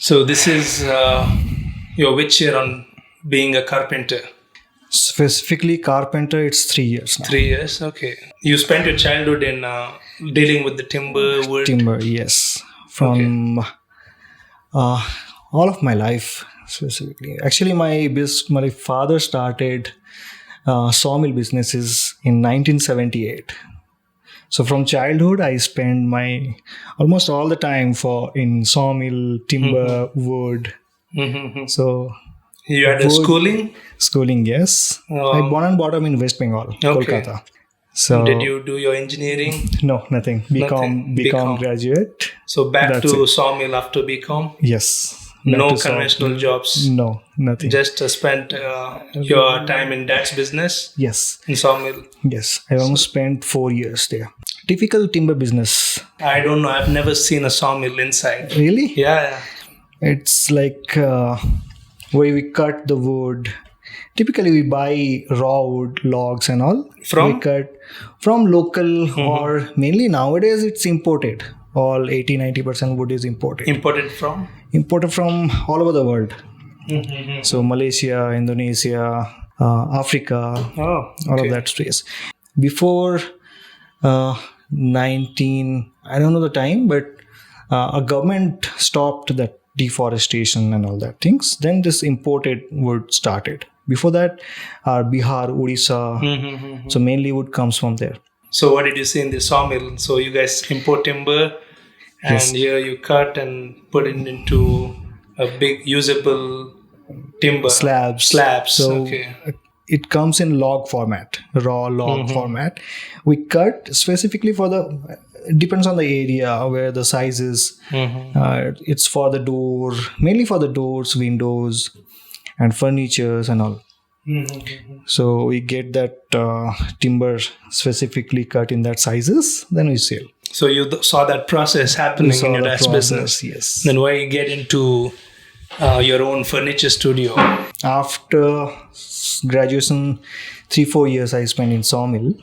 So this is your which year on being a carpenter? Specifically, carpenter, it's 3 years now. 3 years, okay. You spent your childhood in dealing with the timber, wood. Timber, yes. From all of my life, specifically. Actually, my father started sawmill businesses in 1978. So from childhood, I spent my almost all the time in sawmill, timber, wood. So You had a schooling? schooling, yes. I born and brought up in West Bengal, Kolkata. So Did you do your engineering? no, nothing. BCom graduate. So back That's to sawmill after BCom? Yes. No conventional jobs? No, nothing. Just spent your time in dad's business? Yes. In sawmill? Yes. I almost spent 4 years there. Typical timber business. I don't know. I've never seen a sawmill inside. Really? Yeah. It's like where we cut the wood. Typically, we buy raw wood, logs and all. From? We cut from local or mainly nowadays it's imported. All 80-90% wood is imported. Imported from? Imported from all over the world. So Malaysia, Indonesia, Africa, all of that space. Before 19, I don't know the time, but a government stopped that deforestation and all that things. Then this imported wood started. Before that, Bihar, Odisha. So mainly wood comes from there. So what did you say in the sawmill? So you guys import timber and Yes. here you cut and put it into a big usable timber. Slabs. So it comes in log format, raw log format. We cut specifically for depends on the area where the size is. It's for the door, mainly for the doors, windows, and furnitures and all. So we get that timber specifically cut in that sizes, then we sell. So you saw that process happening in your dad's business. Yes. Then why you get into your own furniture studio? After graduation, 3-4 years I spent in sawmill.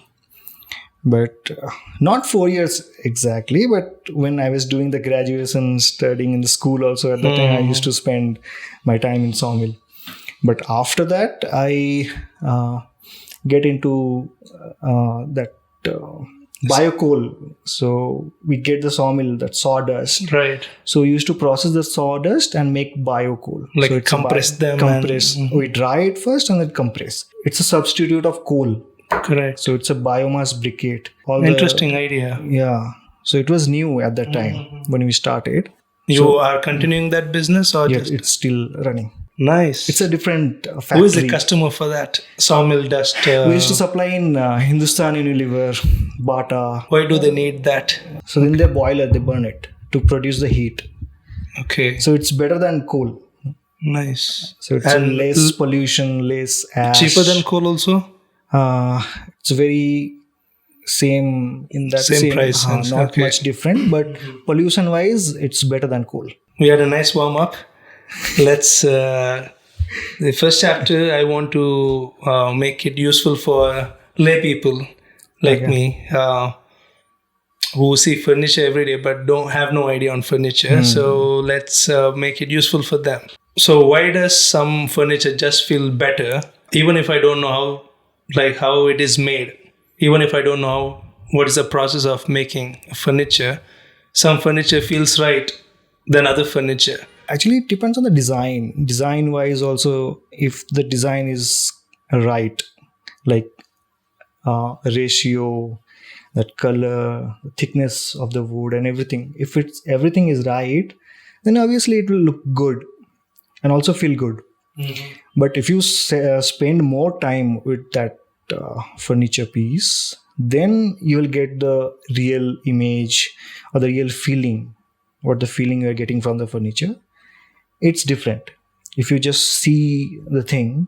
But not 4 years exactly, but when I was doing the graduation, studying in the school also at that time, I used to spend my time in sawmill. But after that, I get into that biocoal. So we get the sawmill, that sawdust. Right. So we used to process the sawdust and make biocoal. Like so it's compress them. Compress. We dry it first and then compress. It's a substitute of coal. Correct. So it's a biomass briquette. Interesting idea. Yeah. So it was new at that time when we started. You are continuing that business or Yeah, just? it's still running. Nice. It's a different factory. Who is the customer for that sawmill dust? We used to supply in Hindustan Unilever, Bata. Why do they need that? So in their boiler, they burn it to produce the heat. Okay. So it's better than coal. Nice. So it's less pollution, less ash. Cheaper than coal also? It's very same in that Same price. not much different, but pollution wise, it's better than coal. We had a nice warm up. Let's the first chapter I want to make it useful for lay people like me who see furniture every day but don't have no idea on furniture. So let's make it useful for them. So why does some furniture just feel better even if I don't know how it is made? Even if I don't know what is the process of making furniture, some furniture feels right than other furniture. Actually, it depends on the design. Design wise also, if the design is right, like ratio, that color, thickness of the wood and everything. If everything is right, then obviously it will look good and also feel good. But if you spend more time with that furniture piece, then you will get the real image or the real feeling, what the feeling you are getting from the furniture. It's different. If you just see the thing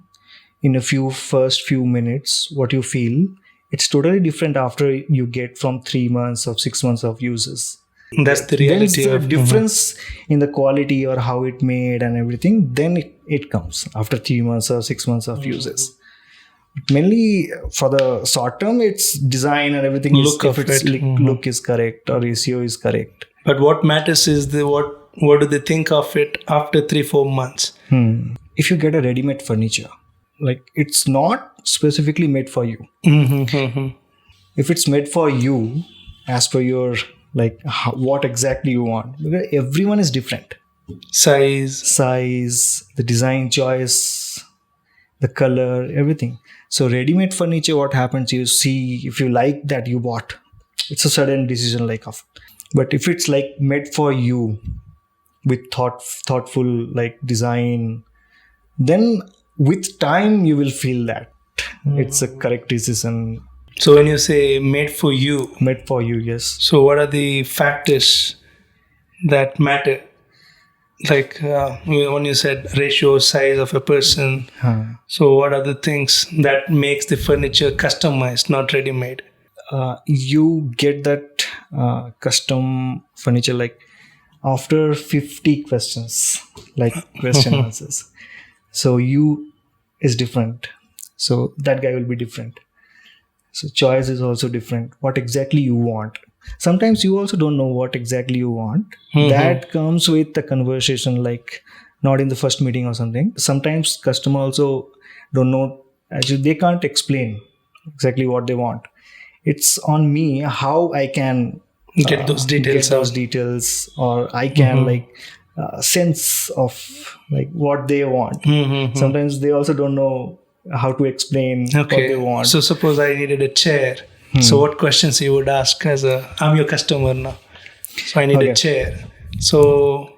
in a first few minutes, what you feel, it's totally different after you get from 3 months or 6 months of uses. That's the reality. There's a difference in the quality or how it made and everything. Then it comes after 3 months or 6 months of uses. Mainly for the short term, it's design and everything. Look of it. Look is correct or ratio is correct. But what matters is what what do they think of it after 3-4 months? If you get a ready-made furniture, like it's not specifically made for you. If it's made for you, as per your what exactly you want, because everyone is different. Size, the design choice, the color, everything. So ready-made furniture, what happens, you see if you like that you bought. It's a sudden decision of. But if it's made for you with thoughtful design, then with time you will feel that it's a correct decision. So when you say made for you, yes. So what are the factors that matter? When you said ratio, size of a person. So what are the things that makes the furniture customized, not ready-made? You get that custom furniture after 50 questions, question answers. So you is different. So that guy will be different. So choice is also different. What exactly you want. Sometimes you also don't know what exactly you want. That comes with the conversation, not in the first meeting or something. Sometimes customer also don't know. Actually, they can't explain exactly what they want. It's on me how I can get those details, or I can sense of what they want. Sometimes they also don't know how to explain what they want. So suppose I needed a chair. So what questions you would ask I'm your customer now. So I need a chair. So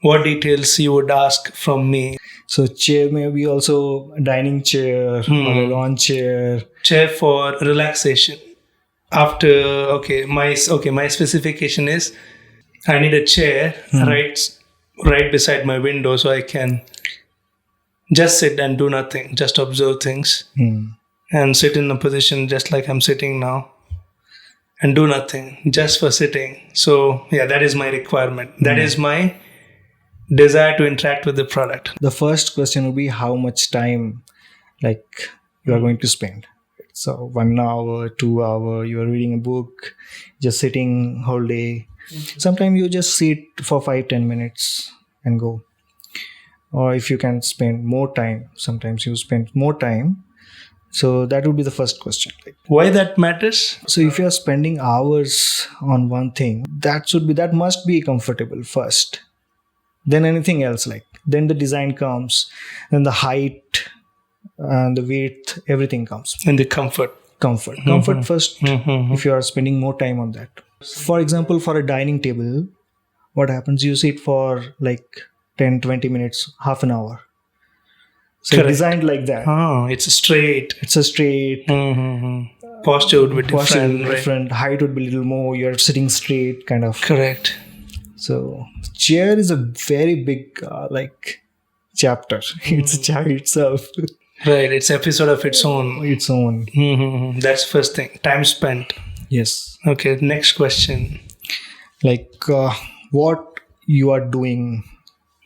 what details you would ask from me? So chair may be also a dining chair or a lawn chair. Chair for relaxation. After my specification is I need a chair right beside my window so I can just sit and do nothing, just observe things and sit in a position just like I'm sitting now and do nothing, just for sitting. So that is my requirement. That is my desire to interact with the product. The first question will be how much time you are going to spend. So 1 hour, 2 hour, you are reading a book, just sitting whole day. Sometimes you just sit for 5-10 minutes and go. Or if you can spend more time, sometimes you spend more time. So that would be the first question. Why that matters? So if you are spending hours on one thing, that must be comfortable first. Then anything else then the design comes, then the height and the weight, everything comes. And the comfort first. If you are spending more time on that. For example, for a dining table, what happens, you sit for 10-20 minutes, half an hour. So designed like that. It's a straight. Posture would be different. Height would be a little more. You're sitting straight, kind of. Correct. So chair is a very big chapter. It's a chair itself. Right, it's episode of its own. That's first thing. Time spent. Yes. Okay, next question. What you are doing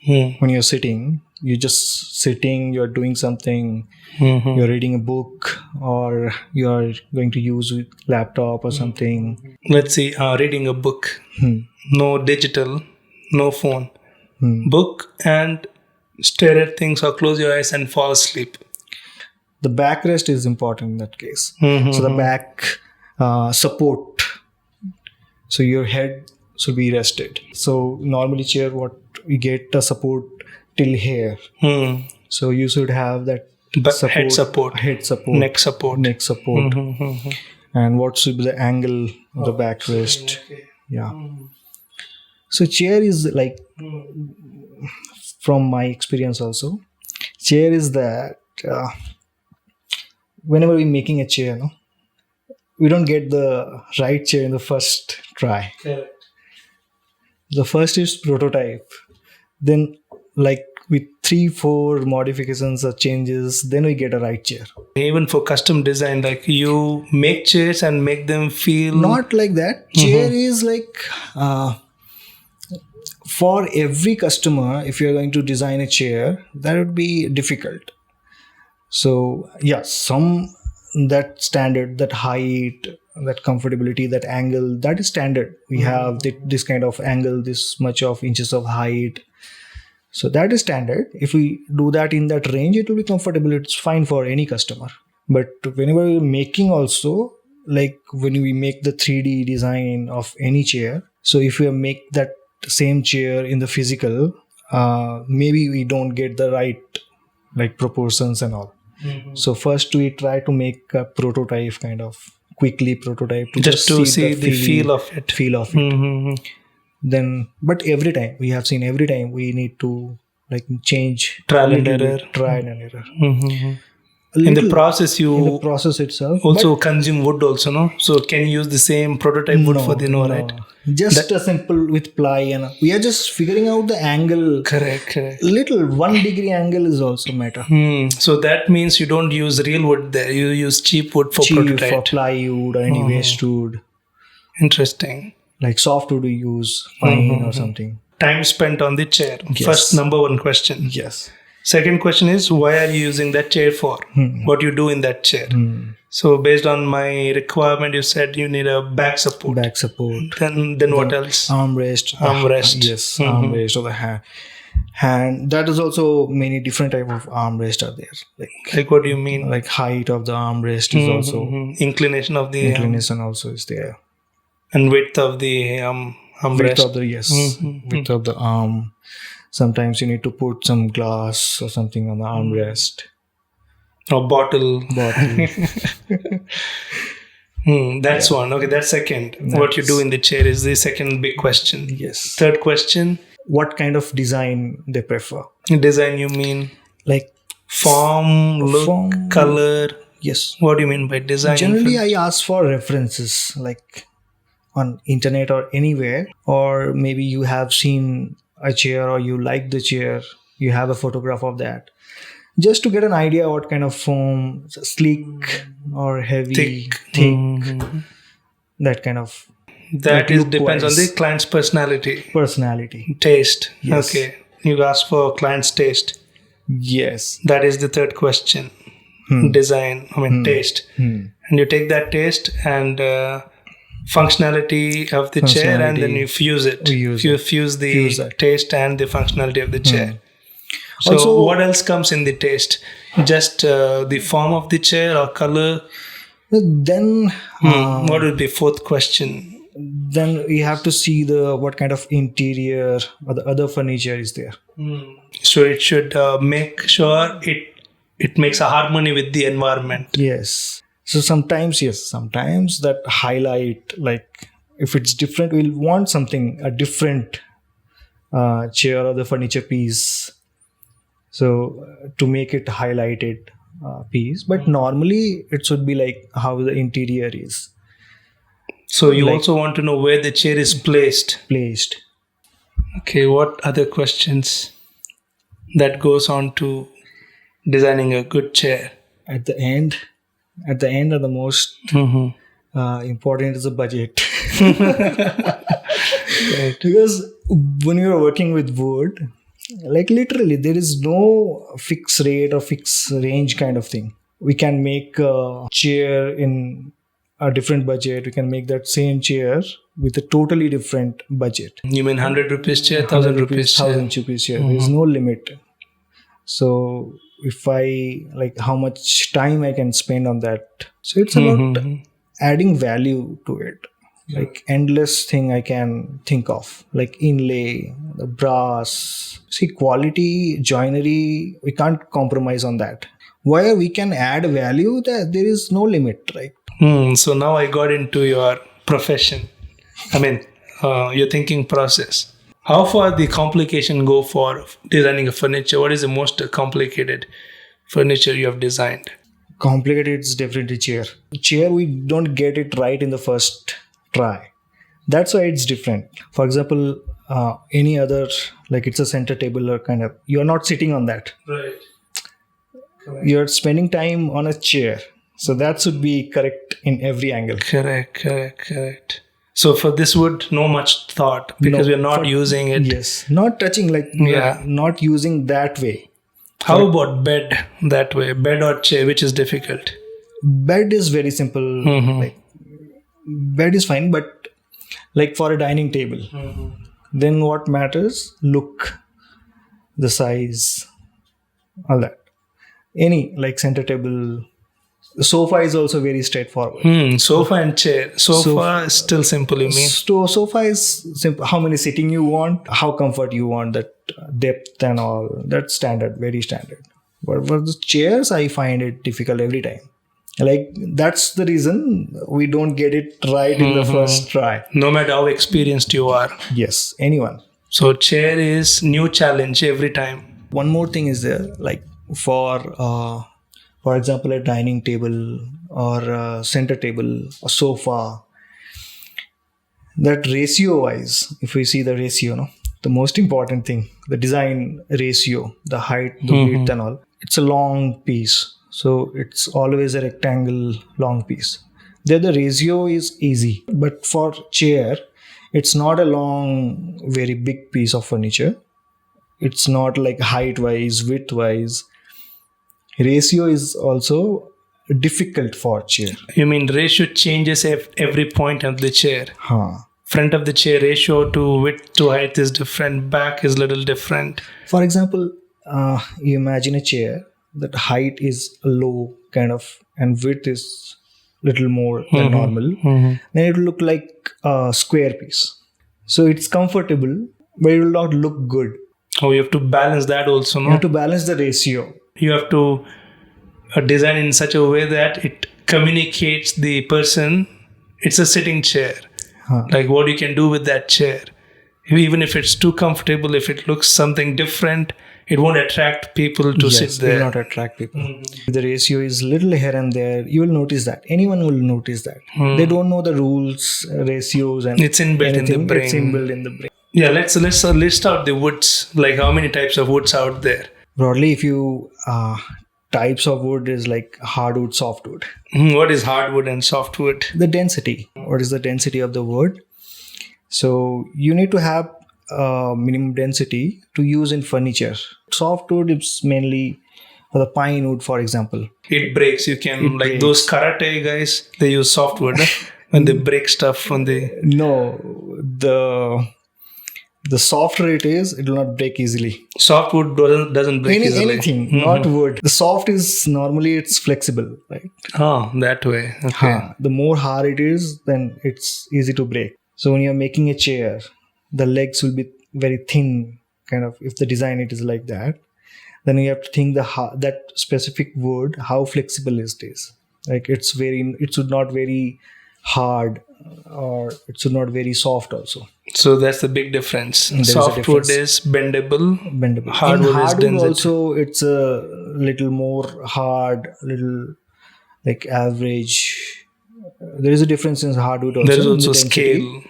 when you're sitting. You're just sitting, you're doing something, you're reading a book, or you're going to use a laptop or something. Let's see, reading a book. No digital, no phone. Book and stare at things or close your eyes and fall asleep. The backrest is important in that case. So the back support. So your head should be rested. So normally chair, what we get a support till here. So you should have that head support, neck support. And what should be the angle of the backrest? Yeah. So chair is from my experience also, chair is that whenever we're making a chair, we don't get the right chair in the first try. Correct. The first is prototype. Then with 3-4 modifications or changes, then we get a right chair. Even for custom design, you make chairs and make them feel... Not like that. Chair is for every customer, if you're going to design a chair, that would be difficult. So some that standard, that height, that comfortability, that angle, that is standard. We have this kind of angle, this much of inches of height. So that is standard. If we do that in that range, it will be comfortable. It's fine for any customer. But whenever we're making also, like when we make the 3D design of any chair, so if we make that same chair in the physical, maybe we don't get the right like proportions and all. So first we try to make a prototype, kind of quickly prototype to just to see the feel of it. Then, but every time we need to like change, trial and error. In the process itself also consume wood also, no? So can you use the same prototype wood for the right? Just a simple with ply, and we are just figuring out the angle. Correct. Little 1 degree angle is also matter. So that means you don't use real wood there. You use cheap wood for prototype. For plywood or any waste wood. Interesting. Like softwood we use pine or something. Time spent on the chair. Yes. First number one question. Yes. Second question is, why are you using that chair for? What you do in that chair? So based on my requirement, you said you need a back support. Then what else? Armrest. Yes, armrest of the hand. That is also many different type of armrest are there. Like what do you mean? Like height of the armrest is also. Inclination of the inclination also is there. And width of the armrest. Width of the arm. Sometimes you need to put some glass or something on the armrest. Or bottle. That's one. Okay, that's second. What you do in the chair is the second big question. Yes. Third question. What kind of design they prefer? Design, you mean? Like form, look, color. Yes. What do you mean by design? Generally, I ask for references like on internet or anywhere. Or maybe you have seen a chair or you like the chair, you have a photograph of that, just to get an idea what kind of foam, sleek or heavy, thick, that kind of. That depends on the client's personality, taste. Yes. Okay, you ask for client's taste. Yes, that is the third question. Design, taste, and you take that taste and functionality of the chair, and then you fuse it. You fuse the taste and the functionality of the chair. So also, what else comes in the taste? Just the form of the chair or color? Then what would be fourth question? Then we have to see what kind of interior or the other furniture is there. So it should make sure it makes a harmony with the environment. Yes. So sometimes that highlight, like if it's different, we'll want a different chair or the furniture piece. So to make it highlighted piece, but normally it should be like how the interior is. So you also want to know where the chair is placed. Okay, what other questions that goes on to designing a good chair? At the end of the most important is the budget. Right. Because when you are working with wood, like literally there is no fixed rate or fixed range kind of thing. We can make a chair in a different budget. We can make that same chair with a totally different budget. You mean 100 rupees chair, 1000 rupees chair? 1000 rupees chair. There is no limit. So if I like how much time I can spend on that. So it's about adding value to it. Like endless thing I can think of, like inlay, the brass. See, quality, joinery, we can't compromise on that. Where we can add value, there is no limit, right? So now I got into your profession. Your thinking process. How far the complication go for designing a furniture? What is the most complicated furniture you have designed? Complicated is definitely chair. Chair, we don't get it right in the first try. That's why it's different. For example, any other, like it's a center table or kind of, you're not sitting on that. Right. Correct. You're spending time on a chair. So that should be correct in every angle. Correct. So for this wood, no much thought because we're not using it. Yes. Not touching, not using that way. How about bed that way? Bed or chair, which is difficult? Bed is very simple. Like bed is fine, but like for a dining table, then what matters? Look, the size, all that. Any like center table. The sofa is also very straightforward. Sofa and chair. Sofa is still simple, you mean? Sofa is simple. How many sitting you want, how comfort you want, that depth and all. That's standard, very standard. But for the chairs, I find it difficult every time. Like that's the reason we don't get it right in the first try. No matter how experienced you are. Yes, anyone. So chair is new challenge every time. One more thing is there, like for example, a dining table or a center table, a sofa. That ratio wise, if we see the ratio, no, the most important thing, the design ratio, the height, the width and all, it's a long piece. So it's always a rectangle long piece. There the ratio is easy. But for chair, it's not a long, very big piece of furniture. It's not like height wise, width wise. Ratio is also difficult for chair. You mean ratio changes every point of the chair? Front of the chair ratio to width to height is different. Back is little different. For example, you imagine a chair that height is low kind of and width is little more than normal. Then it will look like a square piece. So it's comfortable, but it will not look good. Oh, you have to balance that also, no? You have to balance the ratio. You have to design in such a way that it communicates the person it's a sitting chair. Like what you can do with that chair. Even if it's too comfortable, if it looks something different, it won't attract people to sit there. It will not attract people. If the ratio is little here and there, you will notice that. Anyone will notice that. They don't know the rules, ratios, and it's inbuilt in the brain. It's inbuilt in the brain. Yeah, let's list out the woods. Like how many types of woods out there? Broadly, if you types of wood is like hardwood, softwood. What is hardwood and softwood? The density. What is the density of the wood? So you need to have minimum density to use in furniture. Softwood is mainly for the pine wood, for example. It breaks. You can breaks. Those karate guys. They use softwood when they break stuff from the. No, the softer it is, it will not break easily. Softwood doesn't break easily. Anything, not wood. The soft is normally it's flexible, right? Oh, that way. Okay. The more hard it is, then it's easy to break. So when you're making a chair, the legs will be very thin, kind of. If the design it is like that, then you have to think that specific wood, how flexible it is. Like it should not very hard, or it should not very soft also. So that's the big difference. Softwood is bendable. Hardwood is dense. Also, it's a little more hard, little like average. There is a difference in hardwood also. There is also scale.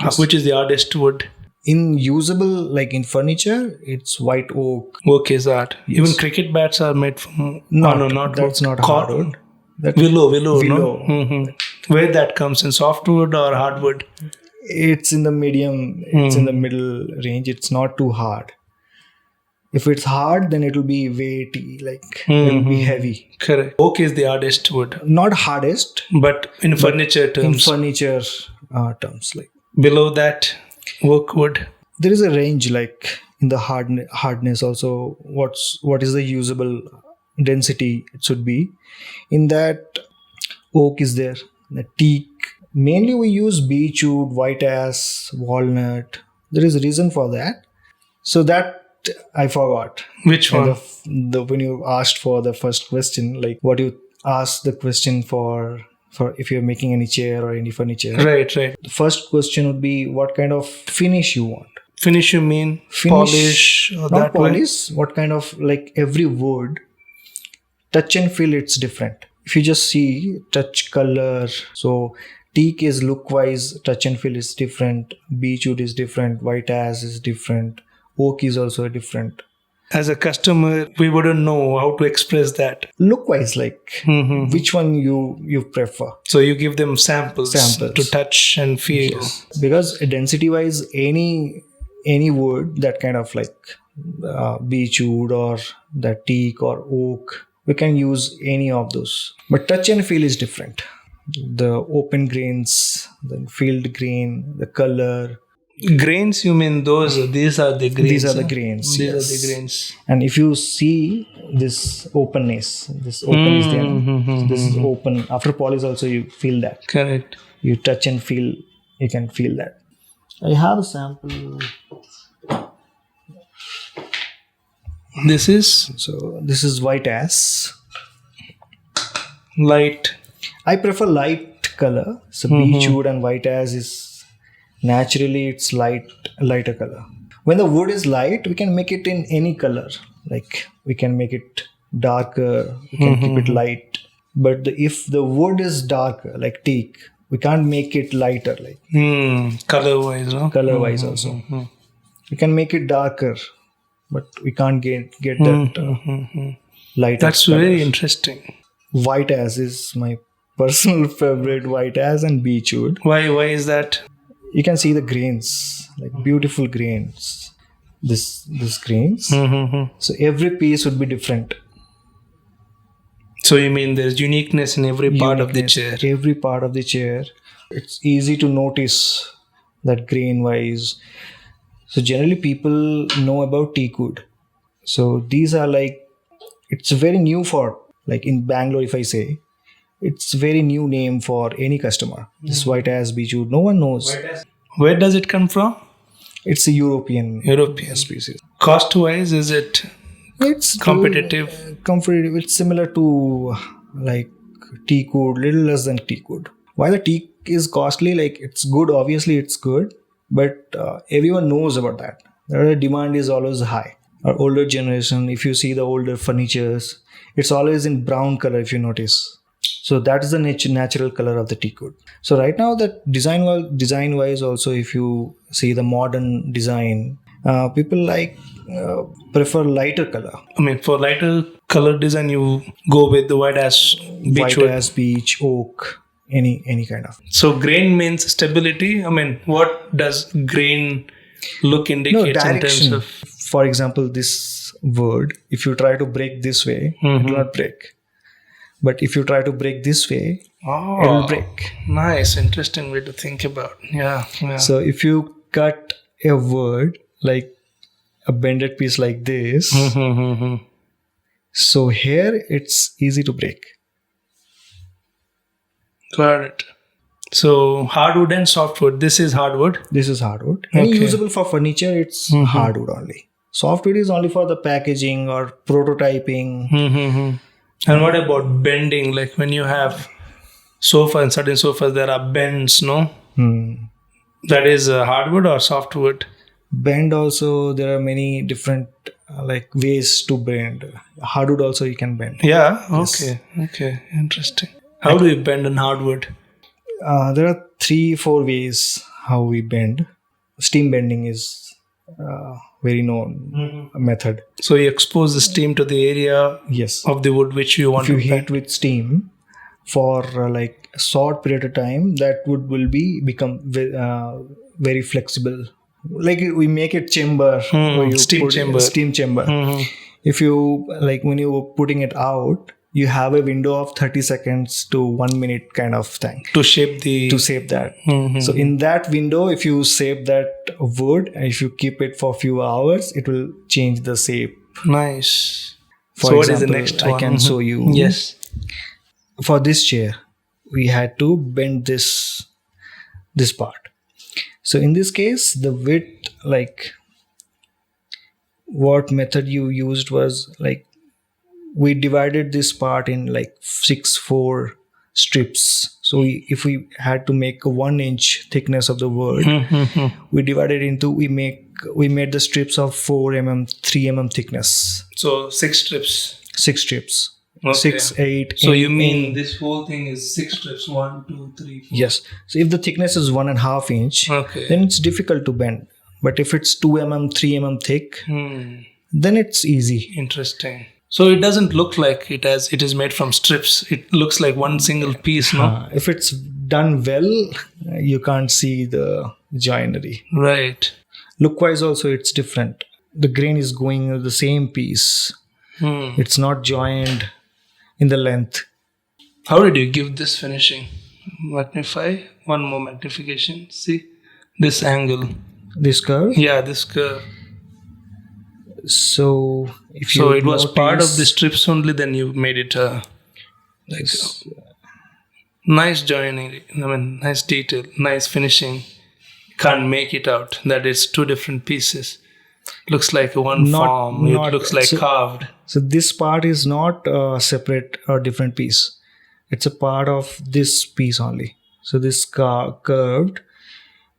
Yes. Which is the hardest wood? In usable, like in furniture, it's white oak. Oak is art. Yes. Even cricket bats are made from... not that's not hardwood. Willow. No? Where that comes in, softwood or hardwood? It's in the medium. It's in the middle range. It's not too hard. If it's hard, then it will be weighty, like it will be heavy. Correct. Oak is the hardest wood. Not hardest, but in furniture terms. In furniture terms, like below that, oak wood. There is a range, like in the hardness. Also, what is the usable density it should be? In that, oak is there. The teak. Mainly, we use beechwood, white ash, walnut. There is a reason for that. So that. I forgot. Which one? When you asked for the first question, like what you asked the question for if you're making any chair or any furniture. Right. The first question would be what kind of finish you want. Finish you mean? Polish or not that polish. way? What kind of, like every wood, touch and feel it's different. If you just see touch, color, so teak is look wise, touch and feel is different. Beechwood is different. White ash is different. Oak is also different. As a customer, we wouldn't know how to express that. Look wise, like which one you prefer. So you give them samples to touch and feel. Yes. Because density wise, any wood that kind of like beechwood or the teak or oak, we can use any of those. But touch and feel is different. the open grains, the field grain, the color. Grains, you mean those? These are the grains. These are the grains. These yes. are the grains. And if you see this openness, this open is there. So this is open. After polish also you feel that. Correct. You touch and feel, you can feel that. I have a sample. This is So this is white ash. light. I prefer light color. So beechwood and white ash is naturally it's lighter color. When the wood is light, we can make it in any color. Like we can make it darker, we can keep it light. But if the wood is darker, like teak, we can't make it lighter, like Color wise, no? color wise also. We can make it darker, but we can't get that lighter. That's color. very interesting. White ash is my personal favorite. White ash and beechwood. Why is that? You can see the grains, like beautiful grains. This grains. So every piece would be different. So you mean there's uniqueness in every part of the chair? Every part of the chair. It's easy to notice that grain wise. So generally people know about teak wood. So these are like, it's very new for, like in Bangalore if I say, it's very new name for any customer. This white ash beechwood, no one knows. Where does it come from? It's a European species. Cost wise, is it It's competitive? Competitive. It's similar to like teak wood, little less than teak wood. Why the teak is costly? Like it's good. Obviously, it's good, but everyone knows about that. The demand is always high. Our older generation, if you see the older furnitures, it's always in brown color. If you notice, so that is the natural color of the teak wood. So right now, the design wise also, if you see the modern design, people prefer lighter color. I mean, for lighter color design, you go with the white ash beechwood. White ash, beech, oak, any kind of. So grain means stability. I mean, what does grain look indicates in terms of? For example, this wood, if you try to break this way, it will not break. But if you try to break this way, it will break. Nice, interesting way to think about. Yeah. So if you cut a wood like a bended piece like this, so here it's easy to break. Got it. So hardwood and softwood. This is hardwood. This is hardwood. Any usable for furniture, it's hardwood only. Softwood is only for the packaging or prototyping. And what about bending? Like when you have sofa and certain sofas, there are bends, no? That is hardwood or softwood? Bend also, there are many different like ways to bend. Hardwood also you can bend. Yeah. Okay. Interesting. How do you bend in hardwood? There are 3-4 ways how we bend. Steam bending is very known method. So you expose the steam to the area of the wood which you want to bend. If you heat with steam for like a short period of time, that wood will become very flexible. Like we make it chamber, steam chamber. If you like when you're putting it out, you have a window of 30 seconds to 1 minute kind of thing to shape that. So in that window, if you shape that wood and if you keep it for a few hours, it will change the shape. Nice. For example, what is the next one? I can show you. Yes. For this chair, we had to bend this part. So in this case, the width, like what method you used was like we divided this part in like 6-4 strips. So if we had to make a 1 inch thickness of the wood, we divided into we made the strips of 4 mm, 3 mm thickness. So 6 strips. 6 strips. Okay. 6, 8. So you mean this whole thing is 6 strips? 1, 2, 3, 4. Yes. So if the thickness is 1.5 inch, then it's difficult to bend. But if it's 2 mm, 3 mm thick, then it's easy. Interesting. So it doesn't look like it is made from strips. It looks like one single piece, no? If it's done well, you can't see the joinery. Right. Look-wise also it's different. The grain is going in the same piece. It's not joined in the length. How did you give this finishing? magnify. One more magnification. See this angle. This curve. Yeah, this curve. So if you So it was part of notice- the strips only. Then you made it like nice joinery. I mean, nice detail, nice finishing. Can't make it out that it's two different pieces. Looks like one form. It looks like carved. So this part is not a separate or different piece. It's a part of this piece only. So this curved.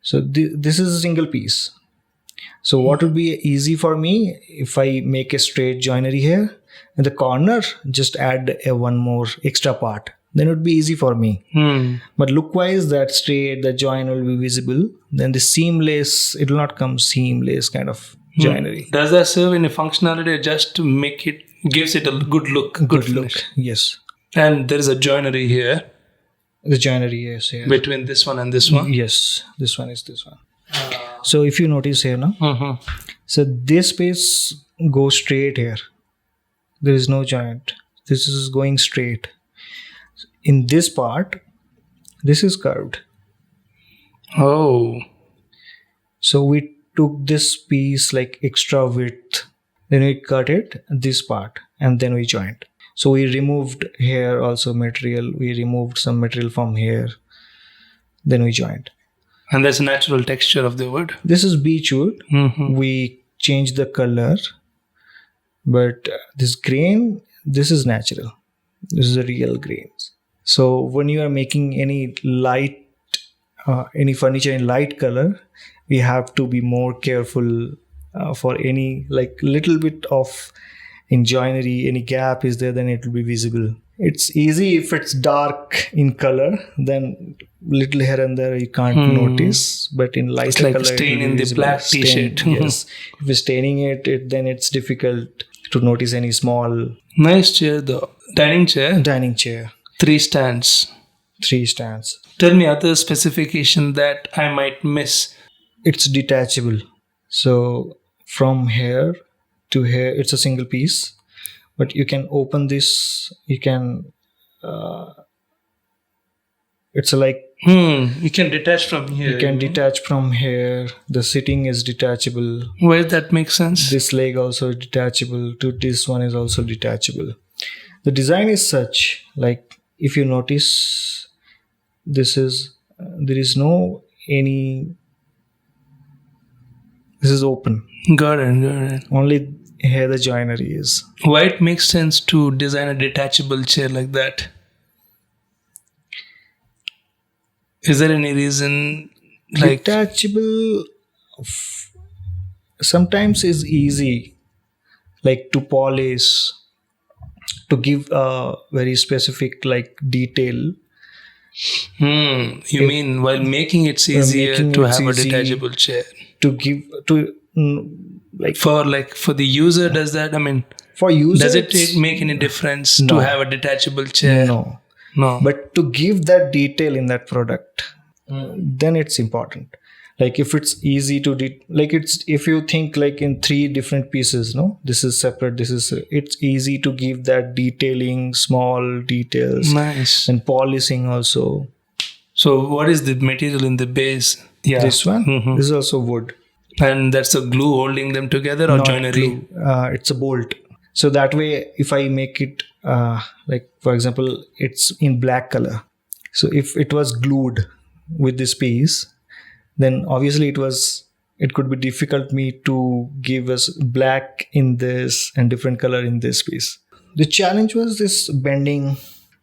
So this is a single piece. So what would be easy for me if I make a straight joinery here, in the corner just add one more extra part. Then it would be easy for me. But look wise, that straight, the join will be visible. Then the seamless, it will not come seamless kind of joinery. Does that serve in a functionality just to make it, gives it a good look, good finish? Look, yes. And there is a joinery here. The joinery is here. Between this one and this one? Yes, this one is this one. So if you notice here now, so this piece goes straight here. There is no joint. This is going straight. In this part, this is curved. Oh. So we took this piece like extra width. Then we cut it, this part, and then we joined. So we removed here also material. We removed some material from here. Then we joined. And there's a natural texture of the wood. This is beech wood. We changed the color. But this grain, this is natural. This is a real grains. So when you are making any light, any furniture in light color, we have to be more careful for any like little bit of in joinery, any gap is there, then it will be visible. It's easy if it's dark in color, then little here and there you can't notice. But in lighter it's like color, stain in the visible. black t-shirt. Yes, if you're staining it, then it's difficult to notice any small. Nice chair though. Dining chair. 3 stands. 3 stands. Tell me other specification that I might miss. It's detachable. So from here to here, it's a single piece. But you can open this. You can. It's like. You can detach from here. You can detach from here. The sitting is detachable. Where that makes sense? This leg also is detachable. To this one is also detachable. The design is such, like if you notice, this is there is no any. This is open. Got it. Only here the joinery is. Why it makes sense to design a detachable chair like that? Is there any reason? Like Detachable sometimes is easy, like to polish, to give a very specific like detail. You mean while making it's easier to have a detachable chair? To give to like for the user, does that? I mean, for user, does it make any difference to have a detachable chair? No. But to give that detail in that product, then it's important. Like if it's easy to it's if you think like in 3 different pieces, no, this is separate. It's easy to give that detailing, small details, nice, and polishing also. So what is the material in the base? Yeah, this one. This is also wood. And that's a glue holding them together, or Not joinery? Glue. It's a bolt. So that way, if I make it like for example, it's in black color. So if it was glued with this piece, then obviously it could be difficult me to give us black in this and different color in this piece. The challenge was this bending.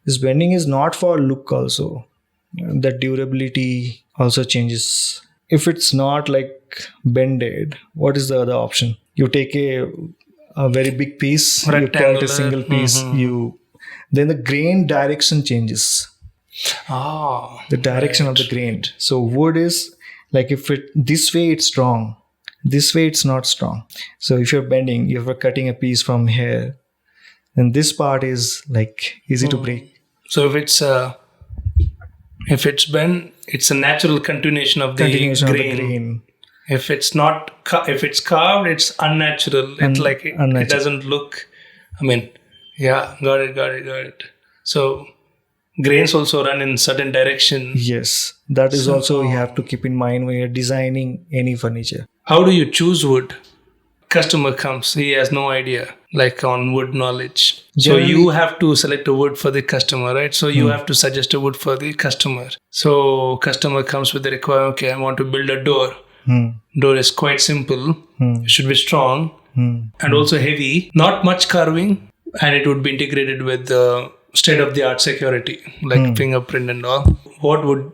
This bending is not for look also. The durability also changes. If it's not like bended, what is the other option? You take a very big piece, you cut a single piece, then the grain direction changes. The direction of the grain. So wood is like if it this way it's strong, this way it's not strong. So if you're bending, if you're cutting a piece from here, then this part is like easy to break. So if it's bent, it's a natural continuation of the grain. If it's not, if it's carved, it's unnatural. It doesn't look. I mean, yeah, got it. So grains also run in certain direction. Yes, that is also you have to keep in mind when you're designing any furniture. How do you choose wood? Customer comes, he has no idea, like on wood knowledge. Generally- so you have to select a wood for the customer, right? So you have to suggest a wood for the customer. So customer comes with the requirement, okay, I want to build a door. Door is quite simple. It should be strong and also heavy, not much carving, and it would be integrated with the state-of-the-art security, like fingerprint and all. What would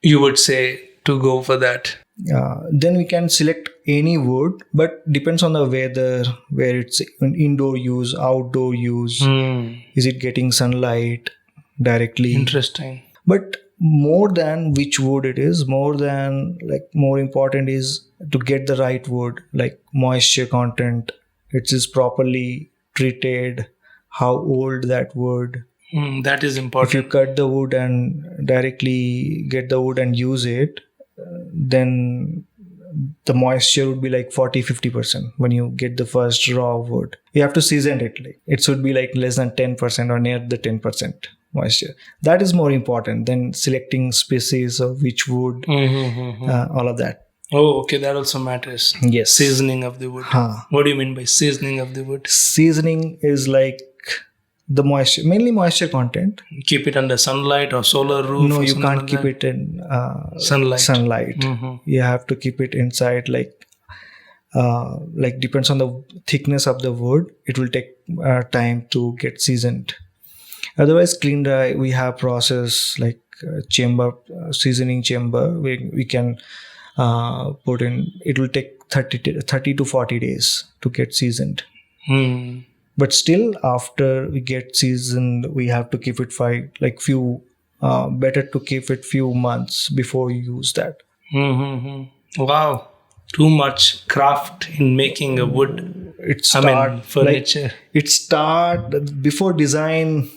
you would say to go for that? Then we can select any wood, but depends on the weather, where it's an indoor use, outdoor use. Is it getting sunlight directly? Interesting. But more than which wood it is, more important is to get the right wood, like moisture content, it is properly treated, how old that wood. That is If you important. cut the wood and directly get the wood and use it, then the moisture would be like 40-50% when you get the first raw wood. You have to season it, like it should be like less than 10% or near the 10% moisture. That is more important than selecting species of which wood, all of that. Oh, okay, that also matters. Yes. Seasoning of the wood. Huh. What do you mean by seasoning of the wood? Seasoning is like the moisture, mainly moisture content. Keep it under sunlight or solar roof? No, or you something can't like keep that? it in Sunlight. You have to keep it inside, like depends on the thickness of the wood, it will take time to get seasoned. Otherwise, clean dry, we have process like chamber, seasoning chamber, we can put in, it will take 30 to 40 days to get seasoned. But still, after we get seasoned, we have to keep it better to keep it few months before you use that. Wow, too much craft in making a wood. Furniture. Before design,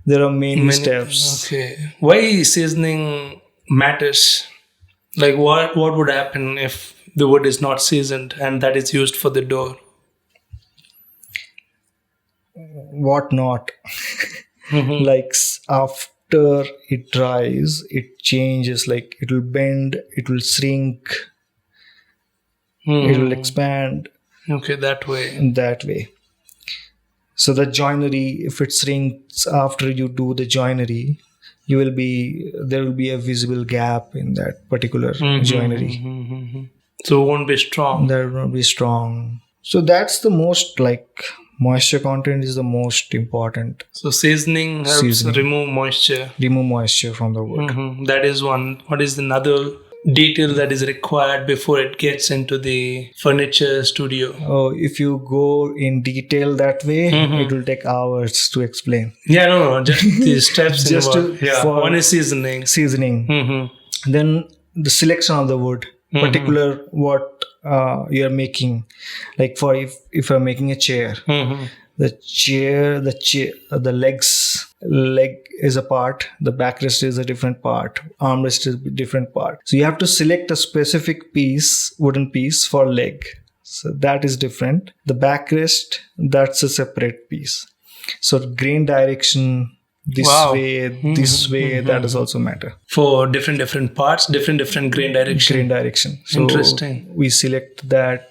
there are many steps. Okay, why seasoning matters? Like what would happen if the wood is not seasoned and that is used for the door? What not? Like after it dries, it changes, like it will bend, it will shrink, it will expand. Okay, that way. In that way. So the joinery, if it shrinks after you do the joinery, there will be a visible gap in that particular joinery. So it won't be strong. That will be strong. So that's the most, like, moisture content is the most important. So seasoning helps remove moisture. Remove moisture from the wood. That is one. What is another detail that is required before it gets into the furniture studio? Oh, if you go in detail that way, it will take hours to explain. Yeah, no, just the steps Just involved. One is seasoning. Seasoning. Then the selection of the wood, particular what you are making. Like for if you're making a chair, the leg is a part, the backrest is a different part, armrest is a different part. So you have to select a specific wooden piece for leg. So that is different. The backrest, that's a separate piece. So grain direction, this way, that does also matter. For different parts, different grain direction. Grain direction. So interesting. We select that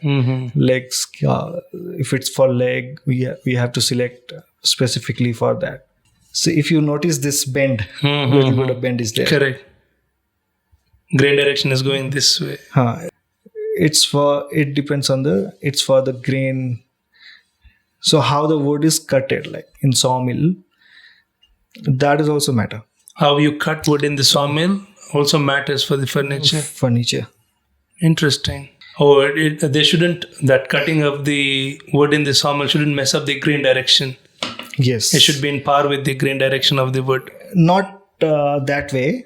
legs. If it's for leg, we have to select specifically for that. So if you notice this bend, little bit of bend is there. Correct. Grain direction is going this way. It's for the grain. So how the wood is cutted, like in sawmill, that is also matter. How you cut wood in the sawmill also matters for the furniture. Interesting. That cutting of the wood in the sawmill shouldn't mess up the grain direction. Yes. It should be in par with the grain direction of the wood. Not that way.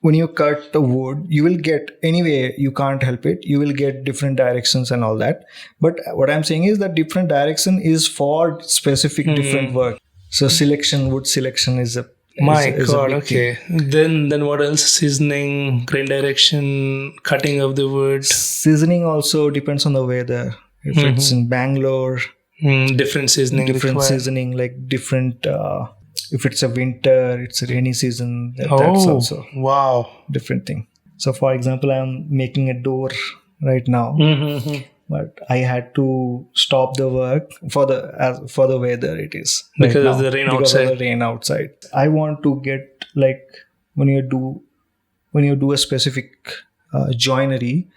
When you cut the wood, you will get, anyway, you can't help it, you will get different directions and all that. But what I'm saying is that different direction is for specific different work. So wood selection is a God, thing. Then what else? Seasoning, grain direction, cutting of the wood. Seasoning also depends on the weather. If it's in Bangalore, different seasoning, like different if it's a winter, it's a rainy season, that's also wow. different thing. So for example, I'm making a door right now, but I had to stop the work for the weather it is right Because of now, the rain because outside. of the rain outside. I want to get, like, when you do a specific joinery,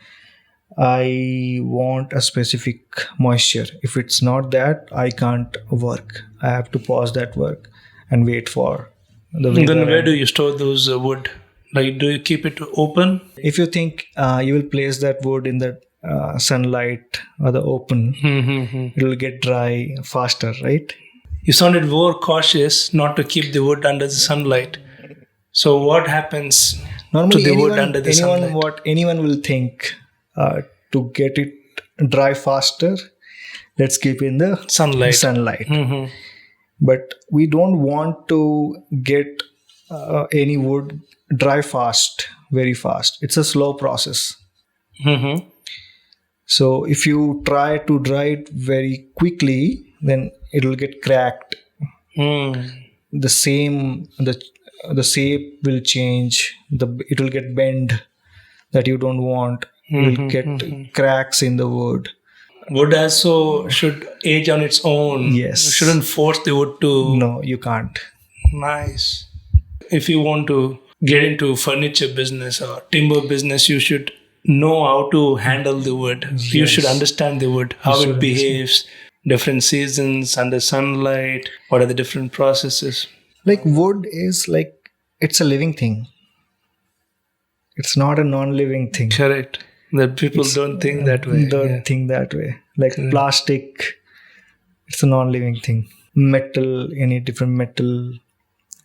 I want a specific moisture. If it's not that, I can't work. I have to pause that work and wait for the weather. Then where do you store those wood? Like, do you keep it open? If you think you will place that wood in the sunlight or the open, it will get dry faster, right? You sounded more cautious not to keep the wood under the sunlight. So what happens Normally, to the wood under the sunlight? what anyone will think, to get it dry faster, let's keep in the sunlight. But we don't want to get any wood dry very fast. It's a slow process. So if you try to dry it very quickly, then it will get cracked. The shape will change. It will get bent that you don't want. You will get cracks in the wood. Wood also should age on its own. Yes. You shouldn't force the wood to. No, you can't. Nice. If you want to get into furniture business or timber business, you should know how to handle the wood. Yes. You should understand the wood, how it behaves, different seasons, under sunlight, what are the different processes. Like, wood is like, it's a living thing. It's not a non-living thing. Correct. That people don't think that way. Don't think that way. Like plastic, it's a non-living thing. Metal, any different metal,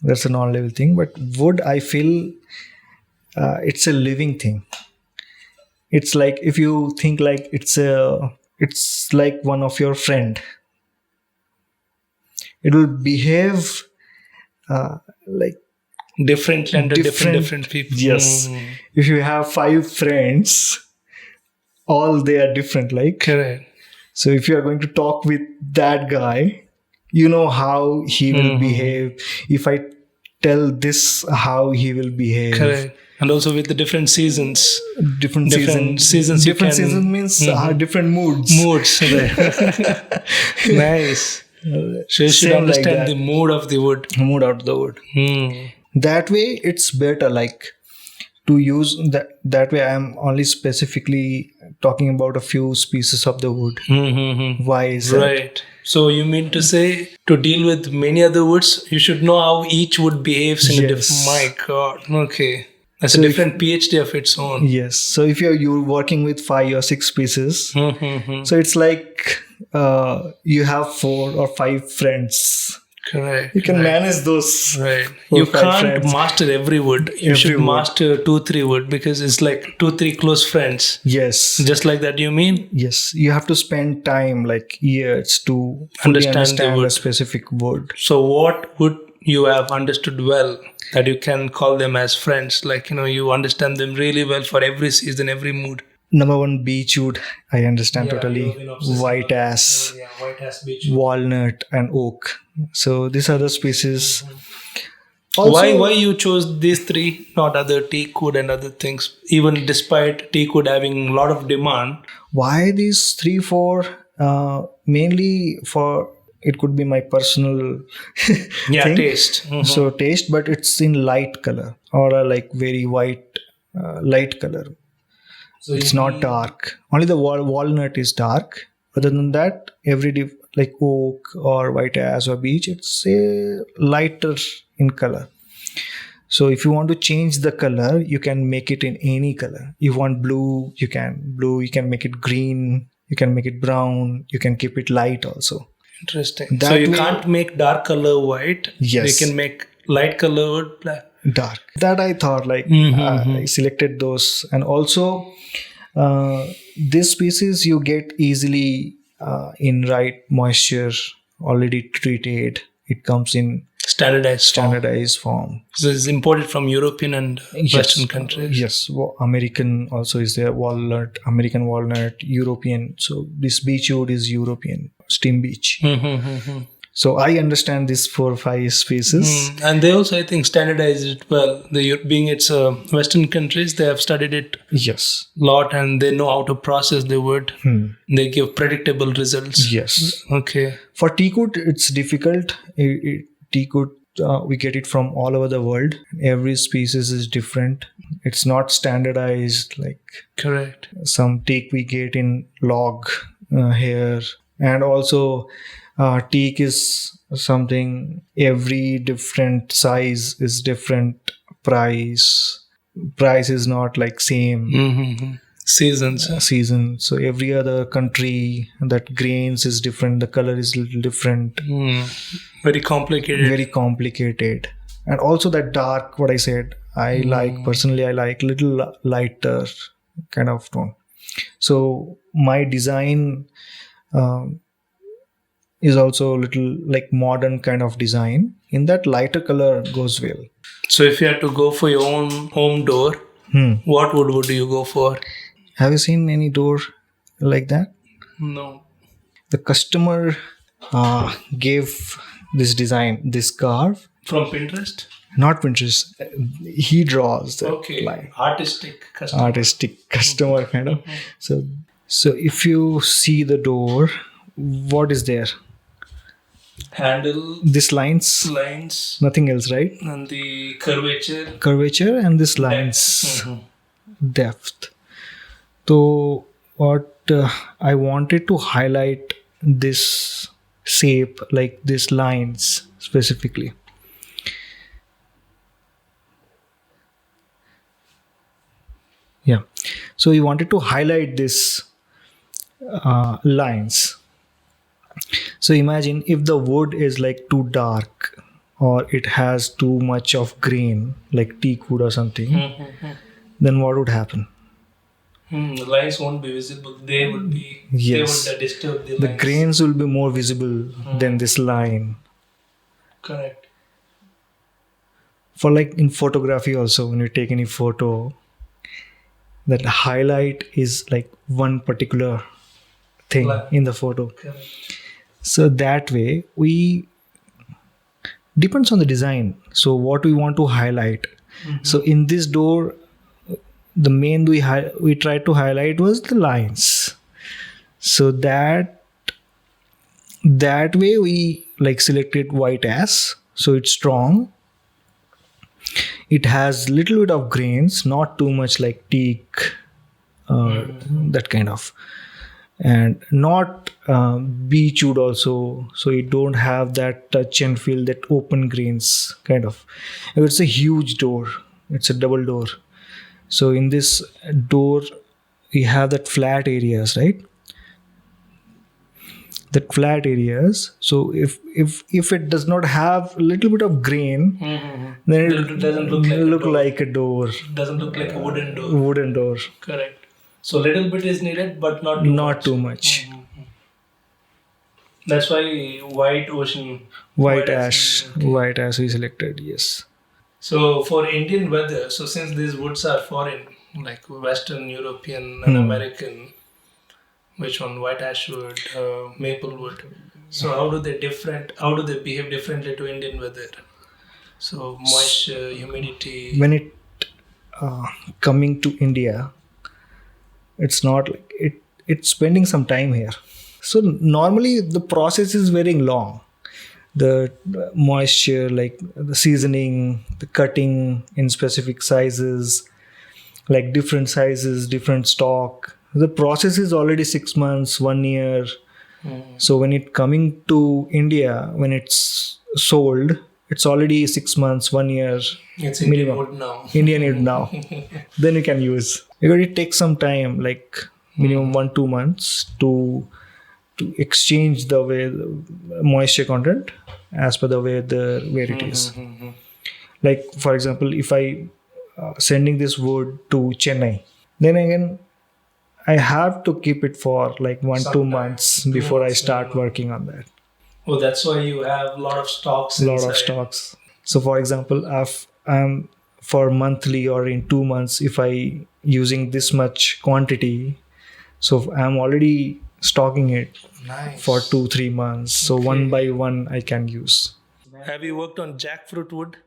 that's a non-living thing. But wood, I feel it's a living thing. It's like, if you think like it's like one of your friend. It will behave like differently under different people. Yes. If you have 5 friends, all they are different, like. Correct. So if you are going to talk with that guy, you know how he will behave. If I tell this, how he will behave. Correct. And also with the different seasons. Different seasons. Different seasons means different moods. Right. Nice. So you should understand like the mood of the wood. Mood out of the wood. That way, it's better. Like, to use that way, I am only specifically talking about a few species of the wood. Why is that? Right. So you mean to say, to deal with many other woods, you should know how each wood behaves in a different. My God. Okay. That's a different PhD of its own. Yes. So if you're working with 5 or 6 species, so it's like you have 4 or 5 friends. Correct. You can manage those. Right. You can't master every wood. You should master 2-3 wood, because it's like 2-3 close friends. Yes. Just like that, you mean? Yes. You have to spend time, like years, to understand a specific wood. So what would you have understood well that you can call them as friends? Like, you understand them really well for every season, every mood. Number 1, beechwood. I understand totally. White ash, walnut, and oak. So these are the species. Also, why you chose these 3, not other teak wood and other things, even despite teak wood having a lot of demand? Why these 3-4? Mainly for, it could be my personal thing. Taste. So taste, but it's in light color, or a like very white light color. So it's not dark. Only the walnut is dark. Other than that, like oak or white ash or beech, it's lighter in color. So if you want to change the color, you can make it in any color. You want blue, you can make it green, you can make it brown, you can keep it light also. Interesting. So you can't make dark color white. Yes. You can make light color wood black. Dark. That I thought, like, I selected those. And also, this species you get easily in right moisture, already treated. It comes in standardized form. So it's imported from European and Western countries. Yes, American also is there. Walnut, American walnut, European. So this beechwood is European, steam beech. So I understand these 4 or 5 spaces. And they also, I think, standardized it well. Being it's Western countries, they have studied it Yes. a lot and they know how to process the wood. They give predictable results. Yes. Okay. For teakwood, it's difficult. Teakwood, we get it from all over the world. Every species is different. It's not standardized like Correct. some teak we get in log here. And also teak is something, every different size is different price. Price is not like same. Seasons. Season. So every other country, that grains is different, the color is little different. Very complicated. Very complicated. And also that dark, what I said, I like little lighter kind of tone. So my design is also a little like modern kind of design. In that lighter color goes well. So if you had to go for your own home door, what wood would you go for? Have you seen any door like that? No. The customer gave this design, this carve. From Pinterest? Not Pinterest. He draws the Okay. Artistic customer. Artistic customer kind of. So if you see the door, what is there? Handle, This lines, nothing else, right? and the curvature. Curvature and this lines, depth. So what I wanted to highlight this shape, like these lines specifically. Yeah. So we wanted to highlight this lines. So imagine if the wood is like too dark or it has too much of grain, like teak wood or something, then what would happen? The lines won't be visible. They would be. Yes. They would disturb the lines. The grains will be more visible than this line. Correct. For like in photography also, when you take any photo, that highlight is like one particular thing in the photo. Correct. So that way we depends on the design. So what we want to highlight. So in this door, the main we tried to highlight was the lines. So that way we like selected white ash. So it's strong. It has little bit of grains, not too much like teak, that kind of, and not beechwood also. So you don't have that touch and feel, that open grains kind of. It's a huge door. It's a double door. So in this door, we have that flat areas, right? That flat areas. So if it does not have a little bit of grain, then it doesn't look like a door. Doesn't look like a wooden door. Wooden door. Correct. So little bit is needed, but not too much. That's why white ash we selected. Yes. So for Indian weather, so since these woods are foreign, like Western, European, and American, which one? White ash wood, maple wood. So how do they behave differently to Indian weather? So moisture, humidity. When it coming to India, it's not like it's spending some time here. So normally the process is very long. The moisture, like the seasoning, the cutting in specific sizes, like different sizes, different stock. The process is already 6 months, 1 year. So when it coming to India, when it's sold, it's already 6 months, 1 year. It's Indian wood now. Indian wood now. Then you can use. Because it takes some time, like minimum 1-2 months to exchange the way the moisture content as per the weather where it is. Like for example, if I sending this wood to Chennai, then again I have to keep it for like 1-2 months before I start working on that. Oh, that's why you have a lot of stocks. Stocks. So for example, I'm for monthly or in 2 months, if I using this much quantity, so I'm already stocking it Nice. for 2-3 months. So one by one I can use. Have you worked on jackfruit wood?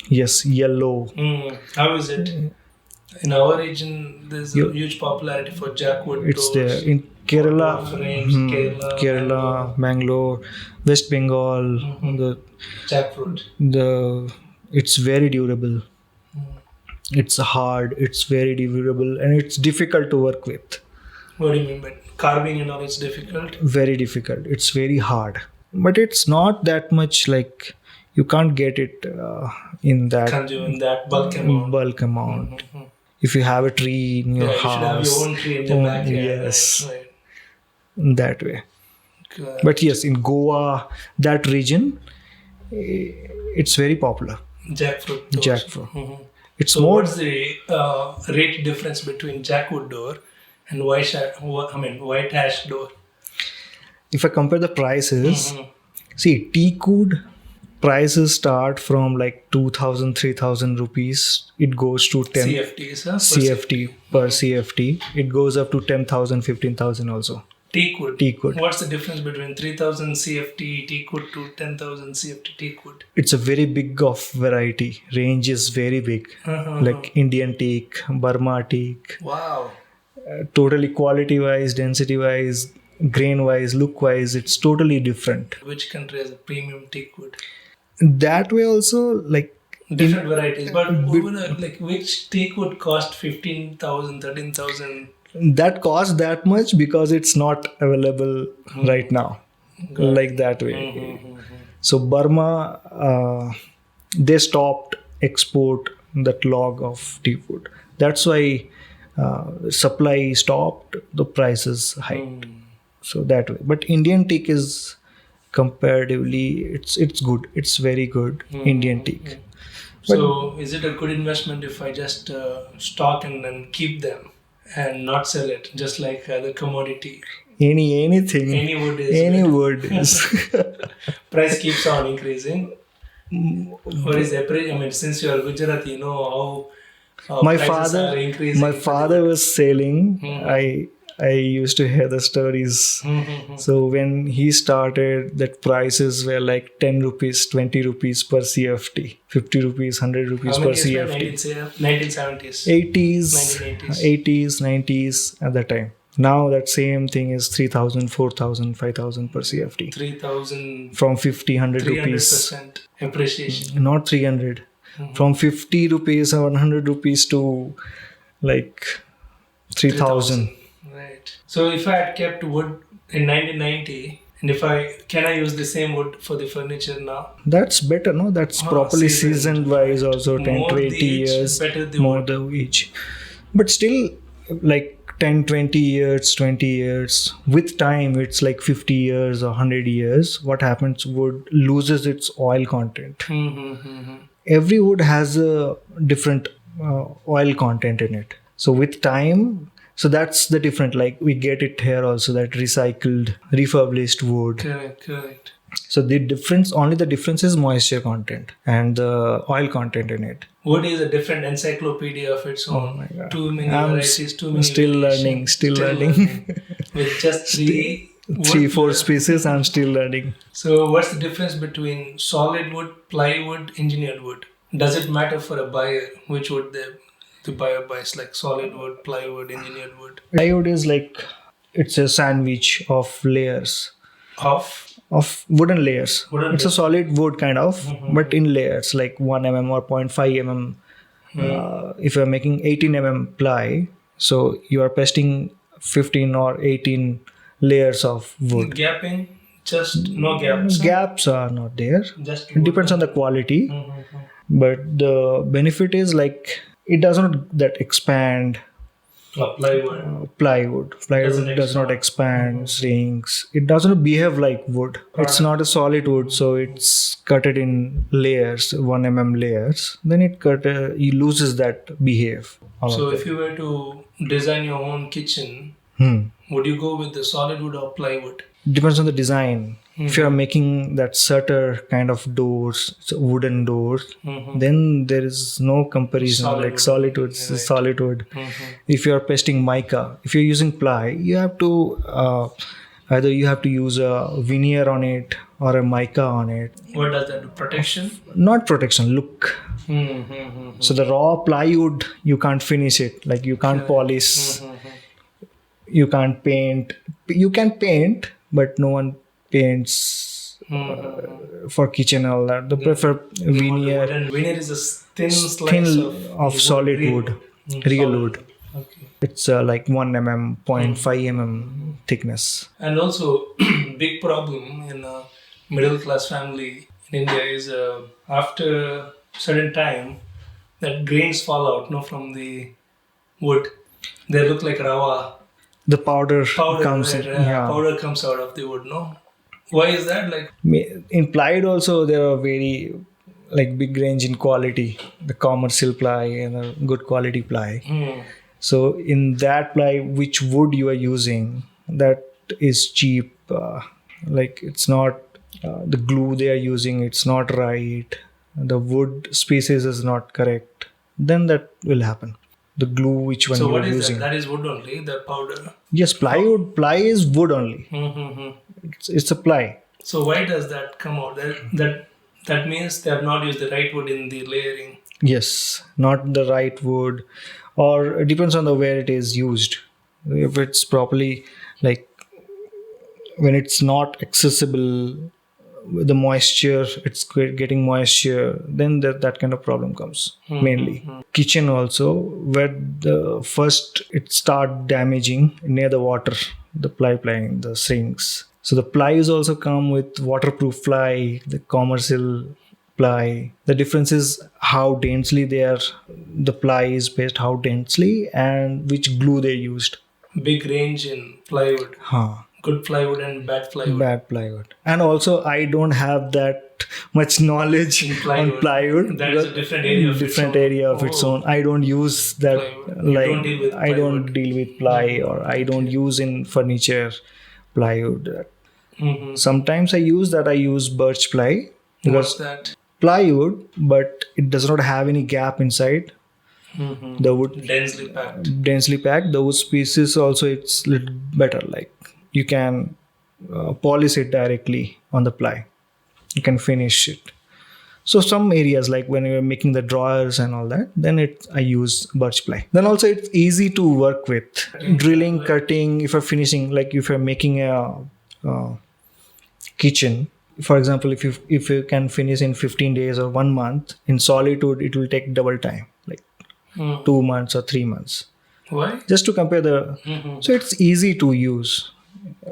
Yes, yellow. How is it? In our region, there's a huge popularity for jackwood It's doors. there in Kerala, Door frames, Kerala, Bangalore, West Bengal. Jackfruit. It's very durable. It's hard. It's very durable, and it's difficult to work with. What do you mean by carving and all? It's difficult. Very difficult. It's very hard, but it's not that much like you can't get it in that Consume in that bulk amount. If you have a tree in your You should have house, your own tree in the backyard. yes, Right. that way. Good. But yes, in Goa, that region, it's very popular. Jackfruit doors. Jackfruit. It's So more. what's the rate difference between jackwood door and white ash door? If I compare the prices, see, teak wood prices start from like 2,000, 3,000 rupees. It goes to 10 CFTs, huh? CFT per CFT. It goes up to 10,000, 15,000 also. Teak wood. Teak wood. What's the difference between 3,000 CFT teak wood to 10,000 CFT teak wood? It's a very big of variety. Range is very big. Like Indian teak, Burma teak. Wow. Totally quality wise, density wise, grain wise, look wise, it's totally different. Which country has a premium teak wood? That way also, like Different varieties, but like which teak would cost 15,000, 13,000? that costs that much because it's not available right now. Like that way. So Burma, they stopped export that log of teak wood. That's why supply stopped, the prices hiked. So that way. But Indian teak is comparatively, it's good. It's very good, Indian teak. So is it a good investment if I just stock and then keep them and not sell it, just like the commodity? Anything. Any wood is Any good. wood is. Price keeps on increasing. What is the price? I mean, since you are Gujarati, you know how my prices are father increasing. my father was selling. I used to hear the stories. So when he started, that prices were like 10 rupees, 20 rupees per CFT, 50 rupees, 100 rupees How per many years back? CFT. 1970s. 80s, 90s at that time. Now that same thing is 3,000, 4,000, 5,000 per CFT. 3,000, From 50, 100 rupees. 300% appreciation. Not 300. From 50 rupees or 100 rupees to like 3,000. Right. So if I had kept wood in 1990, and can I use the same wood for the furniture now? That's better, no? That's properly seasoned wise also, 10 More to the 80 age, years. better the More wood. the age. But still, like 10, 20 years, 20 years, with time, it's like 50 years or 100 years. What happens? Wood loses its oil content. Every wood has a different oil content in it. So with time, so that's the different, like we get it here also, that recycled, refurbished wood. Correct. So the difference is moisture content and the oil content in it. Wood is a different encyclopedia of its own. Oh my God. Too many I'm varieties, too many still learning, variations. still learning. With just three, 3-4 species, I'm still learning. So what's the difference between solid wood, plywood, engineered wood? Does it matter for a buyer which wood the buyer buys, like solid wood, plywood, engineered wood? Plywood is like, it's a sandwich of layers. Of wooden layers. It's a solid wood kind of, but in layers, like 1 mm or 0.5 mm. If you're making 18 mm ply, so you are pasting 15 or 18 layers of wood. Gapping, just no gaps. Gaps are not there. Just It depends on the quality. But the benefit is like, it does not that expand. Plywood. Plywood does not expand, shrinks. It doesn't behave like wood. It's not a solid wood, so it's cutted in layers, 1 mm layers. Then it loses that behave. So if you were to design your own kitchen, would you go with the solid wood or plywood? Depends on the design. If you are making that shutter kind of doors, wooden doors, then there is no comparison. Solid wood is solid wood. If you are pasting mica, if you're using ply, you have to Either you have to use a veneer on it or a mica on it. What does that do? Protection? Not protection, look. Mm-hmm. So the raw plywood, you can't finish it. Like you can't polish, you can't paint. You can paint, but no one paints for kitchen and all that. They prefer veneer. And veneer is a thin slice of solid wood, real wood. Okay. It's like 1 mm, 0.5 mm thickness. And also, big problem in a middle class family in India is after certain time that grains fall out, no, from the wood. They look like rava. The powder comes right, in. Yeah. Powder comes out of the wood, no? Why is that? Like In plywood also there are very like big range in quality. The commercial ply and the good quality ply. So in that ply, which wood you are using, that is cheap. Like it's not the glue they are using. It's not right. The wood species is not correct. Then that will happen. The glue which one so you what are is using. that? That is wood only, the powder. Yes, plywood. Ply is wood only. It's a ply. So why does that come out? That means they have not used the right wood in the layering. Yes, not the right wood, or it depends on the where it is used. If it's properly, like when it's not accessible, the moisture, it's getting moisture, then that kind of problem comes mainly. Kitchen also, where the first it start damaging near the water, the ply the sinks. So the plies also come with waterproof ply, the commercial ply. The difference is how densely the ply is based, how densely, and which glue they used. Big range in plywood. Good plywood and bad plywood. Bad plywood. And also I don't have that much knowledge on plywood. That is a different area of its own. I don't use that. Plywood. I don't deal with ply, or I don't use in furniture plywood. Sometimes I use birch ply. What's that? Plywood, but it does not have any gap inside. The wood densely packed. The wood species also it's little better. Like you can polish it directly on the ply. You can finish it. So some areas like when you're making the drawers and all that, then I use birch ply. Then also it's easy to work with. Drilling, cutting. If you're finishing, like if you're making a kitchen. For example, if you can finish in 15 days or 1 month, in solid wood it will take double time, like 2 months or 3 months. Why? Just to compare so it's easy to use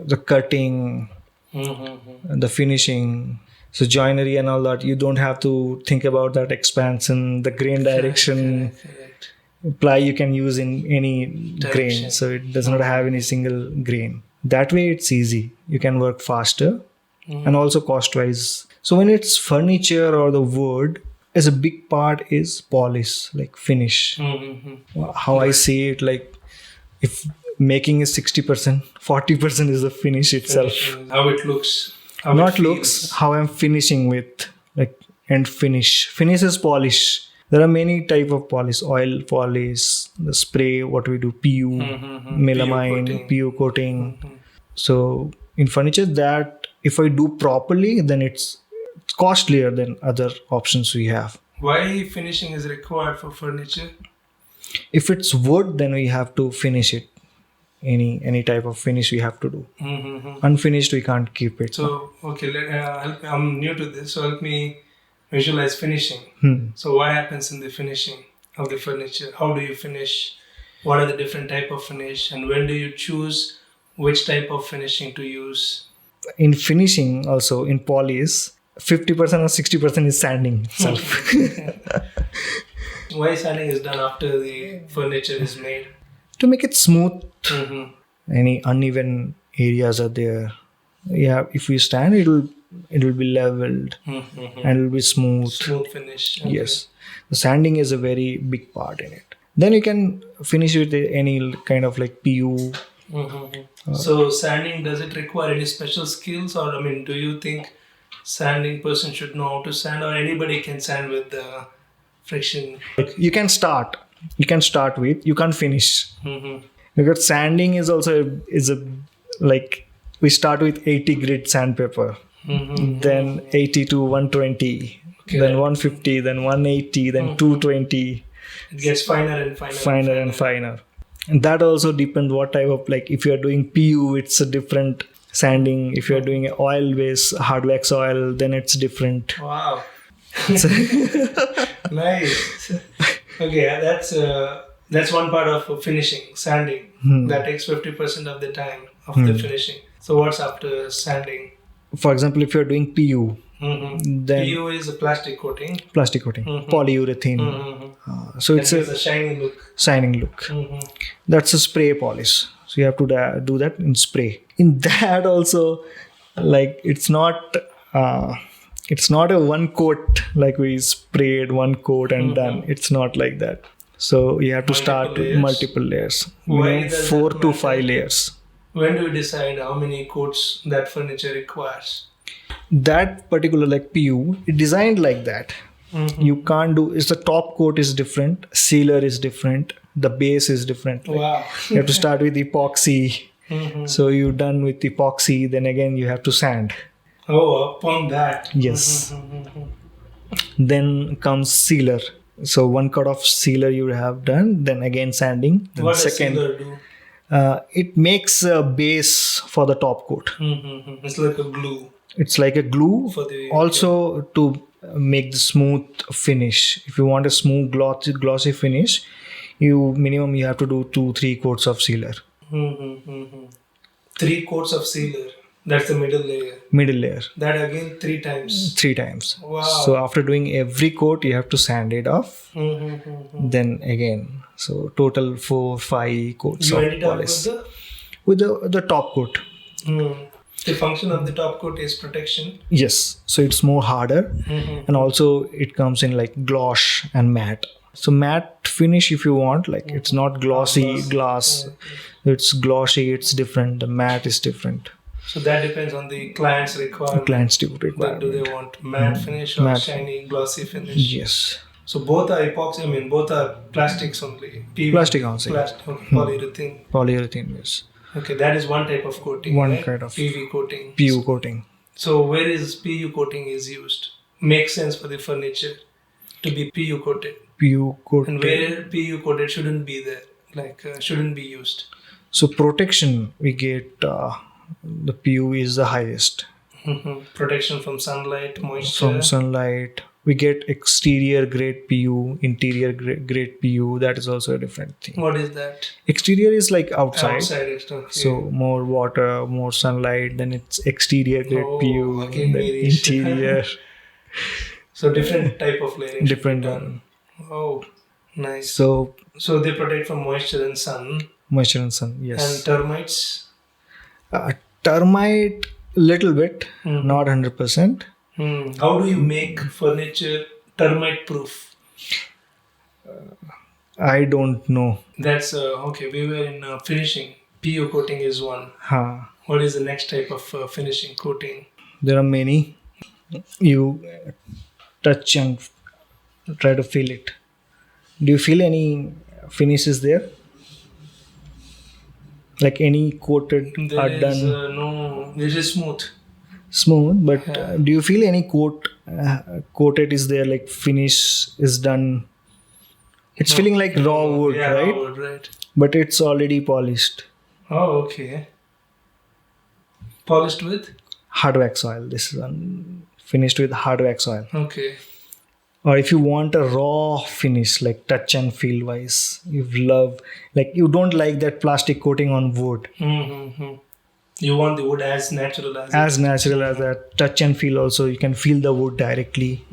the cutting, the finishing. So joinery and all that, you don't have to think about that expansion, the grain direction. Correct. Ply you can use in any grain, so it does not have any single grain. That way it's easy. You can work faster. And also cost wise. So when it's furniture or the wood, as a big part is polish, like finish. How I see it, like if making is 60%, 40% is the finish itself. How it looks. How I'm finishing with, like end finish. Finish is polish. There are many type of polish, oil polish, the spray, what we do, PU, melamine, PU coating. So in furniture, that if I do properly, then it's costlier than other options we have. Why finishing is required for furniture? If it's wood, then we have to finish it. Any type of finish we have to do. Unfinished, we can't keep it. So, okay, I'm new to this, so help me visualize finishing. So what happens in the finishing of the furniture? How do you finish? What are the different type of finish? And when do you choose which type of finishing to use? In finishing, also in polish, 50% or 60% is sanding itself. Why sanding is done after the furniture is made? To make it smooth. Any uneven areas are there. Yeah, if we sand, it will be leveled and it will be smooth. Smooth finish. Okay. Yes, the sanding is a very big part in it. Then you can finish with any kind of like PU. So sanding, does it require any special skills, or do you think sanding person should know how to sand, or anybody can sand with the friction? You can start with, you can't finish. Because sanding is also like We start with 80 grit sandpaper, then 80 to 120, then 150, then 180, then 220. It gets finer and finer. And that also depends what type of, like if you are doing PU, it's a different sanding. If you are doing oil based hard wax oil, then it's different. Wow. Nice. Okay, that's one part of finishing, sanding. That takes 50% of the time of the finishing. So what's after sanding? For example, if you're doing PU, then PU is a plastic coating. Polyurethane. So it's a shiny look. Shining look. That's a spray polish. So you have to do that in spray. In that also, like it's not a one coat, like we sprayed one coat and done. It's not like that. So you have to start with multiple layers. 4 to 5 layers. When do you decide how many coats that furniture requires? That particular like PU, it designed like that. You can't do, it's the top coat is different, sealer is different, the base is different. Wow. You have to start with epoxy. So you're done with epoxy, then again you have to sand. Oh, upon that. Yes. Then comes sealer. So one coat of sealer you have done, then again sanding. Then What does sealer do? It makes a base for the top coat. It's like a glue. It's like a glue. Also to make the smooth finish. If you want a smooth glossy finish, you have to do 2-3 coats of sealer. 3 coats of sealer. That's the middle layer. That again 3 times. 3 times. Wow. So after doing every coat, you have to sand it off. Then again. So total 4-5 coats you of ended up polish. With the top coat. The function of the top coat is protection. Yes. So it's more harder. And also it comes in like gloss and matte. So matte finish if you want, like it's not glossy glass. It's glossy, it's different. The matte is different. So that depends on the client's requirement. Do they want matte finish or shiny, glossy finish? Yes. So both are epoxy, both are plastics only. Plastic also. Polyurethane. Polyurethane, yes. Okay, that is one type of coating. One kind of PV coating. PU coating. So where is PU coating is used? Makes sense for the furniture to be PU coated. PU coating. And where PU coated shouldn't be there, shouldn't be used. So protection we get. The PU is the highest. Protection from sunlight, moisture. From sunlight. We get exterior grade PU, interior grade PU. That is also a different thing. What is that? Exterior is like outside. Okay. So more water, more sunlight. Then it's exterior grade PU. Then interior. So different type of layering. Different one. Oh, nice. So they protect from moisture and sun. Moisture and sun, yes. And termites? Termite, little bit, not 100%. How do you make furniture termite proof? I don't know. That's okay. We were in finishing. PU coating is one. What is the next type of finishing coating? There are many. You touch and try to feel it. Do you feel any finishes there? Like any coated are done? No, this is smooth. Smooth, but do you feel any coated is there, like finish is done? It's feeling like raw wood, right? Raw wood, right. But it's already polished. Oh, okay. Polished with? Hard wax oil. This is finished with hard wax oil. Okay. Or if you want a raw finish, like touch and feel wise, you don't like that plastic coating on wood. You want the wood as natural as natural as that. Touch and feel also, you can feel the wood directly.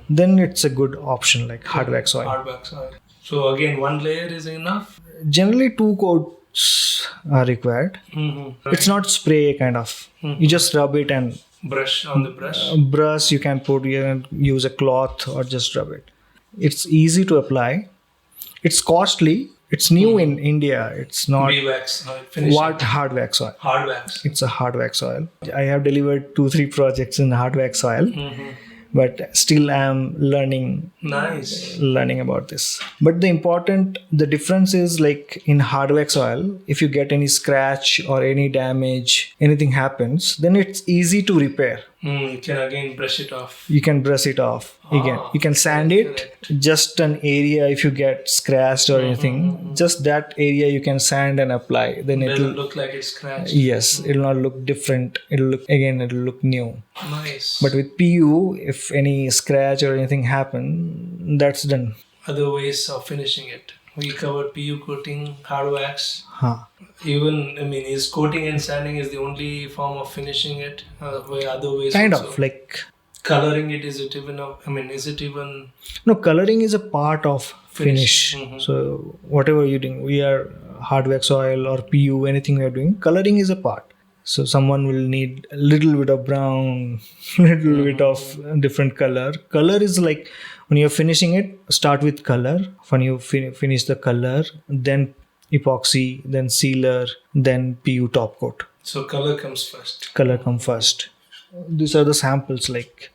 Then it's a good option, like hard wax oil. Hard wax oil. So again, one layer is enough? Generally 2 coats are required. Right. It's not spray kind of. You just rub it and brush on the brush. Brush you can put here and use a cloth or just rub it. It's easy to apply. It's costly. It's new in India. It's not wax hard wax oil. Hard wax. It's a hard wax oil. I have delivered 2-3 projects in hard wax oil. but still I'm Nice. learning about this. But the difference is, like in hard wax oil, if you get any scratch or any damage, anything happens, then it's easy to repair. You can again brush it off. You can brush it off again. You can sand it. Just an area, if you get scratched or anything, just that area you can sand and apply. Then It it'll doesn't look like it's scratched. yes, it'll not look different. It'll look new. Nice. But with PU, if any scratch or anything happen, that's done. Other ways of finishing it. We covered PU coating, hard wax. Huh. Even, is coating and sanding is the only form of finishing it? Where other ways Kind also? of like Coloring it, is it even... no, coloring is a part of finish. Mhm. So whatever you're doing, we are hard wax oil or PU, anything we are doing, coloring is a part. So someone will need a little bit of brown, little bit of different color. Color is like when you're finishing it, start with color. When you finish the color, then epoxy, then sealer, then PU top coat. So color comes first. Color come first. These are the samples, like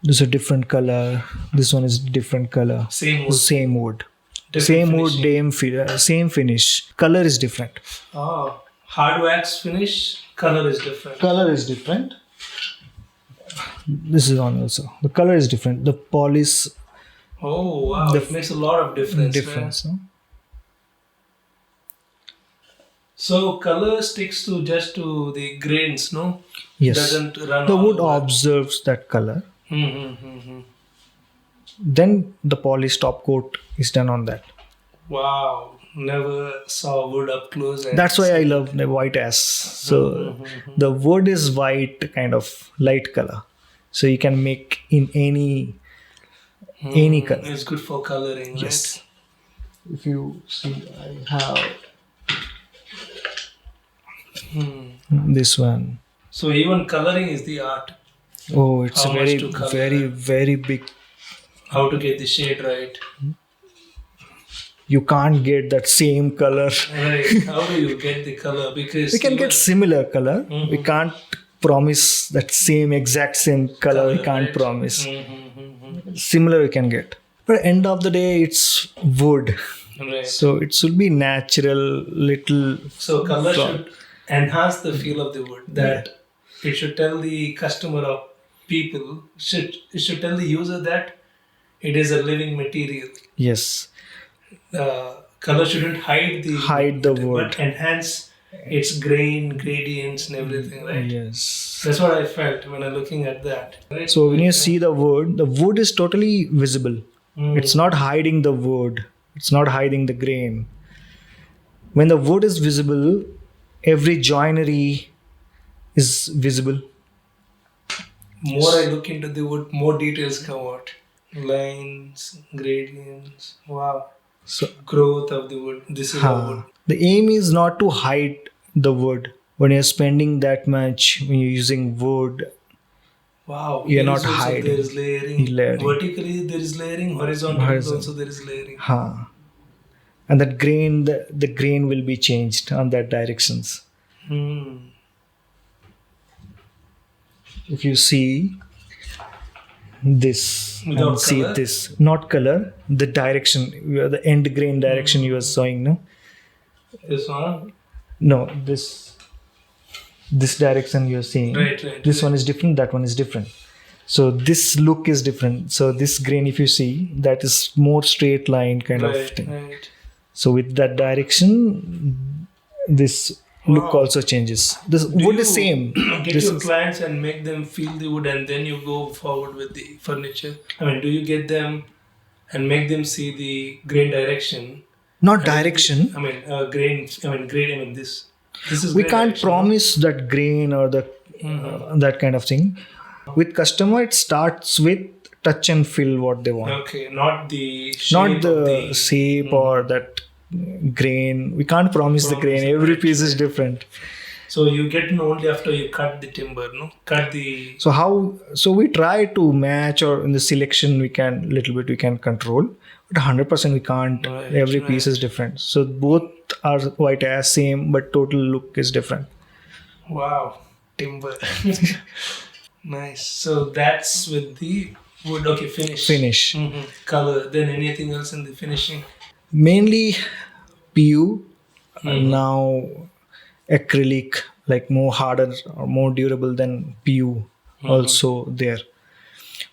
this is a different color, this one is different color. Same wood. Same wood. Different Same wood, finishing. same finish. Color is different. Hard wax finish, color is different. Color is different. This is on also. The color is different. The polish Oh wow, it makes a lot of difference. difference. No? So color sticks to just to the grains, no? Yes. Doesn't run The all wood over. observes that color. Mm-hmm. Then the polish top coat is done on that. Wow, never saw wood up close. And That's why I love the white ash. So the wood is white, kind of light color. So you can make in any color. It's good for coloring, Yes. right? If you see, I have this one. So even coloring is the art. Oh, it's How a much very, to color? very, very big. How to get the shade right. You can't get that same color. Right. How do you get the color? Because We can even get similar color. We can't promise that exact same color. We can't right? promise. Similar we can get. But end of the day, it's wood. Right. So it should be natural, little. So color should enhance the feel of the wood. That it should tell the customer or people, it should tell the user that it is a living material. Yes. Color shouldn't hide the wood. but enhance its grain, gradients, and everything, right? Yes. That's what I felt when I'm looking at that. Right? So when you see the wood is totally visible. It's not hiding the wood. It's not hiding the grain. When the wood is visible, every joinery is visible. More I look into the wood, more details come out. Lines, gradients, wow. So Growth of the wood. This is a wood. the aim is not to hide the wood. When you're spending that much, when you're using wood, Wow. You're Here not is also hiding. There is layering. Layering. Vertically there is layering. Horizontally Horizon. also there is layering. and that grain, the grain will be changed on that directions. If you see this Without and see color? this, not color, the direction, the end grain direction you are showing, no? This one. No, this direction you are seeing. Right. This one is different, that one is different. So this look is different. So this grain, if you see, that is more straight line kind of thing. Right. So with that direction, this look also changes. This wood is same. Get This your is- clients and make them feel the wood, and then you go forward with the furniture. Do you get them and make them see the grain direction? not direction. Grain. This is. We grain can't direction, promise that grain or the that kind of thing. With customer, it starts with touch and feel what they want. no? Okay, not the shape Not of the shape or that grain. We can't promise the grain. Every piece is different. So you get to know only after you cut the timber, no? Cut the. So we try to match, or in the selection we can control, but 100% we can't. Right, Every piece is different. So both are white as same, but total look is different. Wow, timber. Nice. So that's with the wood. Okay, finish. Color. Then anything else in the finishing? Mainly PU, now acrylic, like more harder or more durable than PU, also there.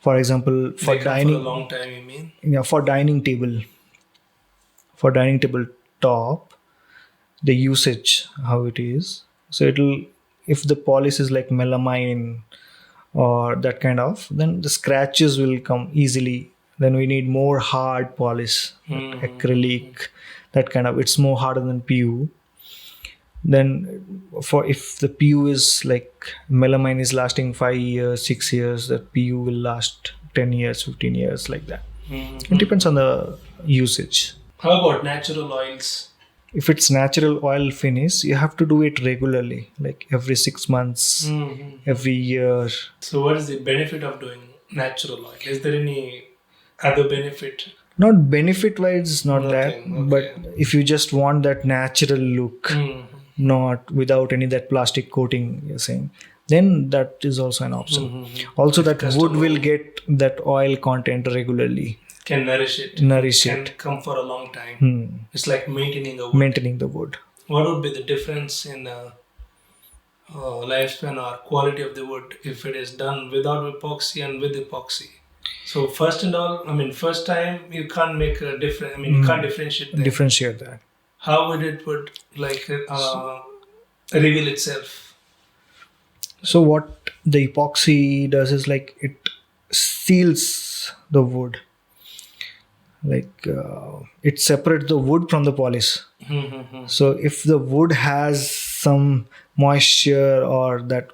For example, for They come dining, for a long time, you mean? yeah, for dining table top, the usage how it is. So it'll, if the polish is like melamine or that kind of, then the scratches will come easily. Then we need more hard polish, acrylic, that kind of. It's more harder than PU. Then for if the PU is like melamine is lasting 5 years, 6 years, that PU will last 10 years, 15 years, like that. It depends on the usage. How about natural oils? If it's natural oil finish, you have to do it regularly, like every 6 months, every year. So what is the benefit of doing natural oil? Is there any other benefit? Not benefit wise, not Nothing, that, but if you just want that natural look, not without any that plastic coating, you're saying, then that is also an option. Also, that wood will get that oil content regularly. Can nourish it. Can come for a long time. It's like maintaining the wood. What would be the difference in lifespan or quality of the wood if it is done without epoxy and with epoxy? So first time you can't make a difference. You can't differentiate that. How would it reveal itself? So what the epoxy does is like it seals the wood. Like it separates the wood from the polish. So if the wood has some moisture or that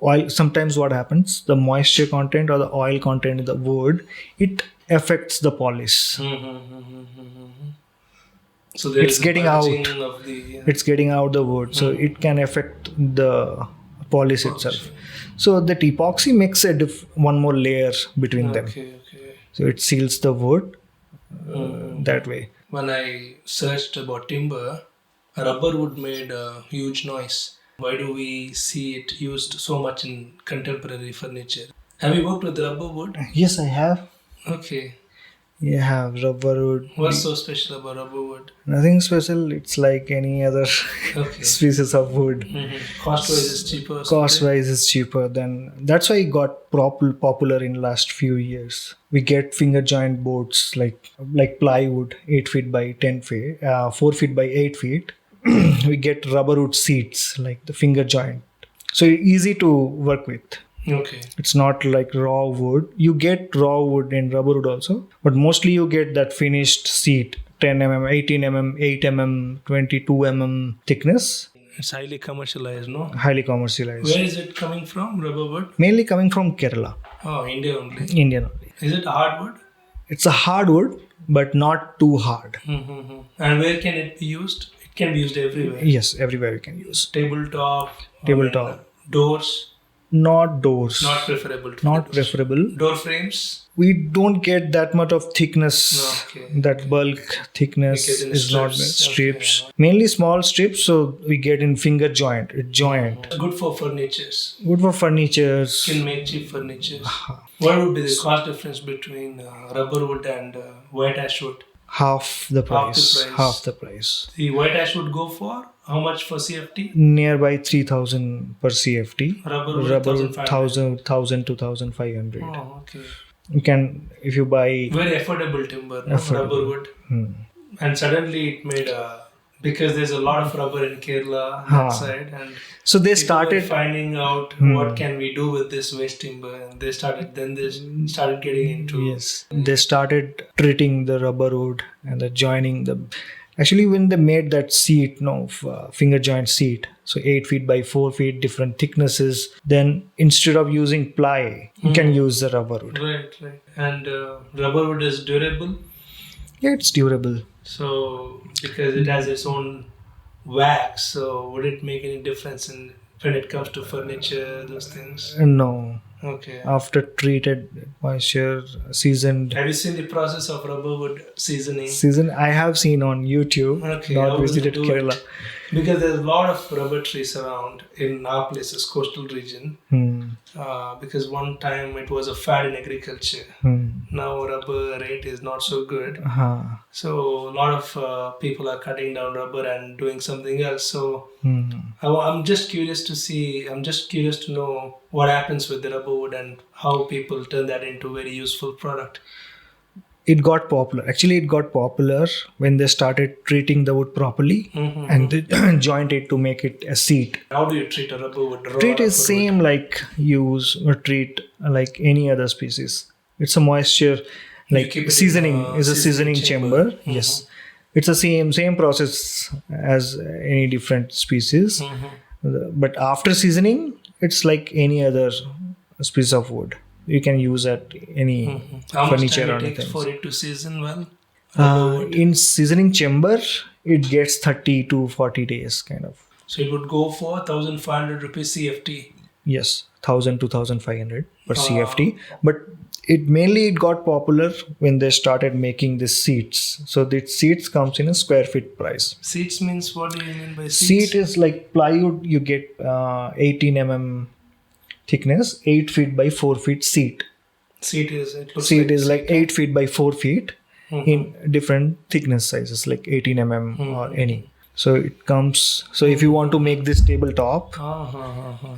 oil, sometimes what happens, the moisture content or the oil content in the wood, it affects the polish. So it's getting out the wood, so it can affect the polish itself. So that epoxy makes one more layer between them. So it seals the wood that way. When I searched about timber, rubberwood made a huge noise. Why do we see it used so much in contemporary furniture? Have you worked with rubberwood? Yes, I have. Okay. You have rubberwood. What's so special about rubberwood? Nothing special. It's like any other species of wood. Cost-wise is cheaper. Then that's why it got popular in last few years. We get finger joint boards like plywood, 8 feet by 10 feet, 4 feet by 8 feet. We get rubberwood seats like the finger joint. So easy to work with. Okay. It's not like raw wood. You get raw wood in rubberwood also, but mostly you get that finished seat, 10 mm, 18 mm, 8 mm, 22 mm thickness. It's highly commercialized, no? Highly commercialized. Where is it coming from, rubberwood? Mainly coming from Kerala. Oh, India only. Indian only. Is it hardwood? It's a hardwood, but not too hard. And where can it be used? It can be used everywhere. Yes, everywhere you can use. Tabletop. Doors. Not doors. Not preferable. Door frames. We don't get that much of thickness. That bulk thickness is not strips. Okay. Mainly small strips, so we get in finger joint. Good for furnitures. Can make cheap furnitures. What would be the cost difference between rubberwood and white ash wood? Half the price. The white ash would go for how much for CFT? Nearby 3,000 per CFT. Rubber 1,000 to 1,500. Oh, okay. You can, if you buy very affordable timber, rubberwood. And suddenly it made because there's a lot of rubber in Kerala on that side, and so they started finding out what can we do with this waste timber, and they started getting into. Yes, they started treating the rubberwood and the joining the. Actually, when they made that seat, finger joint seat, so 8 feet by 4 feet, different thicknesses, then instead of using ply, you can use the rubberwood. Right. And rubberwood is durable? Yeah, it's durable. So, because it has its own wax, so would it make any difference when it comes to furniture, those things? No. Okay. After treated, moisture, seasoned. Have you seen the process of rubberwood seasoning? I have seen on YouTube. Okay. Not visited Kerala. Because there's a lot of rubber trees around in our places, coastal region. because one time it was a fad in agriculture. Now rubber rate is not so good. So a lot of people are cutting down rubber and doing something else. So I'm just curious to know what happens with the rubber wood and how people turn that into a very useful product. It got popular. Actually, it got popular when they started treating the wood properly and they joined it to make it a seat. How do you treat a rubber wood? Treat is same like use or treat like any other species. It's a moisture, like seasoning is a seasoning chamber. Yes, it's the same process as any different species. But after seasoning, it's like any other species of wood. You can use at any furniture or anything. How much time it takes for it to season well? In seasoning chamber, it gets 30 to 40 days kind of. So it would go for 1,500 rupees CFT. Yes, 1,000 to 1,500 per CFT. But it got popular when they started making the seats. So the seats comes in a square feet price. Seats means, what do you mean by seats? Seat is like plywood. You get 18 mm thickness, 8 feet by 4 feet seat. Seat is like 8 feet by 4 feet in different thickness sizes, like 18 mm or any. So it comes. So if you want to make this tabletop,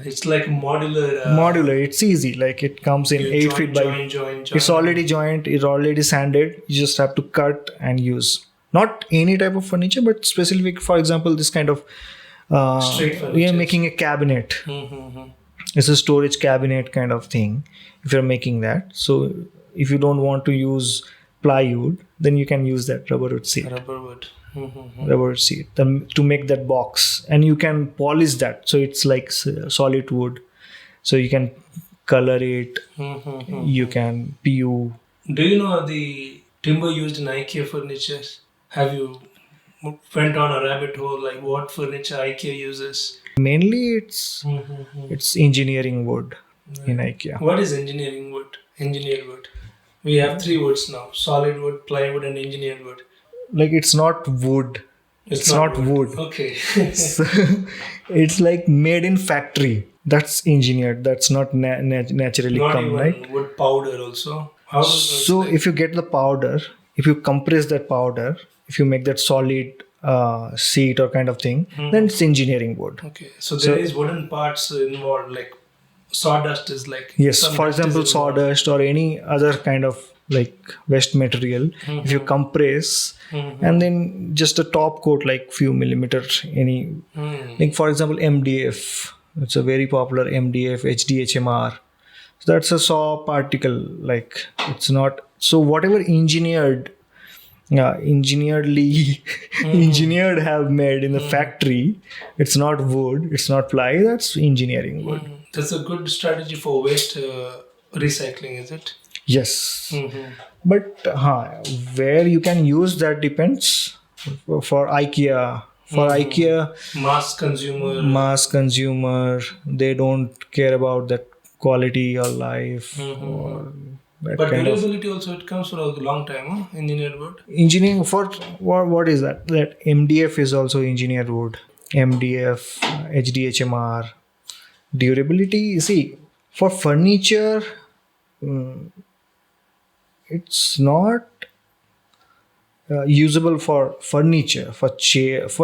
it's like modular. Modular. It's easy. Like it comes in 8 feet by. Join. It's already joined. It's already sanded. You just have to cut and use. Not any type of furniture, but specific. For example, this kind of. Straight furniture. We are making a cabinet. It's a storage cabinet kind of thing. If you're making that, so if you don't want to use plywood, then you can use that rubberwood seat. Rubberwood seat to make that box, and you can polish that. So it's like solid wood. So you can color it. You can PU. Do you know the timber used in IKEA furniture? Have you went on a rabbit hole like what furniture IKEA uses? Mainly it's engineering wood in IKEA. What is engineering wood? Engineered wood. We have 3 woods now: solid wood, plywood, and engineered wood. Like it's not wood. It's not wood. Okay. So, it's like made in factory. That's engineered. That's not naturally not come, even right? Wood powder also. So if you get the powder, if you compress that powder, if you make that solid seat or kind of thing, then it's engineering wood. Okay, so there is wooden parts involved, like sawdust is like. Yes, for example, sawdust or any other kind of like waste material. If you compress and then just a top coat like few millimeters, any like for example MDF. It's a very popular MDF, HDHMR. So that's a saw particle. Like it's not. So whatever engineered have made in the factory, it's not wood, it's not ply, that's engineering wood. That's a good strategy for waste recycling, is it? Yes. But where you can use that depends. For IKEA, mass consumer, they don't care about that quality or life or but durability also, it comes for a long time, huh? Engineered wood. Engineering for what is that? That MDF is also engineered wood. MDF, HDHMR. Durability, see, for furniture, it's not usable for furniture, for chairs,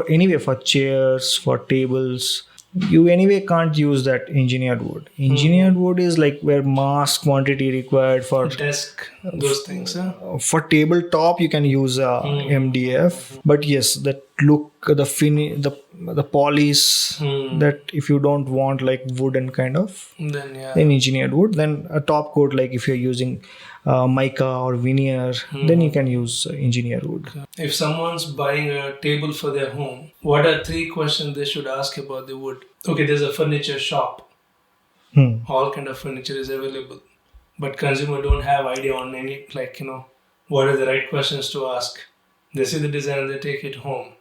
for tables. You anyway can't use that engineered wood. Engineered wood is like where mass quantity required for desk, those things. For tabletop, you can use MDF. But yes, that look, the polish, that if you don't want like wooden kind of, then engineered wood. Then a top coat, like if you're using mica or veneer, then you can use engineered wood. If someone's buying a table for their home, what are 3 questions they should ask about the wood? Okay, there's a furniture shop. All kind of furniture is available, but consumer don't have idea on any, like, what are the right questions to ask. They see the design, they take it home.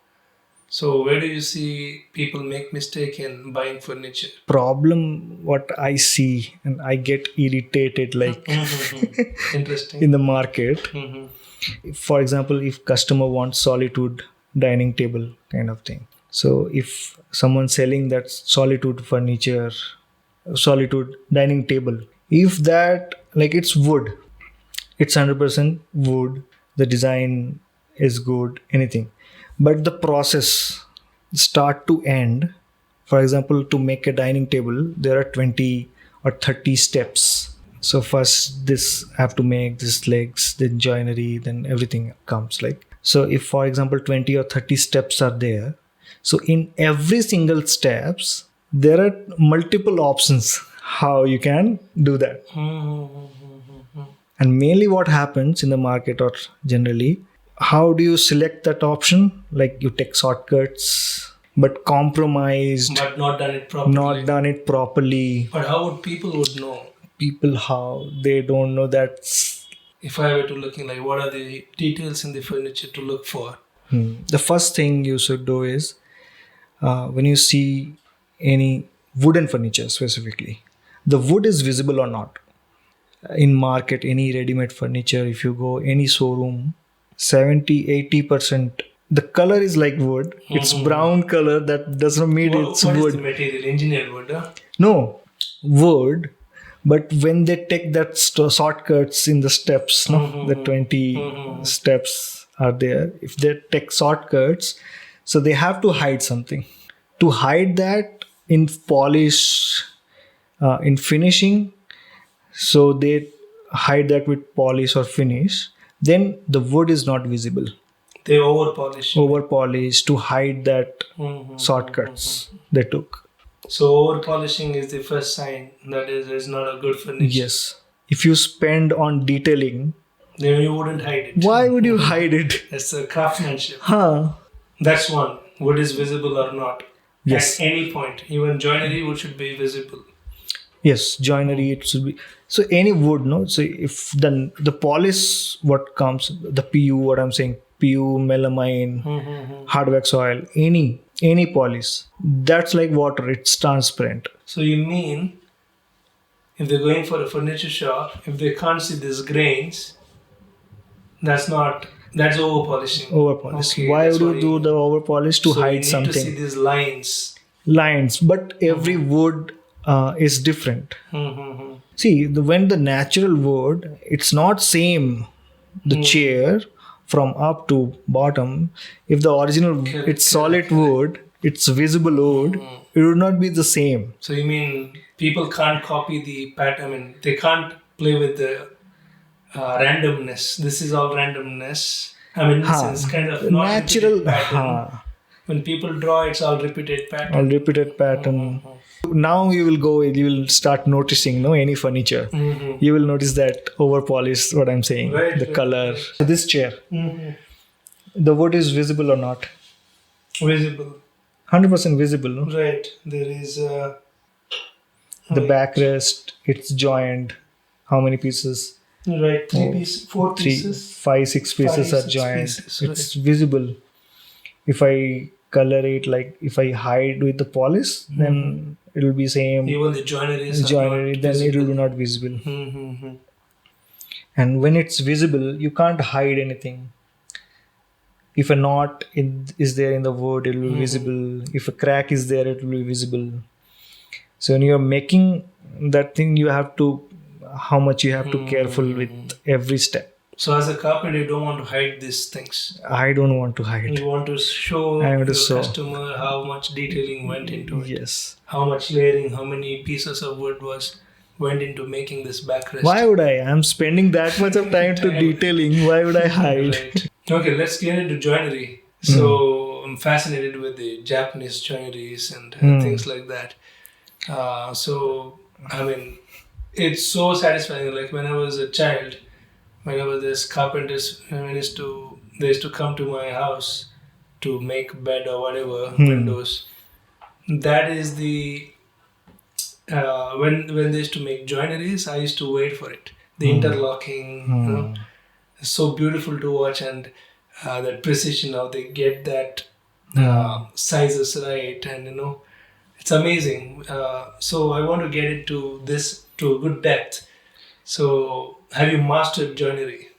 So where do you see people make mistake in buying furniture? Problem what I see, and I get irritated like interesting in the market. For example, if customer wants solid wood dining table kind of thing. So if someone's selling that solid wood furniture solitude dining table. If that, like, it's wood, it's 100% wood, the design is good, anything, but the process start to end, for example, to make a dining table there are 20 or 30 steps. So first this have to make this legs, then joinery, then everything comes. Like, so if for example 20 or 30 steps are there, so in every single steps there are multiple options how you can do that. And mainly what happens in the market, or generally, how do you select that option? Like, you take shortcuts, but compromised, But not done it properly. not done it properly. But how would people would know? People, how they don't know that. If I were to looking like what are the details in the furniture to look for? The first thing you should do is when you see any wooden furniture specifically, the wood is visible or not. In market, any ready-made furniture, if you go any showroom, 70-80% the color is like wood. It's brown color, that does not mean it's what wood. is the material? Engineered wood, huh? No, wood. But when they take that shortcuts in the steps, the 20 steps are there. If they take shortcuts, so they have to hide something. To hide that in polish, in finishing, so they hide that with polish or finish. Then the wood is not visible. They over polish. Over polish to hide that shortcuts they took. So over polishing is the first sign that is not a good furniture. Yes. If you spend on detailing, then you wouldn't hide it. Why would you hide it? It's a craftsmanship. Huh. That's one. Wood is visible or not. Yes. At any point. Even joinery wood should be visible. Yes, joinery, it should be. So any wood, no? So if the polish, what comes, the PU, what I'm saying, PU, melamine, hard wax oil, any polish, that's like water, it's transparent. So you mean, if they're going for a furniture shop, if they can't see these grains, that's over polishing. Over polish. Okay, Why that's would what you do the over polish? To so hide you need something. to see these lines. Lines, but every wood is different. See, when the natural wood, it's not same the chair from up to bottom. If the original, it's solid wood, it's visible wood, it would not be the same. So you mean people can't copy the pattern? I mean, they can't play with the randomness. This is all randomness. I mean, it's kind of not natural pattern. When people draw, it's all repeated pattern. All repeated pattern. Now you will start noticing, any furniture. You will notice that over polished, what I'm saying, the color. So this chair, the wood is visible or not? Visible. 100% visible, no? Right. There is the backrest, it's joined. How many pieces? Right. 4 pieces. 5, 6 pieces are 6 joined. pieces, It's visible. If I color it, like if I hide with the polish, then it will be same. Even the joinery, then it will be not visible. And when it's visible, you can't hide anything. If a knot is there in the wood, it will be visible. If a crack is there, it will be visible. So when you're making that thing, you have to, how much you have to careful with every step. So as a carpenter, you don't want to hide these things. I don't want to hide. You want to show the customer how much detailing went into it. Yes. How much layering, how many pieces of wood went into making this backrest. Why would I? I'm spending that much of time to detailing. Why would I hide? Right. Okay, let's get into joinery. So I'm fascinated with the Japanese joineries and things like that. So, I mean, it's so satisfying. Like when I was a child, whenever there's carpenters, they used to come to my house to make bed or whatever, windows. That is the when they used to make joineries, I used to wait for it. The interlocking, so beautiful to watch, and that precision, how they get that sizes right, and it's amazing. So I want to get into this to a good depth. So have you mastered joinery?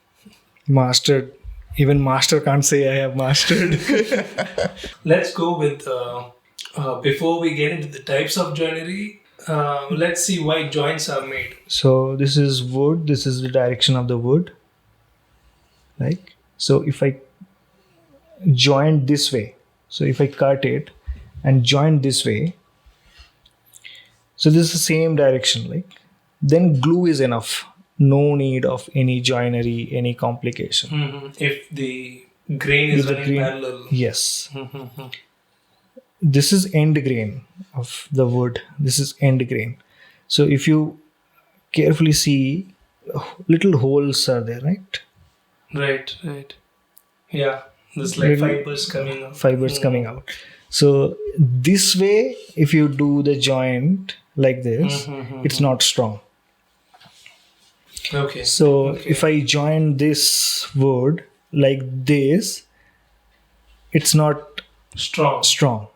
Mastered. Even master can't say I have mastered. Let's go with before we get into the types of joinery. let's see why joints are made. So this is wood. This is the direction of the wood. Like, so if I join this way, so if I cut it and join this way, so this is the same direction, like, then glue is enough. No need of any joinery, any complication. If the grain is If the running grain- parallel. Yes. This is end grain of the wood. This is end grain. So if you carefully see, little holes are there, right? Right. Yeah. There's like Little fibers coming out. Fibers coming out. So this way, if you do the joint like this, it's not strong. Okay. So if I join this wood like this, it's not Strong.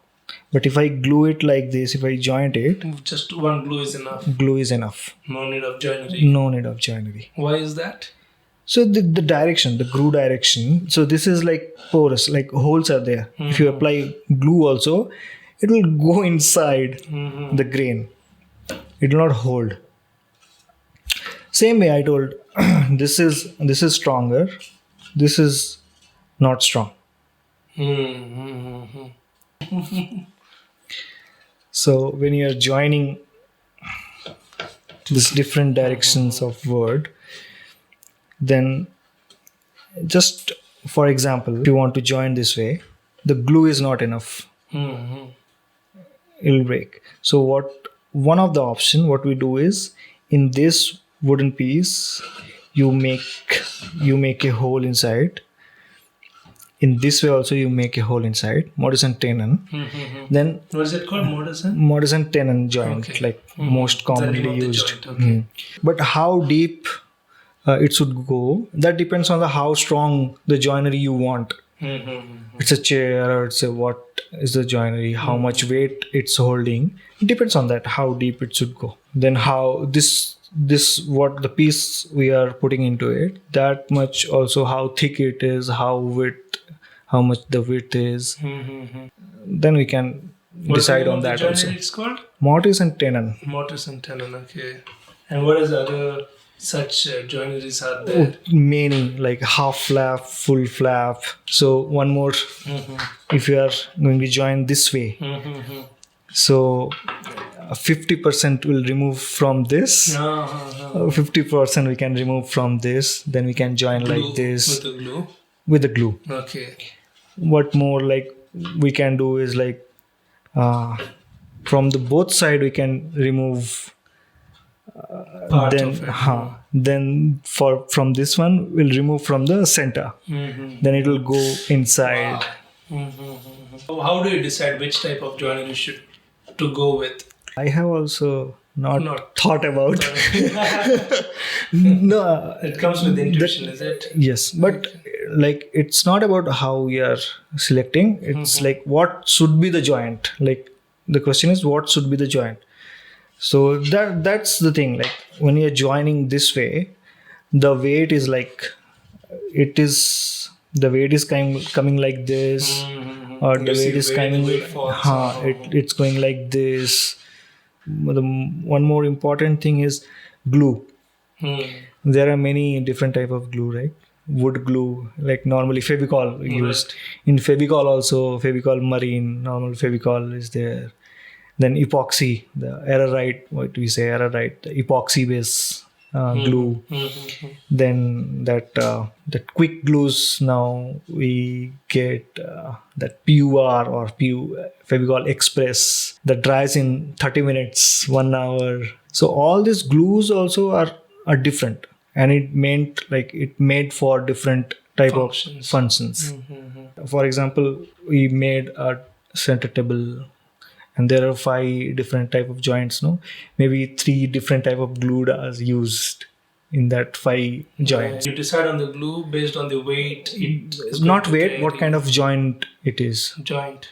But if I glue it like this, if I joint it, Just one glue is enough. glue is enough. No need of joinery. No need of joinery. Why is that? So the direction, the glue direction. So this is like porous, like holes are there. If you apply glue also, it will go inside the grain. It will not hold. Same way I told, this is stronger. This is not strong. So when you are joining these different directions of word, then just for example, if you want to join this way, the glue is not enough. It'll break. So one of the option what we do is, in this wooden piece you make a hole inside. In this way also you make a hole inside, mortise and tenon. Then What is it called? Mortise? mortise and tenon joint, Okay. like most commonly name of the used. joint, okay. But how deep it should go, that depends on the how strong the joinery you want. It's a chair or it's a what is the joinery, how much weight it's holding. It depends on that, how deep it should go. Then how this what the piece we are putting into it, that much also how thick it is, how much the width is. Then we can decide on that also. It's called Mortise and tenon. mortise and tenon. Okay. And what is other such joineries are there? Many, like half flap, full flap. So one more, if you are going to join this way, so 50% will remove from this, 50% we can remove from this, then we can join like this With the glue. with the glue. Okay. What more like we can do is like from the both side we can remove. Part Then of it. then from this one we'll remove from the center. Then it will go inside. So how do you decide which type of joinery to go with? I have also not Not. thought about. No, It comes with intuition, is it? yes, but like it's not about how we are selecting. It's like what should be the joint. Like the question is what should be the joint. So that's the thing. Like when you're joining this way, the weight is like the weight is coming like this, or the You see weight is where the coming. weight falls. It's going like this. One more important thing is glue. There are many different type of glue, right? Wood glue, like normally Fevicol used. In Fevicol also, Fevicol Marine, normal Fevicol is there. Then epoxy, the errorite, what we say errorite, the epoxy base glue. Then that quick glues, now we get that PUR or Fevicol Express that dries in 30 minutes, 1 hour. So all these glues also are different, and it made for different type Functions. of functions. For example, we made a center table, and there are 5 different type of joints. No, maybe 3 different type of glue are used in that 5 joints. You decide on the glue based on the weight. It is going Not to weight, carry. what kind of joint it is. Joint,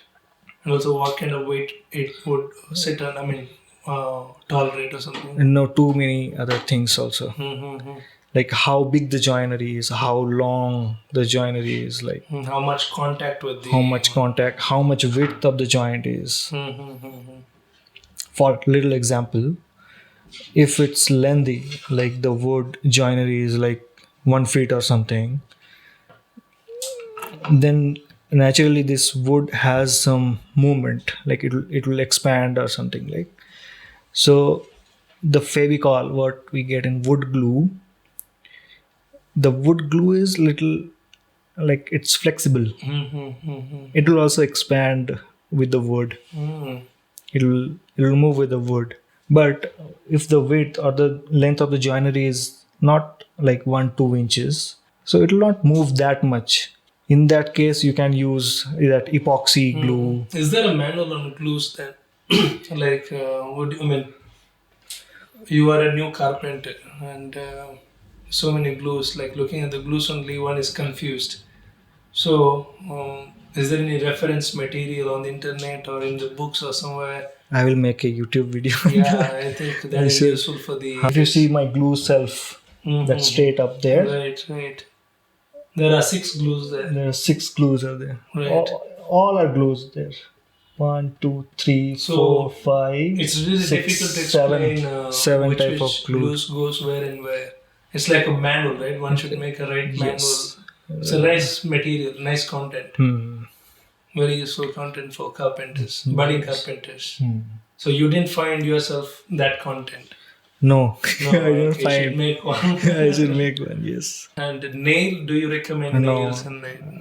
and also what kind of weight it would sit on. I mean, tolerate or something. And no, too many other things also. Like how big the joinery is, how long the joinery is, like How much contact with the. how much contact, how much width of the joint is. For little example, if it's lengthy, like the wood joinery is like 1 feet or something, then naturally this wood has some movement, like it will expand or something like. So the Fevicol, what we get in wood glue, the wood glue is little like it's flexible. It will also expand with the wood. It will move with the wood. But if the width or the length of the joinery is not like 1-2 inches, so it will not move that much. In that case, you can use that epoxy glue. Is there a manual on glues then? Like, you are a new carpenter and so many glues, like looking at the glues only, one is confused. So, is there any reference material on the internet or in the books or somewhere? I will make a YouTube video. Yeah, I think that is useful for the... If you see my glue shelf, that's straight up there. Right. There are 6 glues there. There are 6 glues are there. Right. All are glues there. 1, 2, 3, 4, 5. It's really 6, difficult to explain 7 which type of glues goes where and where. It's like a manual, right? One should make a right manual. It's a nice material, nice content. Very useful content for carpenters, budding carpenters. So you didn't find yourself that content? No, I don't find. You should make one. I should make one, yes. And nail, do you recommend nails?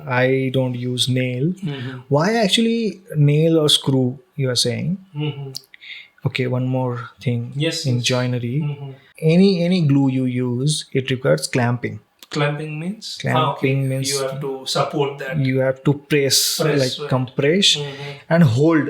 I don't use nail. Why actually nail or screw, you are saying? Okay, one more thing. Yes. In joinery, any glue you use, it requires clamping. Clamping means? Clamping means you have to support that. You have to press like compress and hold.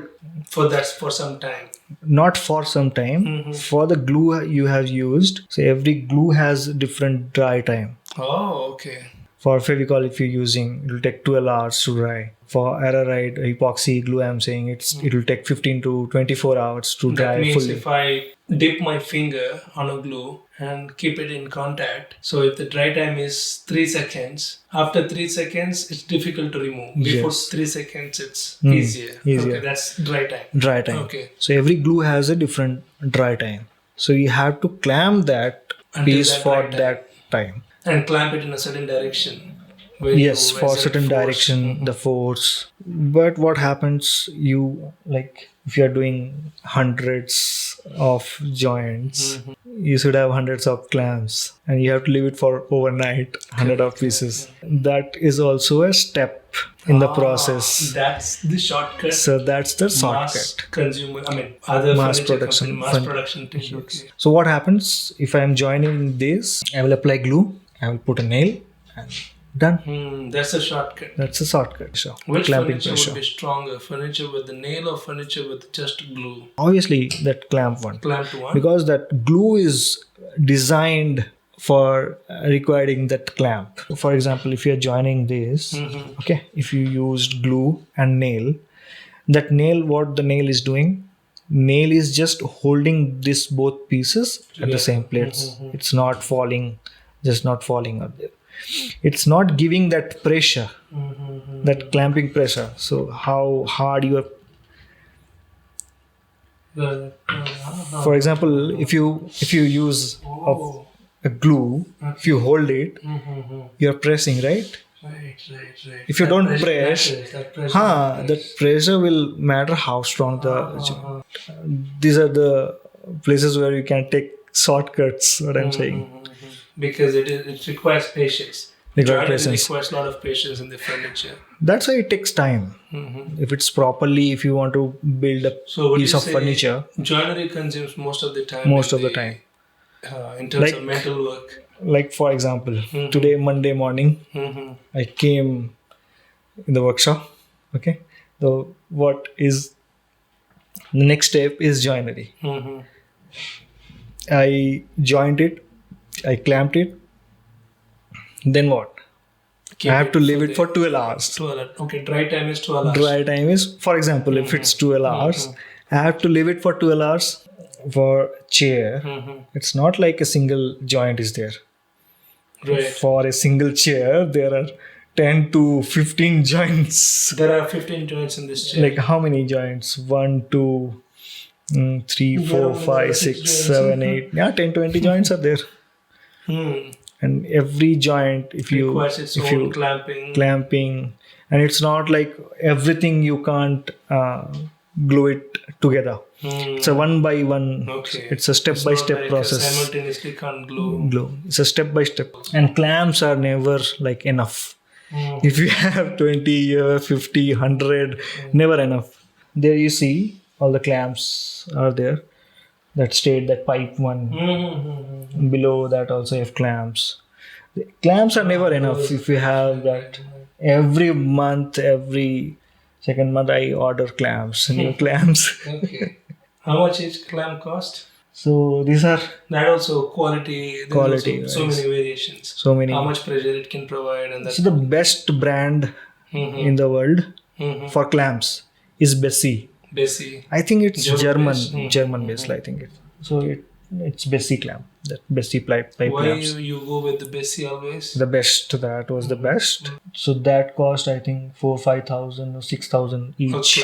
For some time. Not for some time. For the glue you have used, so every glue has different dry time. Oh, okay. For Fevicol, if you're using, it will take 12 hours to dry. For Arrowite epoxy glue, I'm saying it will take 15 to 24 hours to dry fully. That means if I dip my finger on a glue and keep it in contact, so if the dry time is 3 seconds, after 3 seconds, it's difficult to remove. Before 3 seconds, it's easier. Okay, that's dry time. Dry time. Okay. So every glue has a different dry time. So you have to clamp that piece for that time. And clamp it in a certain direction. Yes, for certain direction, the force. But what happens, if you are doing hundreds of joints, you should have hundreds of clamps and you have to leave it for overnight, 100 of pieces. That is also a step in the process. That's the shortcut. So that's the shortcut. Other mass production. Technique. Okay. So what happens if I am joining this? I will apply glue. I will put a nail and done. That's a shortcut. That's a shortcut. So, which furniture would be stronger? Furniture with the nail or furniture with just glue? Obviously, that clamp one. Clamped one. Because that glue is designed for requiring that clamp. For example, if you are joining this, okay, if you used glue and nail, that nail, what the nail is doing? Nail is just holding this both pieces at the same place. It's not falling. Just not falling up there. It's not giving that pressure, that clamping pressure. So how hard you are. For example, if you use a glue, if you hold it, you are pressing, right? Right. If you don't press, that pressure will matter how strong the. These are the places where you can take shortcuts. What I'm saying. Because it requires patience. It requires a lot of patience in the furniture. That's why it takes time. If it's properly, if you want to build a piece of furniture. Joinery consumes most of the time. In terms of mental work. Like for example, today Monday morning, I came in the workshop. Okay, so what is the next step is joinery. I joined it. I clamped it. Then what? I have to leave it for 12 hours. 12 hours. Okay, dry time is 12 hours. Dry time is, for example, if it's 12 hours, I have to leave it for 12 hours for chair. It's not like a single joint is there. Right. For a single chair, there are 10 to 15 joints. There are 15 joints in this chair. Like how many joints? 1, 2, 3, 4, 5, 6, 7, 8. Yeah, 10, 20 joints are there. And every joint, if Requires its you own clamping, and it's not like everything you can't glue it together. It's a one by one. Okay. It's a step by step process. Simultaneously can't glue. It's a step by step, and clamps are never like enough. If you have 20, 50, 100, never enough. There you see all the clamps are there. That stayed, that pipe one. Below that also you have clamps. The clamps are never enough. If you have that, every month, every second month I order clamps, new clamps. Okay. How much each clamp cost? So these are that also quality. Quality. So many variations. So many. How much pressure it can provide, and that's so the best brand in the world for clamps is Bessie. I think it's German based. I think it's Bessie clamp. That Bessie pipe Why clamps. you go with the Bessie always? The best. That was the best. So that cost I think 4,000-5,000 or 6,000 each. A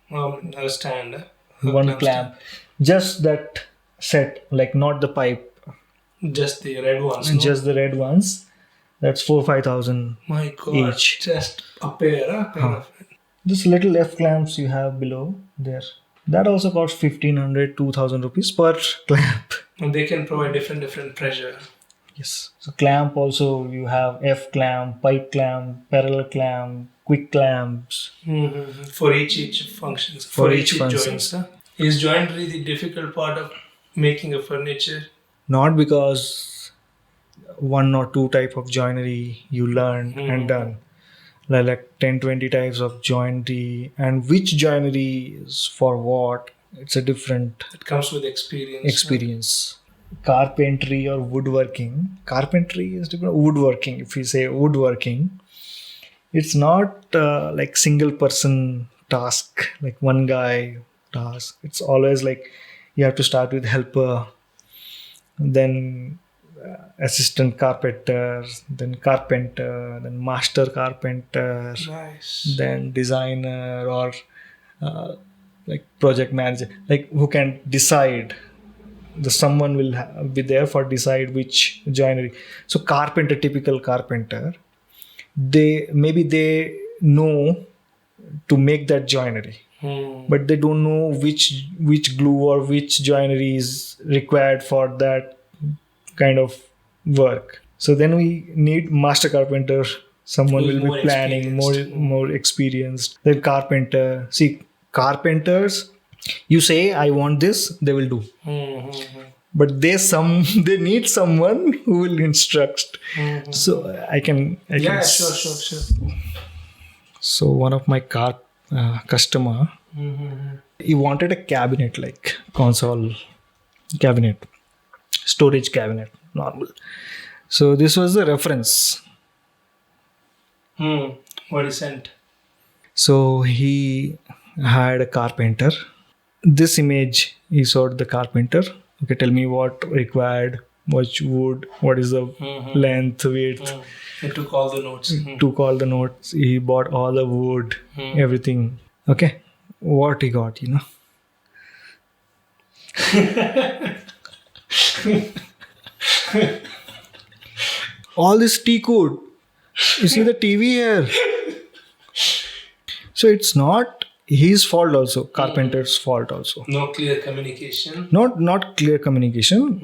clamp. A stand. One clamp. Just that set, like not the pipe. Just the red ones. Just the red ones. That's 4,000-5,000 My God. each. Just a pair of it. This little F clamps you have below there. That also costs 1,500-2,000 rupees per clamp. And they can provide different pressure. Yes. So clamp also you have F clamp, pipe clamp, parallel clamp, quick clamps. For each functions. For each joints. Is joinery the difficult part of making a furniture? Not because one or two type of joinery you learn and done. Like 10-20 types of joinery, and which joinery is for what, it's a different. It comes with experience. Carpentry or woodworking. Carpentry is different. Woodworking, if you say woodworking, it's not like single person task, like one guy task. It's always like you have to start with helper, then assistant carpenter, then carpenter, then master carpenter, then designer or like project manager, like who can decide. Someone will be there for decide which joinery. So carpenter, typical carpenter, they know to make that joinery, but they don't know which glue or which joinery is required for that kind of work. So then we need master carpenter. Someone will be planning, more experienced. Then carpenter. See, carpenters, you say I want this, they will do. But they need someone who will instruct. So I can. Sure. So one of my customer, he wanted a cabinet, like console cabinet, storage cabinet, normal. So this was the reference. What he sent? So he had a carpenter. This image he showed the carpenter. Okay, tell me what required, which wood, what is the length, width. He took all the notes. He bought all the wood, everything. Okay, what he got, all this teak wood. You see the TV here. So it's not his fault also, carpenter's fault also. No clear communication. Not clear communication.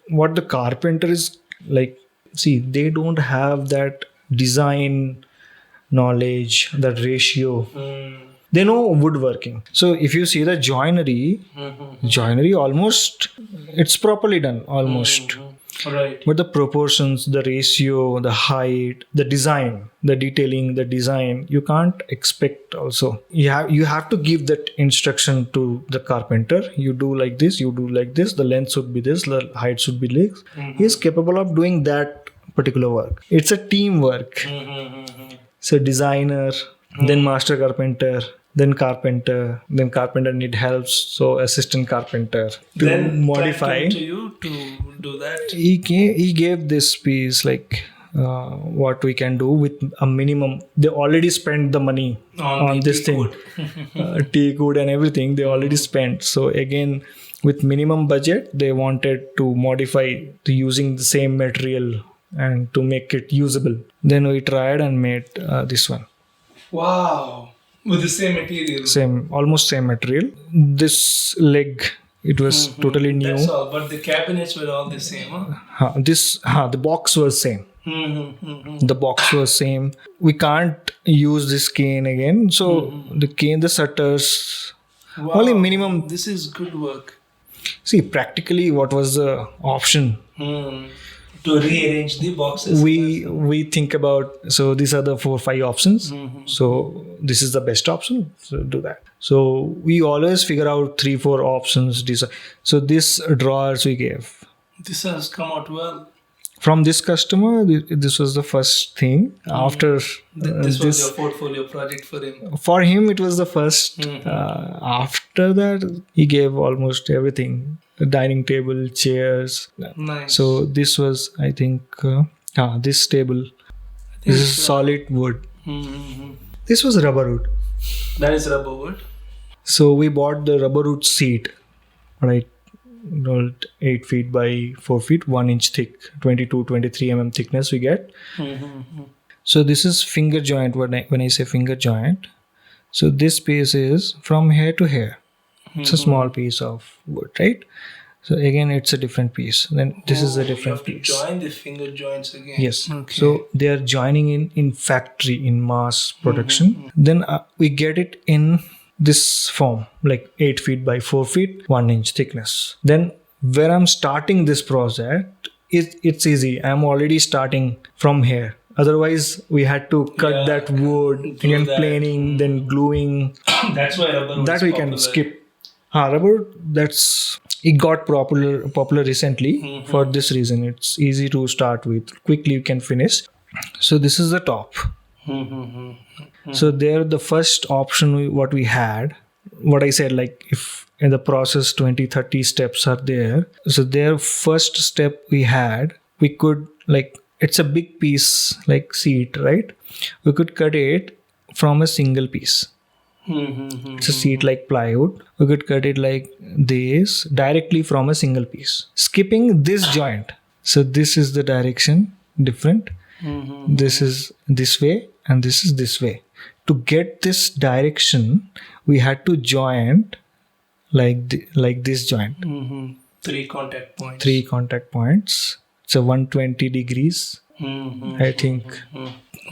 What the carpenter is like, see, they don't have that design knowledge, that ratio. They know woodworking. So if you see the joinery almost, it's properly done almost. Right. But the proportions, the ratio, the height, the design, the detailing, the design, you can't expect also. You have to give that instruction to the carpenter. You do like this, you do like this, the length should be this, the height should be this. He is capable of doing that particular work. It's a teamwork. So designer, then master carpenter, then carpenter need help, so assistant carpenter to then modify. Came to you to do that. He gave this piece like what we can do with a minimum. They already spent the money on this thing, teak wood and everything. They already spent. So again, with minimum budget, they wanted to modify to using the same material and to make it usable. Then we tried and made this one. Wow. With the same material. Almost same material. This leg, it was totally new. That's all. But the cabinets were all the same, huh? The box was same. The box was same. We can't use this cane again. So the cane, the shutters, only minimum. This is good work. See, practically, what was the option? To rearrange the boxes. We think about, so these are the 4-5 options. So this is the best option. So do that. So we always figure out 3-4 options. So this drawers we gave. This has come out well. From this customer, this was the first thing. After this was your portfolio project for him. For him, it was the first. After that, he gave almost everything: the dining table, chairs. Nice. So this was, I think, this table. This is solid wood. This was rubber wood. That is rubber wood. So we bought the rubber wood seat, right? 8 feet by 4 feet, 1 inch thick, 22-23 mm thickness we get. So this is finger joint. When I say finger joint, so this piece is from here to here. It's a small piece of wood, right? So again, it's a different piece. Then this is a different piece. You have to join the finger joints again. Yes. Okay. So they are joining in factory, in mass production. Then we get it in this form, like 8 feet by 4 feet, 1 inch thickness. Then where I'm starting this project, it's easy. I'm already starting from here. Otherwise, we had to cut that wood, again planing, then gluing. That's why rubber that we popular. Can skip. Rubber, it got popular recently for this reason. It's easy to start with. Quickly you can finish. So this is the top. So there, the first option what we had, what I said, like if in the process 20-30 steps are there. So their first step we had, we could, like, it's a big piece like seat, right? We could cut it from a single piece. It's a seat like plywood. We could cut it like this directly from a single piece, skipping this joint. So this is the direction different. This is this way and this is this way. To get this direction, we had to joint like this joint. 3 contact points. 3 contact points. It's a 120 degrees. I think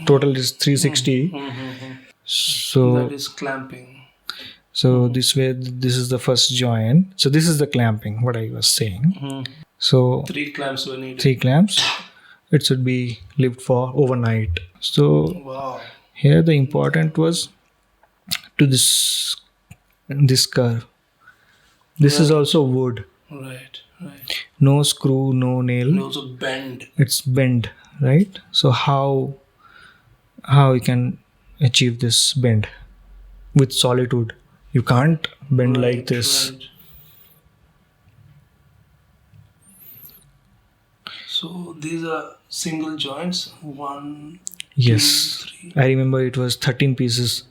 total is 360. So that is clamping. So this way, this is the first joint. So this is the clamping, what I was saying. So 3 clamps were needed. 3 clamps. It should be lived for overnight. So wow. Here the important was to this curve. This is also wood. Right. No screw, no nail. And also bend. It's bend, right? So how you can achieve this bend with solid wood? You can't bend like this. Right. So these are single joints. 1, yes, 2, 3. I remember it was 13 pieces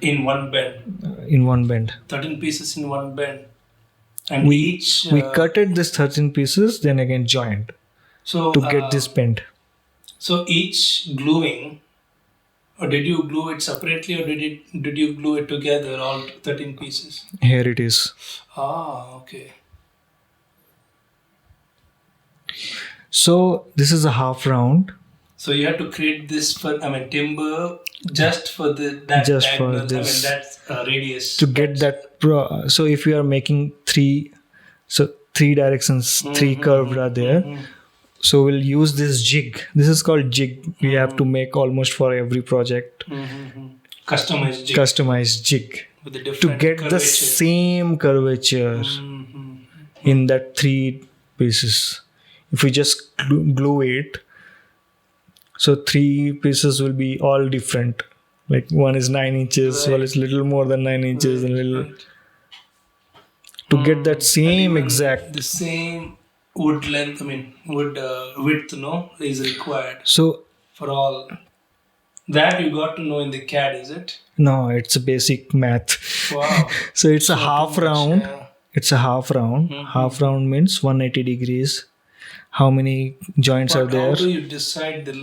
in one bend. 13 pieces in one bend. And we cutted this 13 pieces, then again joined to get this bend. So each gluing, or did you glue it separately, or did you glue it together, all 13 pieces? Here it is. Okay. So this is a half round. So you have to create this for, timber just for that just diagonal, for this. that radius. To get that, so if you are making 3 directions, 3 curves are there. So we'll use this jig. This is called jig. We have to make almost for every project. Customized jig. With the different to get curvature. The same curvature in that 3 pieces. If we just glue it, so 3 pieces will be all different. Like one is 9 inches, one is little more than 9 inches, and little. To get that same exact. The same wood length, wood width, is required. So for all. That you got to know in the CAD, is it? No, it's a basic math. Wow. So it's a So half too much, round. yeah. It's a half round. Half round means 180 degrees. How many joints are But there? how do you decide the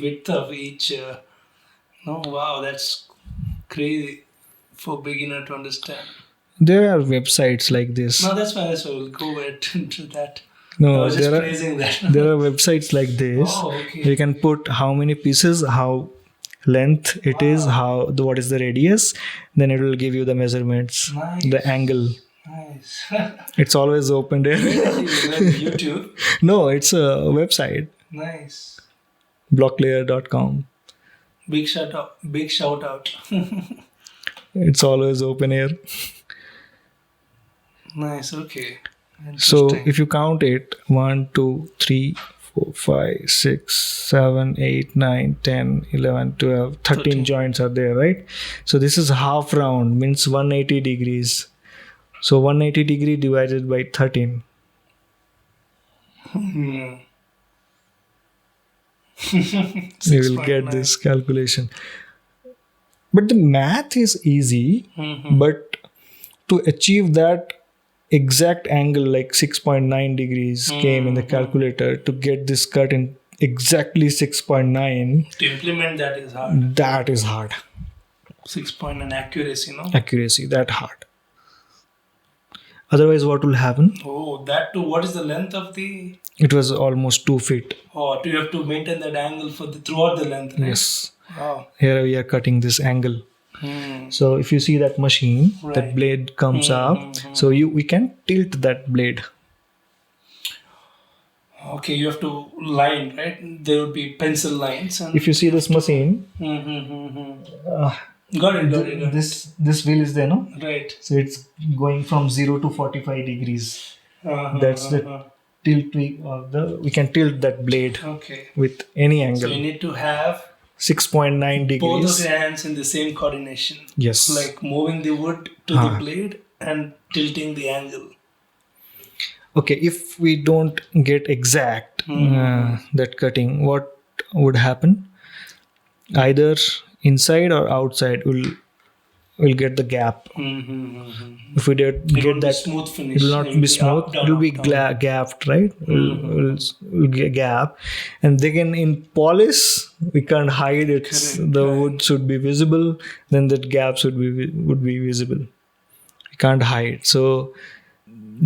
width of each? No, wow, that's crazy for beginner to understand. There are websites like this. No, that's why we'll go into that. I No, was just there are praising that. there are websites like this. Oh, okay. You can put how many pieces, how length it is, what is the radius. Then it will give you the measurements, Nice. the angle. Nice. It's always open there. YouTube. No, it's a website. Nice. blocklayer.com. Big shout out. Big shout out. It's always open air. Nice. Okay. So Interesting. if you count it, 1, 2, 3, 4, 5, 6, 7, 8, 9, 10, 11, 12, 13 joints are there, right? So this is half round, means 180 degrees. So 180 degree divided by 13. Hmm. You will get this calculation. But the math is easy, but to achieve that exact angle, like 6.9 degrees came in the calculator, to get this cut in exactly 6.9, To implement that is hard. that is hard. 6.9 accuracy, no? Accuracy, that hard. Otherwise, what will happen? Oh, that too. What is the length of the? It was almost 2 feet. Oh, do you have to maintain that angle for the throughout the length? Right? Yes. Wow. Here we are cutting this angle. So if you see that machine, that Right. blade comes up. So we can tilt that blade. Okay, you have to line, right? There would be pencil lines. And If you see this machine, got it. this wheel is there, no? Right. So it's going from 0 to 45 degrees. That's the tilt we can tilt that blade Okay. with any So angle. you need to have 6.9 both of degrees. your hands in the same coordination. Yes. Like moving the wood to the blade and tilting the angle. Okay, if we don't get exact that cutting, what would happen? Either inside or outside will get the gap. If we did It get won't be that, smooth finish. it will not be smooth. Up, down, It will be up, down. gapped, right? Will get gap, and then in polish we can't hide it. The wood should be visible. Then that gap would be visible. We can't hide. So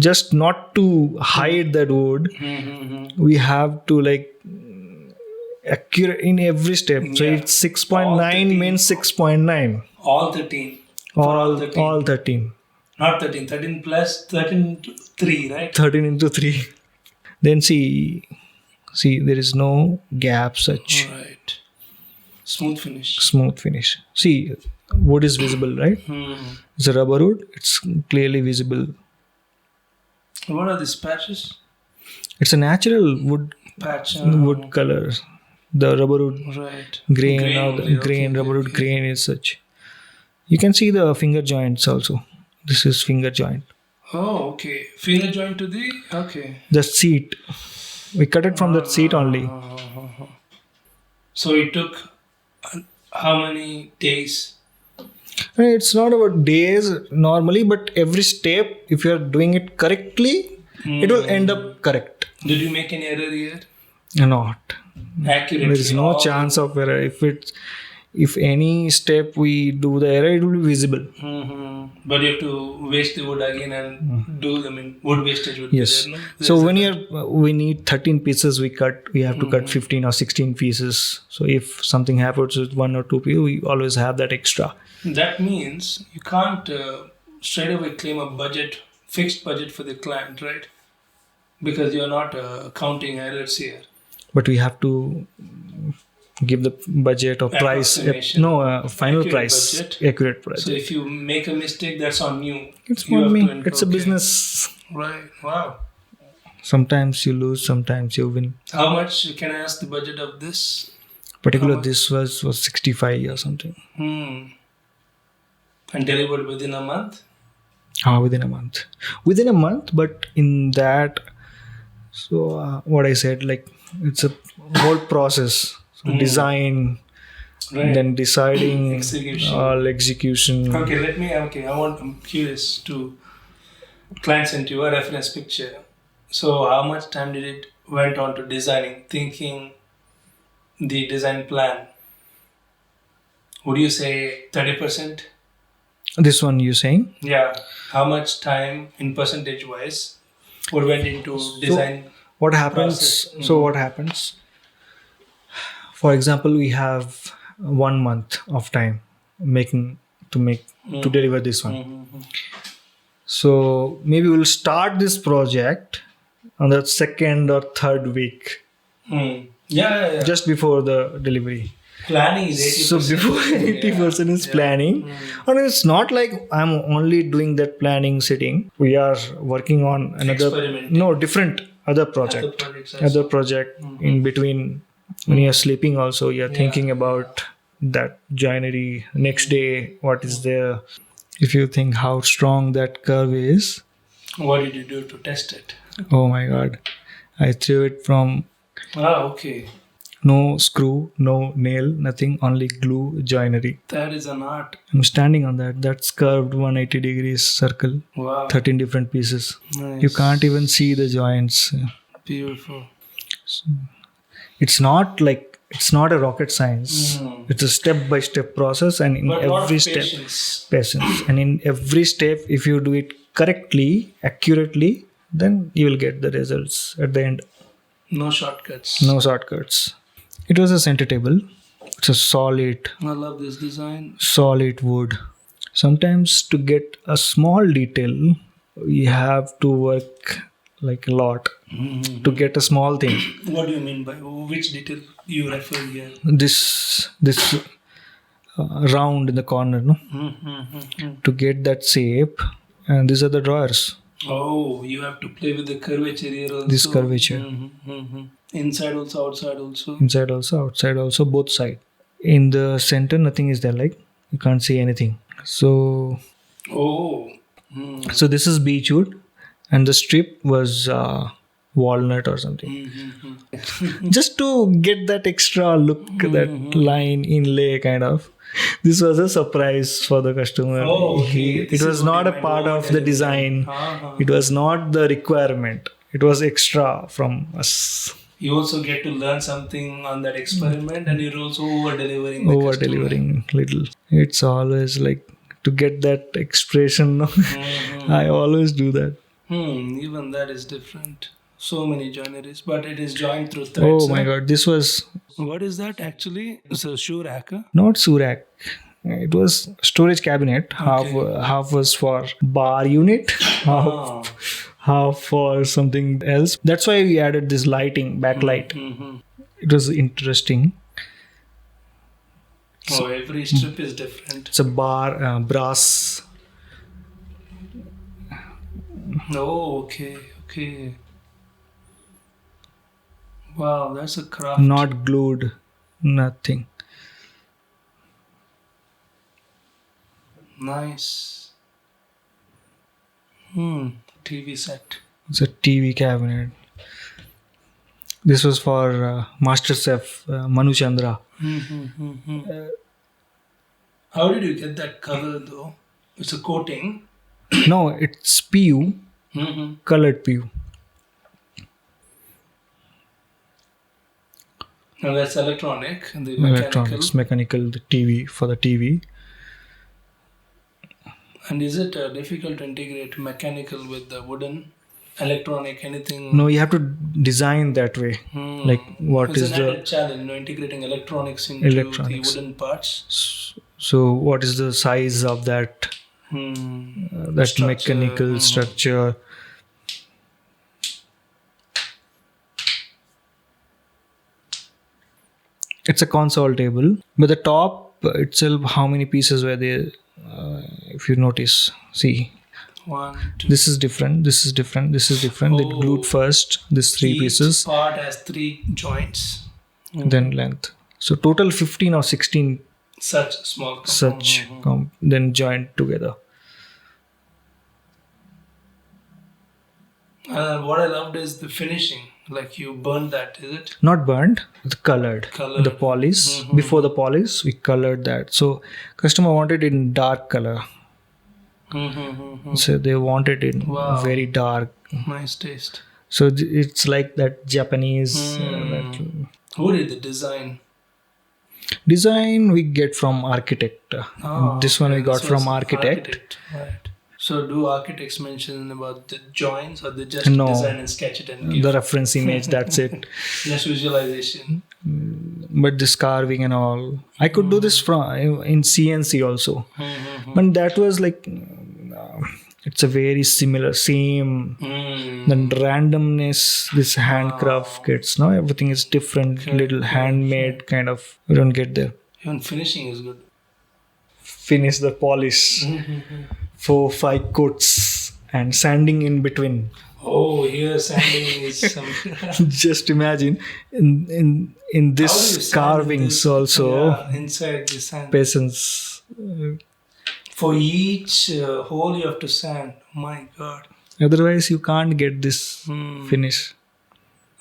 just not to hide that wood, we have to accurate in every step. So it's 6.9 means 6.9. All 13. All 13. Not 13. 13 plus 13 to 3, right? 13 into 3. Then see there is no gap such. Right. Smooth finish. Smooth finish. See, wood is visible, right? It's a rubber wood. It's clearly visible. What are these patches? It's a natural wood Patch. wood color. The rubber wood Right. grain or the only, grain, okay, rubber wood grain is such. You can see the finger joints also. This is finger joint. Oh, okay. Finger joint to the. Okay. The seat. We cut it from that seat only. So it took how many days? It's not about days normally, but every step, if you are doing it correctly, it will end up correct. Did you make any error here? Not. Accurately. There is no chance of error. If any step we do the error, it will be visible. But you have to waste the wood again and do wood wastage would Yes. be there, no? So we need 13 pieces we cut. We have to cut 15 or 16 pieces. So if something happens with 1 or 2 pieces, we always have that extra. That means you can't straight away claim a fixed budget for the client, right? Because you're not counting errors here. But we have to give the budget or price. Approximation. Final Accurate price. budget. Accurate price. So if you make a mistake, that's on you. It's You on have me. to It's a okay. business. Right. Wow. Sometimes you lose, sometimes you win. How much can I ask the budget of this? Particular this was 65 or something. And delivered within a month? Within a month. Within a month, but in that, so what I said, it's a whole process. design, Right. then deciding Execution. all execution. I'm curious to client sent you a reference picture. So how much time did it went on to designing, thinking the design plan? Would you say 30%? This one you saying? Yeah. How much time in percentage wise would went into design? What happens? Process. So what happens? For example, we have 1 month of time to deliver this one. Mm-hmm. So maybe we'll start this project on the second or third week, Yeah. just before the delivery. Planning is 80%. So before 80% is planning, and it's not like I'm only doing that planning sitting. We are working on another different other project. Other project in between. When you're sleeping also, you're thinking about that joinery. Next day, what is there? If you think how strong that curve is. What did you do to test it? Oh my God. I threw it from... Okay. No screw, no nail, nothing, only glue, joinery. That is an art. I'm standing on that. That's curved 180 degrees circle. Wow. 13 different pieces. Nice. You can't even see the joints. Beautiful. It's not a rocket science. It's a step-by-step process, and in every step, patience. And in every step, if you do it correctly, accurately, then you will get the results at the end. No shortcuts. No shortcuts. It was a center table. It's a solid. I love this design. Solid wood. Sometimes to get a small detail, you have to work like a lot to get a small thing. What do you mean by which detail you refer here? This round in the corner, no? To get that shape, and these are the drawers. Oh, you have to play with the curvature here also. This curvature. Inside also, outside also. Inside also, outside also, both sides. In the center, nothing is there. Like you can't see anything. So. So this is beechwood, and the strip was walnut or something. Just to get that extra look, that line inlay kind of. This was a surprise for the customer. It was not a part of the design. It was not the requirement. It was extra from us. You also get to learn something on that experiment, and you're also over-delivering. Over-delivering little. It's always like to get that expression. I always do that. Even that is different. So many joineries, but it is joined through threads. Oh my God, this was... What is that actually? It's a shoe rack? Huh? Not shoe rack. It was storage cabinet. Half was for bar unit, half for something else. That's why we added this lighting, backlight. It was interesting. So every strip is different. It's a bar, brass. Oh, okay. Wow, that's a craft. Not glued, nothing. Nice. TV set. It's a TV cabinet. This was for Master Chef Manu Chandra. How did you get that color though? It's a coating. No, it's PU, colored PU. And that's electronic. The Electronics, mechanical, the TV for the TV. And is it difficult to integrate mechanical with the wooden, electronic, anything? No, you have to design that way. Like what it's is an the added challenge, integrating electronics into the wooden parts. So what is the size of that? That structure, mechanical structure. It's a console table, but the top itself, how many pieces were there? If you notice, see. 1, 2. This is different. This is different. This is different. They glued first. This 3 pieces. Each part has 3 joints. Then length. So total 15 or 16. Such small. Then joined together. What I loved is the finishing. Like you burn that, is it? Not burnt, colored. Colored. The polish. Before the polish, we colored that. So customer wanted it in dark color. So they wanted it very dark. Nice taste. So it's like that Japanese. Who did the design? Design we get from architect. This one we got So from it's architect. Right. So do architects mention about the joints, or they just No. design and sketch it and give The reference image, that's it. just visualization? But this carving and all, I could do this from in CNC also. But that was like, it's a very similar, same. The randomness, this handcraft gets, no, everything is different, little handmade kind of. We don't get there. Even finishing is good. Finish the polish, 4-5 coats and sanding in between. Oh, here sanding is some. Just imagine in How do you this sand carvings this? also, Yeah, inside the sand. patience. For each hole you have to sand. Oh my God. Otherwise, you can't get this finish.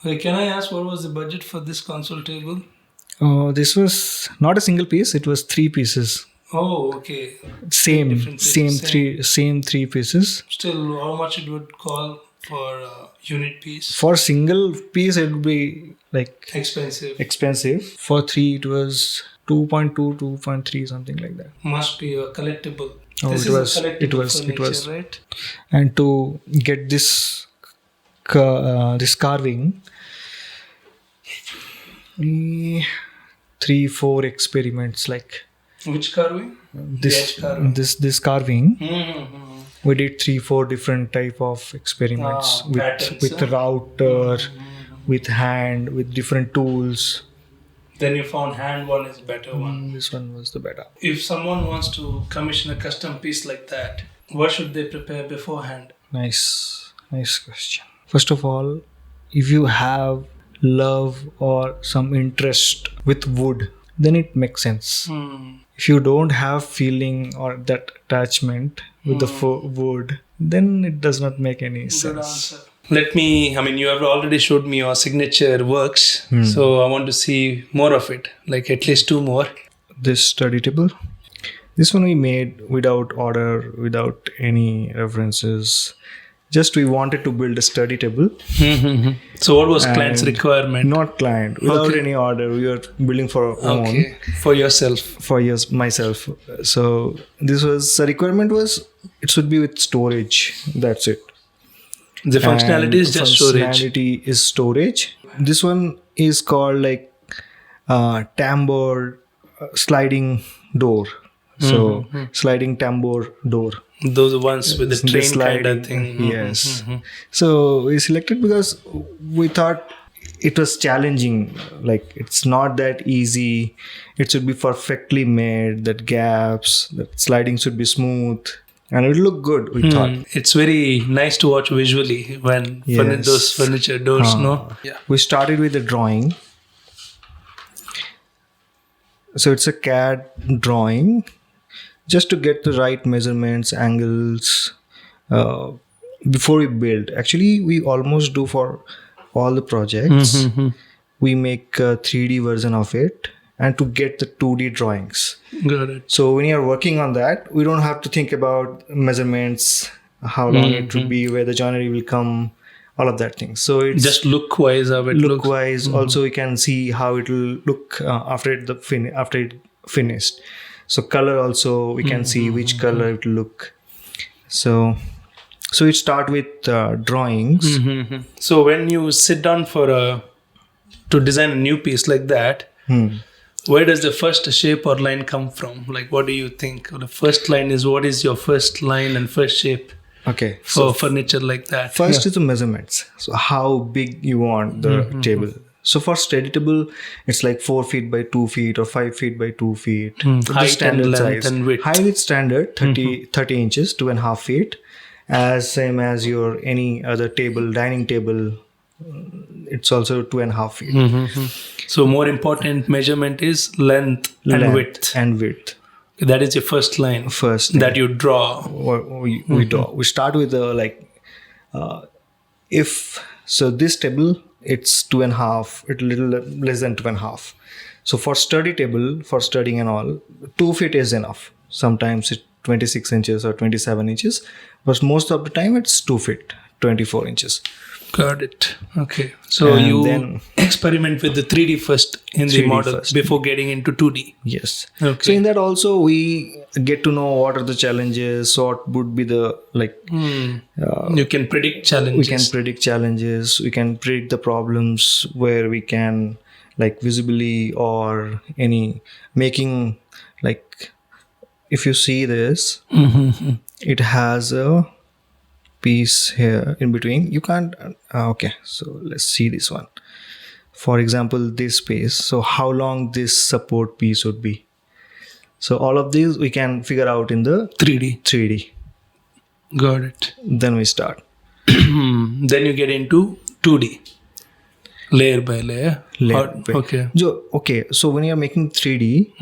Okay, can I ask what was the budget for this console table? This was not a single piece; it was 3 pieces. Oh, okay. Same Different pieces, 3 pieces. Still, how much it would call for a unit piece? For single piece, it would be like Expensive. For 3, it was 2.2, 2.3, something like that. Must be a collectible. Oh, This it is was- a collectible it was- furniture, it was. right? And to get this this carving, 3-4 experiments like Which carving? this The edge carving. this carving. Mm-hmm. We did 3-4 different type of experiments Patterns, with router, with hand, with different tools. Then you found hand one is better one. This one was the better. If someone wants to commission a custom piece like that, what should they prepare beforehand? Nice question. First of all, if you have love or some interest with wood, then it makes sense. If you don't have feeling or that attachment with the wood, then it does not make any Good sense. answer. You have already showed me your signature works, so I want to see more of it, like at least 2 more. This study table, this one we made without order, without any references. Just we wanted to build a study table. So what was client's And requirement? Not client, without any order. We were building for our own. Okay, for yourself. For myself. So this was the requirement was it should be with storage. That's it. The functionality is just storage. Functionality is storage. This one is called like tambour sliding door. So sliding tambour door. Those ones with the train kind of thing. Yes. So we selected because we thought it was challenging. Like it's not that easy. It should be perfectly made. That gaps, that sliding should be smooth, and it would look good. We thought. It's very nice to watch visually when Yes. those furniture doors. No. Yeah. We started with the drawing. So it's a CAD drawing, just to get the right measurements, angles, before we build. Actually, we almost do for all the projects. We make a 3D version of it, and to get the 2D drawings. Got it. So when you're working on that, we don't have to think about measurements, how long it will be, where the joinery will come, all of that thing. So it's Just look wise how it looks. wise. Also, we can see how it will look after it finished. So color also, we can see which color it will look. So we start with drawings. So when you sit down to design a new piece like that, where does the first shape or line come from? Like, what do you think? The first line is, what is your first line and first shape Okay. for furniture like that? First is the measurements. So how big you want the table. So for study table, it's like 4 feet by 2 feet or 5 feet by 2 feet. The Height and length and width. Height is standard, 30 inches, 2.5 feet. As same as your any other table, dining table, it's also 2.5 feet. So more important measurement is length and width. And width. That is your first line. First that you draw. we draw. We start with if so this table it's 2.5, it's a little less than 2.5. So for study table, for studying and all, 2 feet is enough. Sometimes it's 26 inches or 27 inches, but most of the time it's 2 feet, 24 inches. Got it. Okay. So And you then- experiment with the 3D first in the 3D model first. before getting into 2D. Yes. Okay. So in that also we get to know what are the challenges, what would be the You can predict challenges. we can predict challenges, we can predict the problems where we can visibly or any making if you see this, it has a piece here in between. You can't okay, so let's see this one. For example, this space, so how long this support piece would be. So all of these we can figure out in the 3D. Got it. Then we start. Then you get into 2D. Layer by layer. Okay. Okay, so when you're making 3D,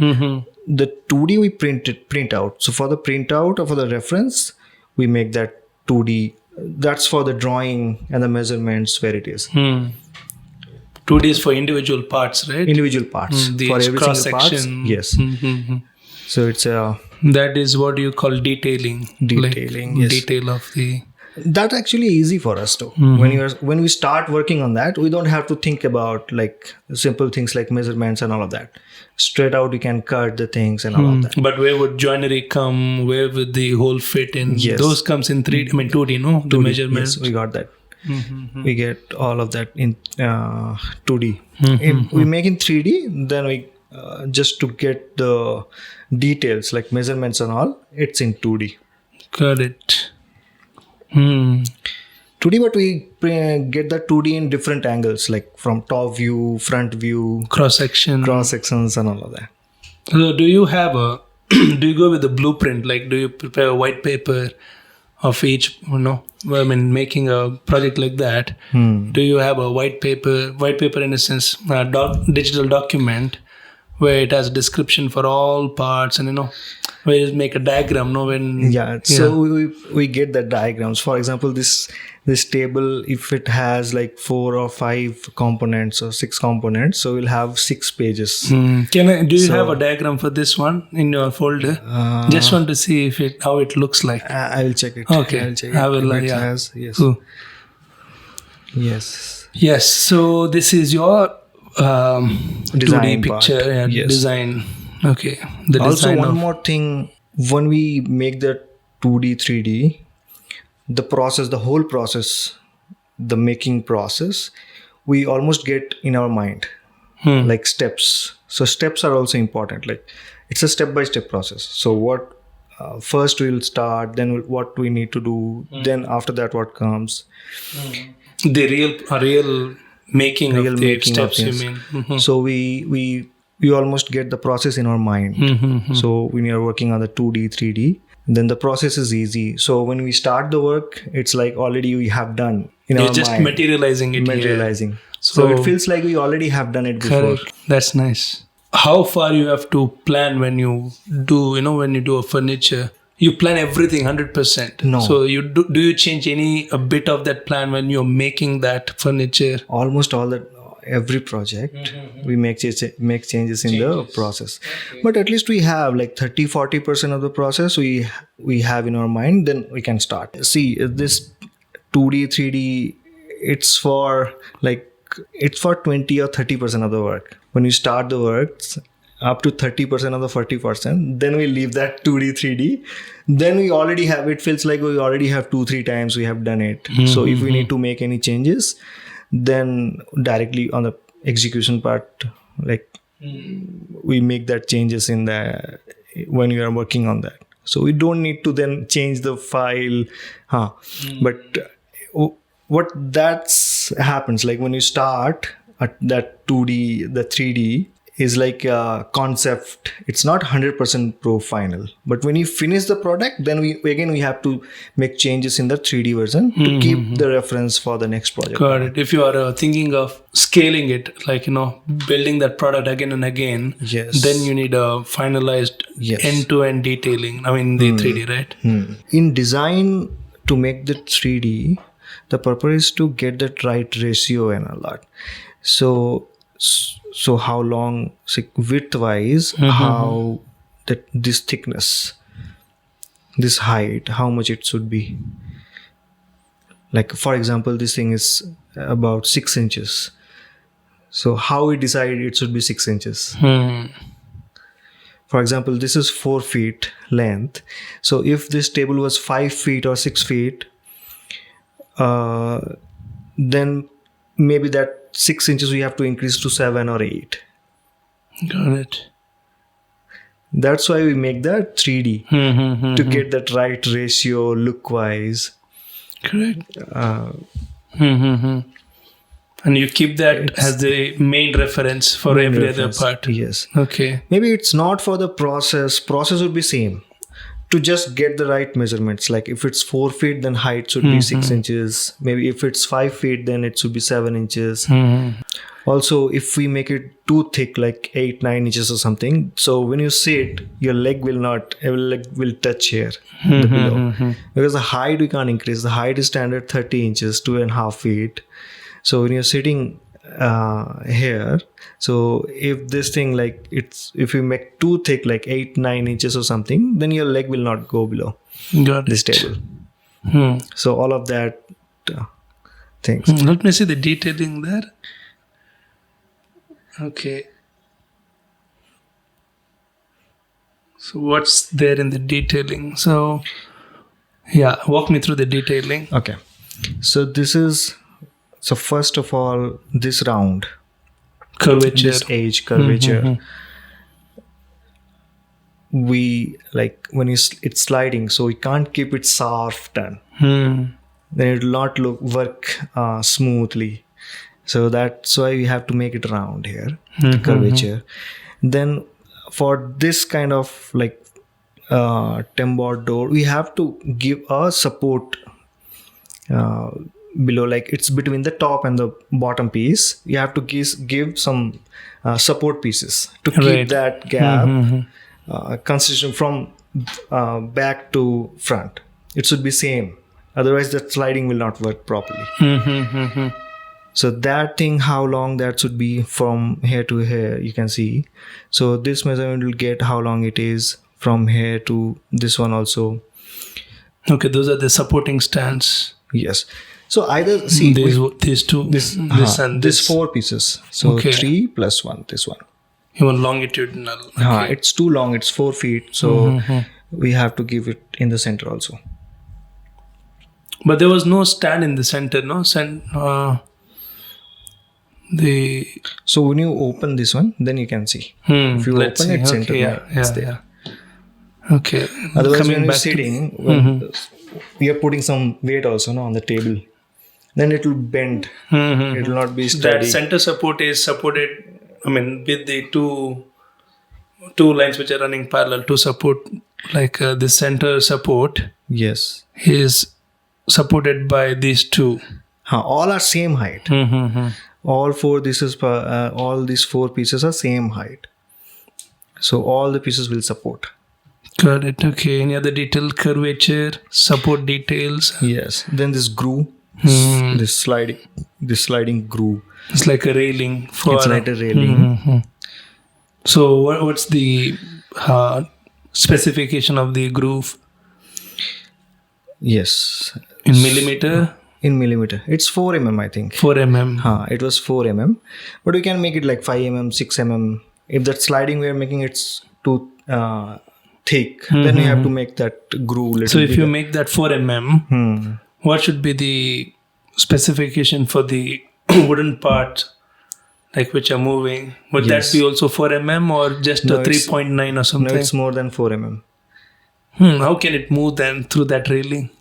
the 2D we print out. So for the printout or for the reference, we make that 2D. That's for the drawing and the measurements where it is. 2D is for individual parts, right? Individual parts. The For every cross single parts. section. Yes. So it's that is what you call detailing. Detailing, Like yes. detail of the. that's actually easy for us too. When we start working on that, we don't have to think about simple things like measurements and all of that. Straight out we can cut the things and all of that. But where would joinery come? Where would the hole fit in? Yes. Those comes in 3D. I mean 2D, no? The 2D, measurements. yes, we got that. We get all of that in 2D. We make in 3D, then we just to get the details like measurements and all, it's in 2D. Got it. 2D, but we get the 2D in different angles, like from top view, front view, Cross section. cross sections and all of that. So do you have a? Do you go with the blueprint? Like, do you prepare a white paper of each? Making a project like that. Do you have a white paper? White paper in a sense, digital document where it has a description for all parts, and where you make a diagram. So we get the diagrams. For example, this table, if it has 4 or 5 components or 6 components, so we'll have 6 pages. Do you have a diagram for this one in your folder? Just want to see how it looks like. I will check it. Okay. I will check it. I will, If it yeah. has, yes. Cool. Yes. So this is your 2D Design part. picture and Yes. design. Okay. The Also, design one of more thing, when we make the 2D, 3D, the whole process, the making process, we almost get in our mind, like steps. So steps are also important. It's a step-by-step process. So what first we'll start, then what we need to do, then after that what comes. the real making Real of the making of steps, you things. mean? So we almost get the process in our mind. So when you're working on the 2D, 3D, then the process is easy. So when we start the work, it's like already we have done in You're our just mind. materializing it here. Materializing. So So- it feels like we already have done it before. Correct. That's nice. How far you have to plan when you do, when you do a furniture? You plan everything 100%. No. So you do you change a bit of that plan when you're making that furniture? Almost every project we make changes in the process. But at least we have 30-40% of the process we have in our mind, then we can start. See, this 2D, 3D, it's for 20 or 30% of the work. When you start the work, up to 30% of the 40%, then we leave that 2D, 3D. Then we already have, it feels like we already have 2-3 times we have done it. So if we need to make any changes, then directly on the execution part, we make that changes in when we are working on that. So we don't need to then change the file. But what happens, when you start at that 2D, the 3D is like a concept. It's not 100% pro final. But when you finish the product, then we have to make changes in the 3D version to keep the reference for the next project. Got it. If you are thinking of scaling it, building that product again and again, Yes. then you need a finalized Yes. end-to-end detailing. I mean, the 3D, right? In design, to make the 3D, The purpose is to get that right ratio and a lot. So how long, width wise, how that this thickness, this height, how much it should be. Like for example, this thing is about 6 inches. So how we decide it should be 6 inches? For example, this is 4 feet length. So if this table was 5 feet or 6 feet, then maybe that 6 inches we have to increase to 7 or 8. Got it. That's why we make that 3D to get that right ratio look wise. Correct. And you keep that as the main reference for every other part. Yes. Okay. Maybe it's not for the process. Process would be same. To just get the right measurements. Like if it's 4 feet, then height should be 6 inches. Maybe if it's 5 feet, then it should be 7 inches. Also, if we make it too thick, like 8-9 inches or something, so when you sit, your leg will touch here below. Because the height we can't increase. The height is standard 30 inches, 2.5 feet. So when you're sitting here, so if this thing if you make too thick, like 8-9 inches or something, then your leg will not go below this table. So all of that things. Let me see the detailing there. Okay. So what's there in the detailing? So yeah, walk me through the detailing. Okay. So this is, so first of all, this round. Curvature. This edge curvature. We when it's sliding, so we can't keep it soft and then it will not work smoothly. So that's why we have to make it round here, the curvature. Then for this kind of temboard door, we have to give a support below, like it's between the top and the bottom piece. You have to give some support pieces to keep that gap consistent from back to front. It should be same. Otherwise, the sliding will not work properly. So that thing, how long that should be from here to here, you can see. So this measurement will get how long it is from here to this one also. Okay, those are the supporting stands. Yes. So either see these two, this and this 4 pieces. So 3 plus 1, this one. Even longitudinal. Okay. It's too long. It's 4 feet. So we have to give it in the center also. But there was no stand in the center, no? So when you open this one, then you can see. If you open it, center, it's there. Okay. Otherwise, when you're sitting, we are putting some weight also on the table. Then it will bend. It will not be steady. That center support is supported, with the two lines which are running parallel to support, the center support. Yes. Is supported by these two. All are same height. All these 4 pieces are same height. So all the pieces will support. Got it. Okay. Any other detail? Curvature, support details. Yes. Then this groove, this sliding groove. It's like a railing. It's like a railing. So what's the specification of the groove? Yes. In millimeter? In millimeter. It's 4 mm, I think. 4 mm. It was 4 mm. But we can make it like 5 mm, 6 mm. If that sliding we are making it's too thick, then you have to make that groove little So if bigger. you make that 4 mm, what should be the specification for the wooden part, which are moving? Would that be also 4 mm or just a 3.9 or something? No, it's more than 4 mm. How can it move then through that railing?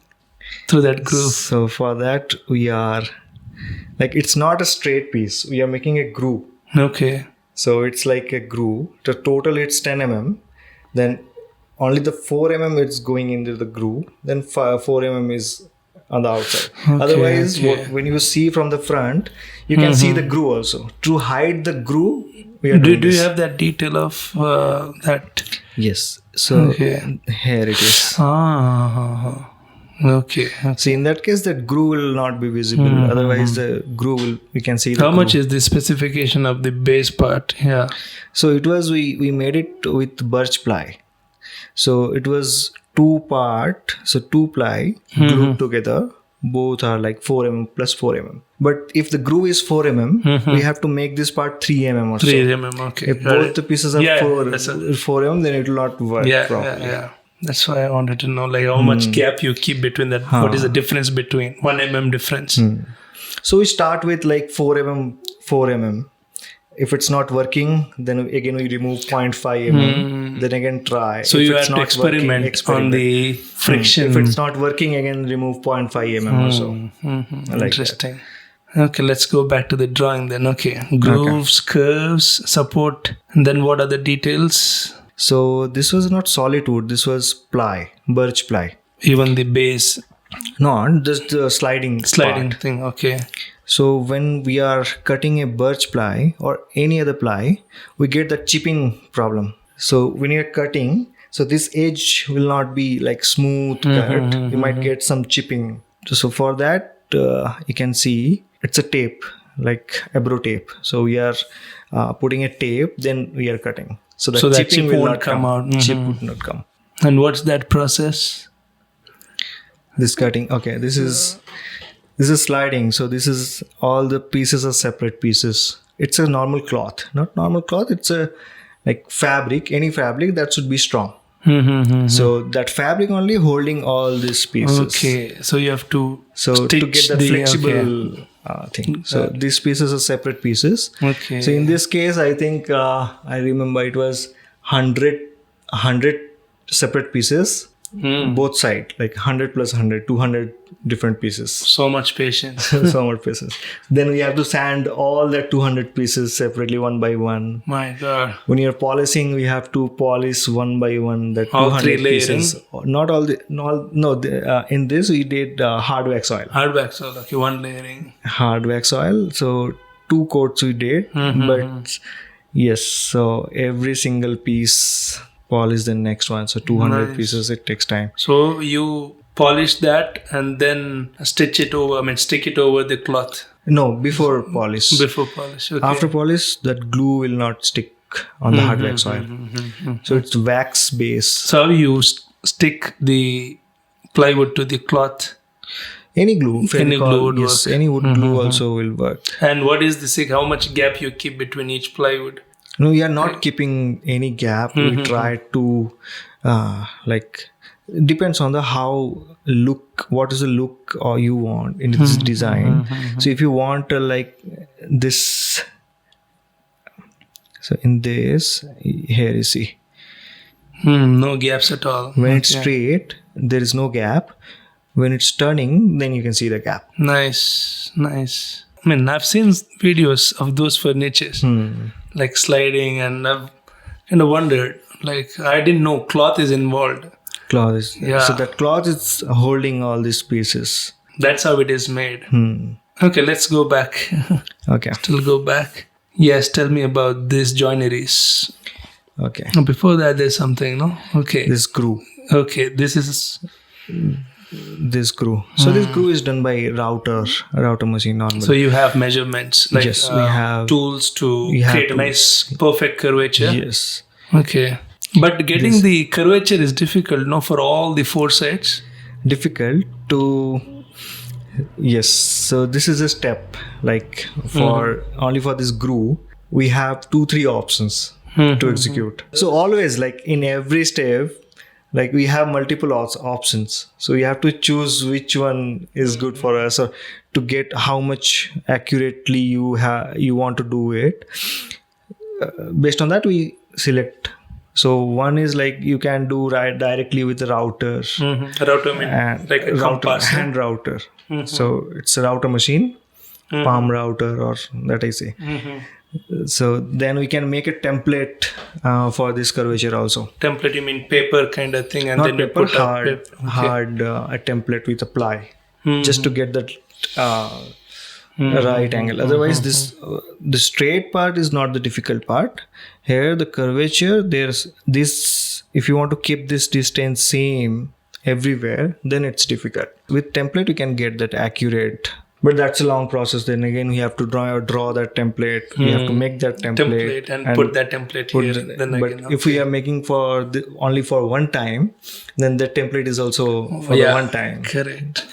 Through that groove? So for that we are it's not a straight piece. We are making a groove. Okay. So it's like a groove. The total it's 10 mm. Then only the 4 mm is going into the groove. Then 4 mm is on the outside. Okay, Otherwise, when you see from the front, you can see the groove also. To hide the groove, we are doing Do you have that detail of that? Yes. So here it is. Okay. So in that case, that groove will not be visible. Otherwise, the groove will, we can see the How groove. much is the specification of the base part? Yeah. So it was, we made it with birch ply. So it was 2-part, so 2 ply glued together. Both are like 4 mm plus 4 mm. But if the groove is 4 mm, we have to make this part 3 mm or 3 so. mm. Okay. If both the pieces are 4 mm, then it will not work properly. Yeah. That's why I wanted to know, like, how much gap you keep between that. What is the difference between 1 mm difference? So we start with like 4 mm, 4 mm. If it's not working, then again we remove 0.5 mm. Then again try. So if you it's have to experiment on the friction. If it's not working, again remove 0.5 mm or so. Like Interesting. Okay, let's go back to the drawing then. Okay, grooves, curves, support. And then what are the details? So this was not solid wood. This was ply, birch ply. Even the base. No, just the sliding part. Thing. Okay. So when we are cutting a birch ply or any other ply, we get the chipping problem. So when you're cutting, so this edge will not be like smooth cut. You might get some chipping. So for that, you can see it's a tape, like Abro tape. So we are putting a tape, then we are cutting. So the chipping will not come out. Chip would not come. And what's that process? This cutting. Okay, this is sliding. So this is, all the pieces are separate pieces. It's a normal cloth, not normal cloth. It's a like fabric, any fabric that should be strong. So that fabric only holding all these pieces. Okay, so you have to to get that flexible thing. So these pieces are separate pieces. Okay. So in this case, I think I remember it was 100 separate pieces. Both sides, like 100 plus 100, 200 different pieces. So much patience. So much pieces. Then we have to sand all the 200 pieces separately, one by one. My God. When you're polishing, we have to polish one by one the 200 pieces. Not all the, in this we did hard wax oil. Hard wax oil, okay, one layering. Hard wax oil. So 2 coats we did. But yes, so every single piece polish the next one. So 200 pieces, it takes time. So you polish that and then stick it over the cloth. No, before polish. Before polish, okay. After polish, that glue will not stick on the hard wax oil. So it's wax base. So you stick the plywood to the cloth. Any glue, any glue would yes, work. Any wood glue also will work. And what is the how much gap you keep between each plywood? No, we are not keeping any gap. We try to depends on the what is the look or you want in this design. So if you want like this, so in this, here you see. No gaps at all. When it's straight, there is no gap. When it's turning, then you can see the gap. Nice. I mean, I've seen videos of those furnitures, like sliding, and I've kind of wondered, like, I didn't know cloth is involved. Cloth is, so that cloth is holding all these pieces. That's how it is made. Okay, let's go back. Okay. Still go back. Yes, tell me about these joineries. Okay. Before that, there's something, no? Okay. This screw. Okay, this is... This screw. So this screw is done by router machine normally. So you have measurements, like yes, we have tools to create a nice, perfect curvature. Yes. Okay. But getting the curvature is difficult, no, for all the 4 sides? Difficult to... Yes. So this is a step, like for only for this groove, we have 2-3 options to execute. So always, like in every step, like we have multiple options. So we have to choose which one is good for us, or to get how much accurately you want to do it. Based on that, we select. So one is like you can do directly with the router. Router means like a compass. Hand router. So it's a router machine, palm router, or that I say. So then we can make a template for this curvature also. Template, you mean paper kind of thing, and not then paper, you put hard a template with a ply, just to get that right angle. Otherwise, the straight part is not the difficult part. Here, the curvature, there's this. If you want to keep this distance same everywhere, then it's difficult. With template, you can get that accurate. But that's a long process. Then again, you have to draw that template. You have to make that template and put that template here. But if we are making for only for one time, then the template is also for the one time. Correct.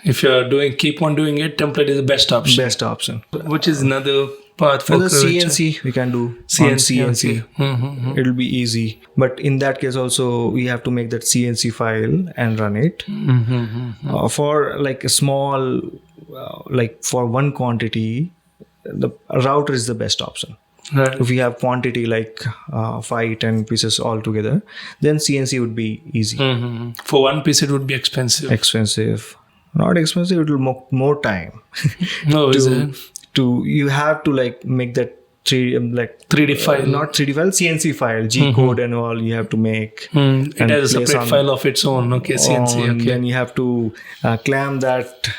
If you are keep on doing it, template is the best option. Which is another path for the CNC. We can do CNC. Okay. It'll be easy. But in that case, also we have to make that CNC file and run it. For like a small. Like for one quantity, the router is the best option. Right. If we have quantity like 5-10 pieces all together, then CNC would be easy. For one piece, it would be expensive. Not expensive. It will more time. No, is it? You have to like make that 3D file, not 3D file, CNC file, G code and all you have to make. It has a separate file of its own. Okay, CNC. Okay. Then you have to clamp that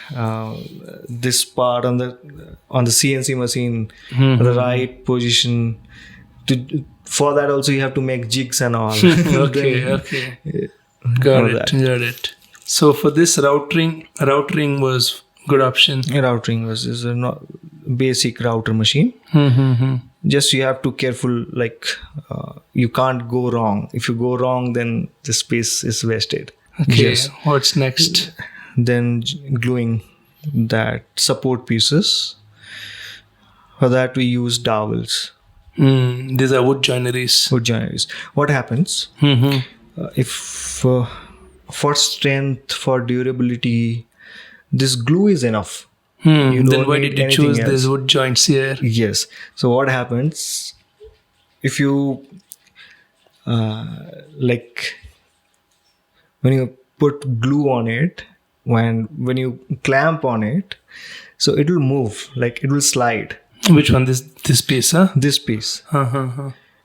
this part on the CNC machine, the right position. For that also you have to make jigs and all. Okay. Got it. So for this routering was good option. Routering is a basic router machine. Just you have to careful, like you can't go wrong. If you go wrong, then the space is wasted. Okay, what's next? Then gluing that support pieces. For that we use dowels. These are wood joineries. What happens if for strength, for durability, this glue is enough. Then why did you choose these wood joints here? Yes. So what happens if you like when you put glue on it, when you clamp on it, so it will move, like it will slide. Which one? This piece, huh? This piece.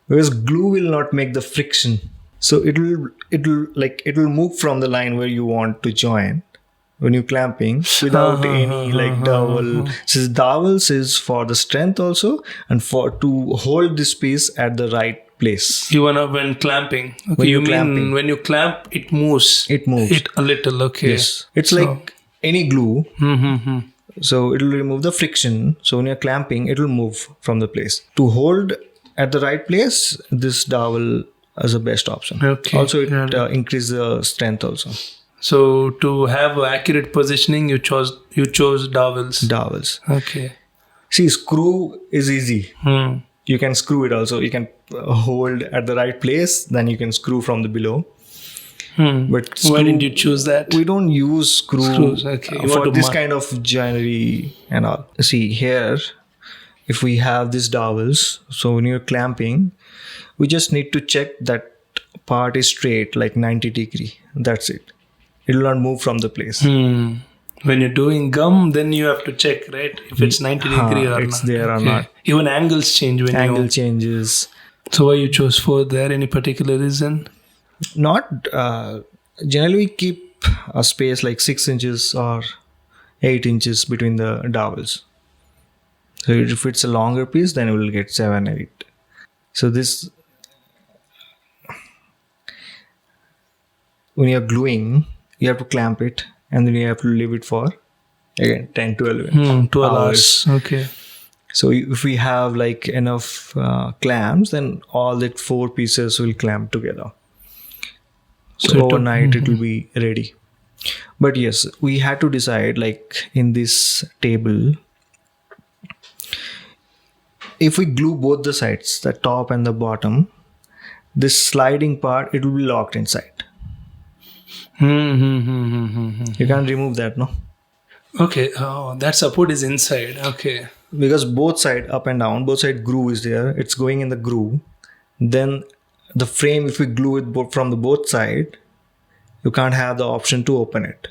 Because glue will not make the friction, so it will move from the line where you want to join. When you're clamping without any like dowel. So dowels is for the strength also and for to hold this piece at the right place. You wanna when clamping. Okay, when you clamp, it moves. It moves. It a little. Okay. Yes. It's like any glue. So it will remove the friction. So when you're clamping, it will move from the place. To hold at the right place, this dowel is the best option. Okay. Also, it increases the strength also. So to have accurate positioning, you chose dowels. Dowels. Okay. See, screw is easy. You can screw it also. You can hold at the right place. Then you can screw from the below. But why didn't you choose that? We don't use screws for this kind of joinery and all. See here, if we have these dowels, so when you're clamping, we just need to check that part is straight, like 90 degree. That's it. It will not move from the place. When you're doing gum, then you have to check, right? If it's 90 degree or it's not. There or not. Even angles change when Angle changes. So why you chose 4 there? Any particular reason? Not generally we keep a space like 6 inches or 8 inches between the dowels. So if it's a longer piece, then we will get 7, 8. So this, when you're gluing, you have to clamp it and then you have to leave it for again 10, 12 hours. Okay. So if we have like enough clamps, then all that 4 pieces will clamp together. So overnight it will be ready. But yes, we had to decide, like in this table, if we glue both the sides, the top and the bottom, this sliding part, it will be locked inside. You can't remove that, no? Okay. Oh, that support is inside. Okay. Because both side up and down, both side groove is there. It's going in the groove. Then the frame, if we glue it from the both side, you can't have the option to open it.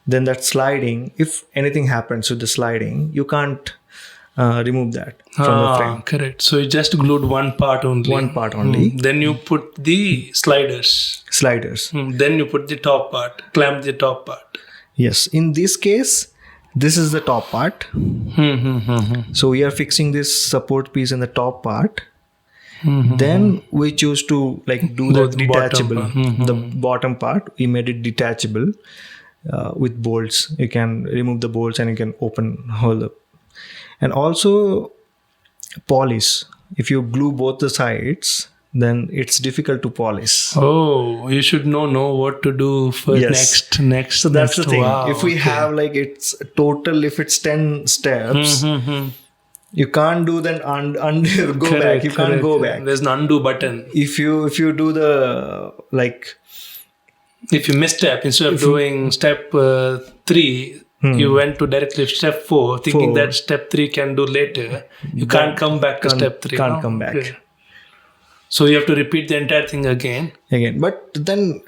Then that sliding, if anything happens with the sliding, you can't remove that from the frame. Correct. So you just glued one part only. One part only. Then you put the sliders. Then you put the top part. Clamp the top part. Yes. In this case, this is the top part. So we are fixing this support piece in the top part. Then we choose to like do Go the the bottom detachable. part. The bottom part, we made it detachable with bolts. You can remove the bolts and you can hold up. And also polish. If you glue both the sides, then it's difficult to polish. Oh, you should know what to do for Yes. next. So that's the thing. Wow, If we okay. have like it's total, if it's 10 steps, you can't do then go back. You can't go back. There's an undo button. If you do the like, If you misstep, instead of doing step 3, you went to directly step 4, thinking that step 3 can do later. You can't come back to step 3. can't no? come back. Okay. So you have to repeat the entire thing again. But then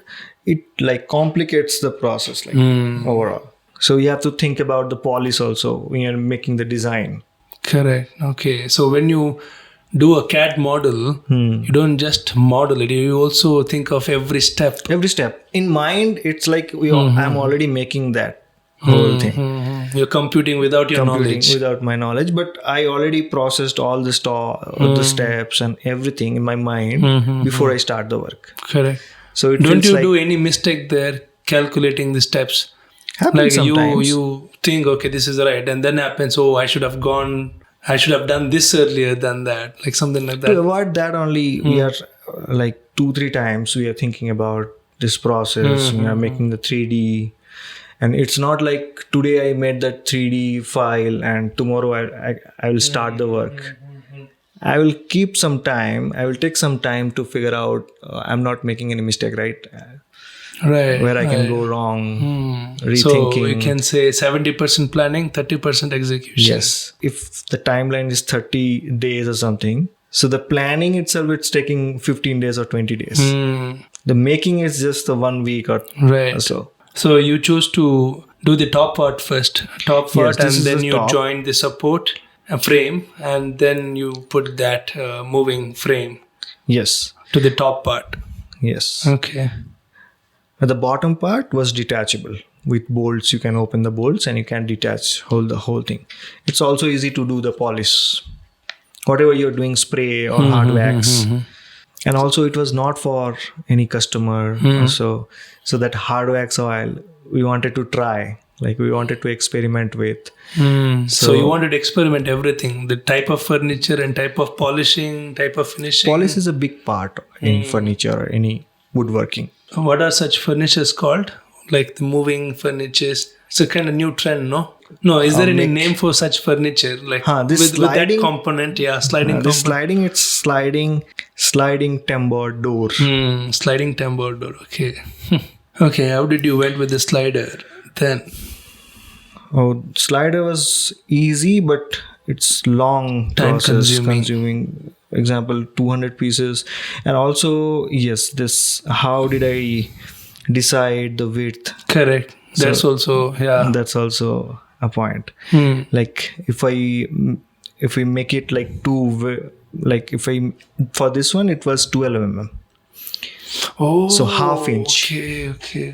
it like complicates the process like overall. So you have to think about the polish also when you're making the design. Correct. Okay. So when you do a CAD model, you don't just model it. You also think of every step. Every step in mind, it's like I'm already making that whole thing. You're computing without your knowledge. Without my knowledge, but I already processed all the the steps and everything in my mind before I start the work. Correct. So it Don't feels you like do any mistake there calculating the steps? happens Like sometimes. you think, okay, this is right, and then happens, oh, I should have done this earlier than that, like something like To that. avoid that only, we are like 2-3 times we are thinking about this process. We are making the 3D, and it's not like today I made that 3D file and tomorrow I will start the work. I will keep some time. I will take some time to figure out I'm not making any mistake, right? Right. Where I can go wrong, So rethinking. we can say 70% planning, 30% execution. Yes. If the timeline is 30 days or something, so the planning itself, it's taking 15 days or 20 days. The making is just the 1 week or Right. so. So you choose to do the top part first, and this is then the you top. join the support frame, and then you put that moving frame Yes. to the top part. Yes. Okay. The bottom part was detachable. With bolts, you can open the bolts and you can detach the whole thing. It's also easy to do the polish. Whatever you're doing, spray or hard wax. And also it was not for any customer. So that hard wax oil, we wanted to try. Like we wanted to experiment with. So you wanted to experiment everything, the type of furniture and type of polishing, type of finishing. Polish is a big part in furniture or any woodworking. What are such furnitures called? Like the moving furnitures. It's a kind of new trend, no? No, is there any name for such furniture? Like this with that sliding- component, sliding This component. it's sliding timber door. Sliding timber door. Okay. Okay, how did you went with the slider then? Oh, slider was easy, but it's long Time process, consuming. consuming. Example, 200 pieces. And also, yes, how did I decide the width? Correct. That's also, That's also a point. Like if we make it like for this one, it was 12 mm. Oh, So half inch. Okay.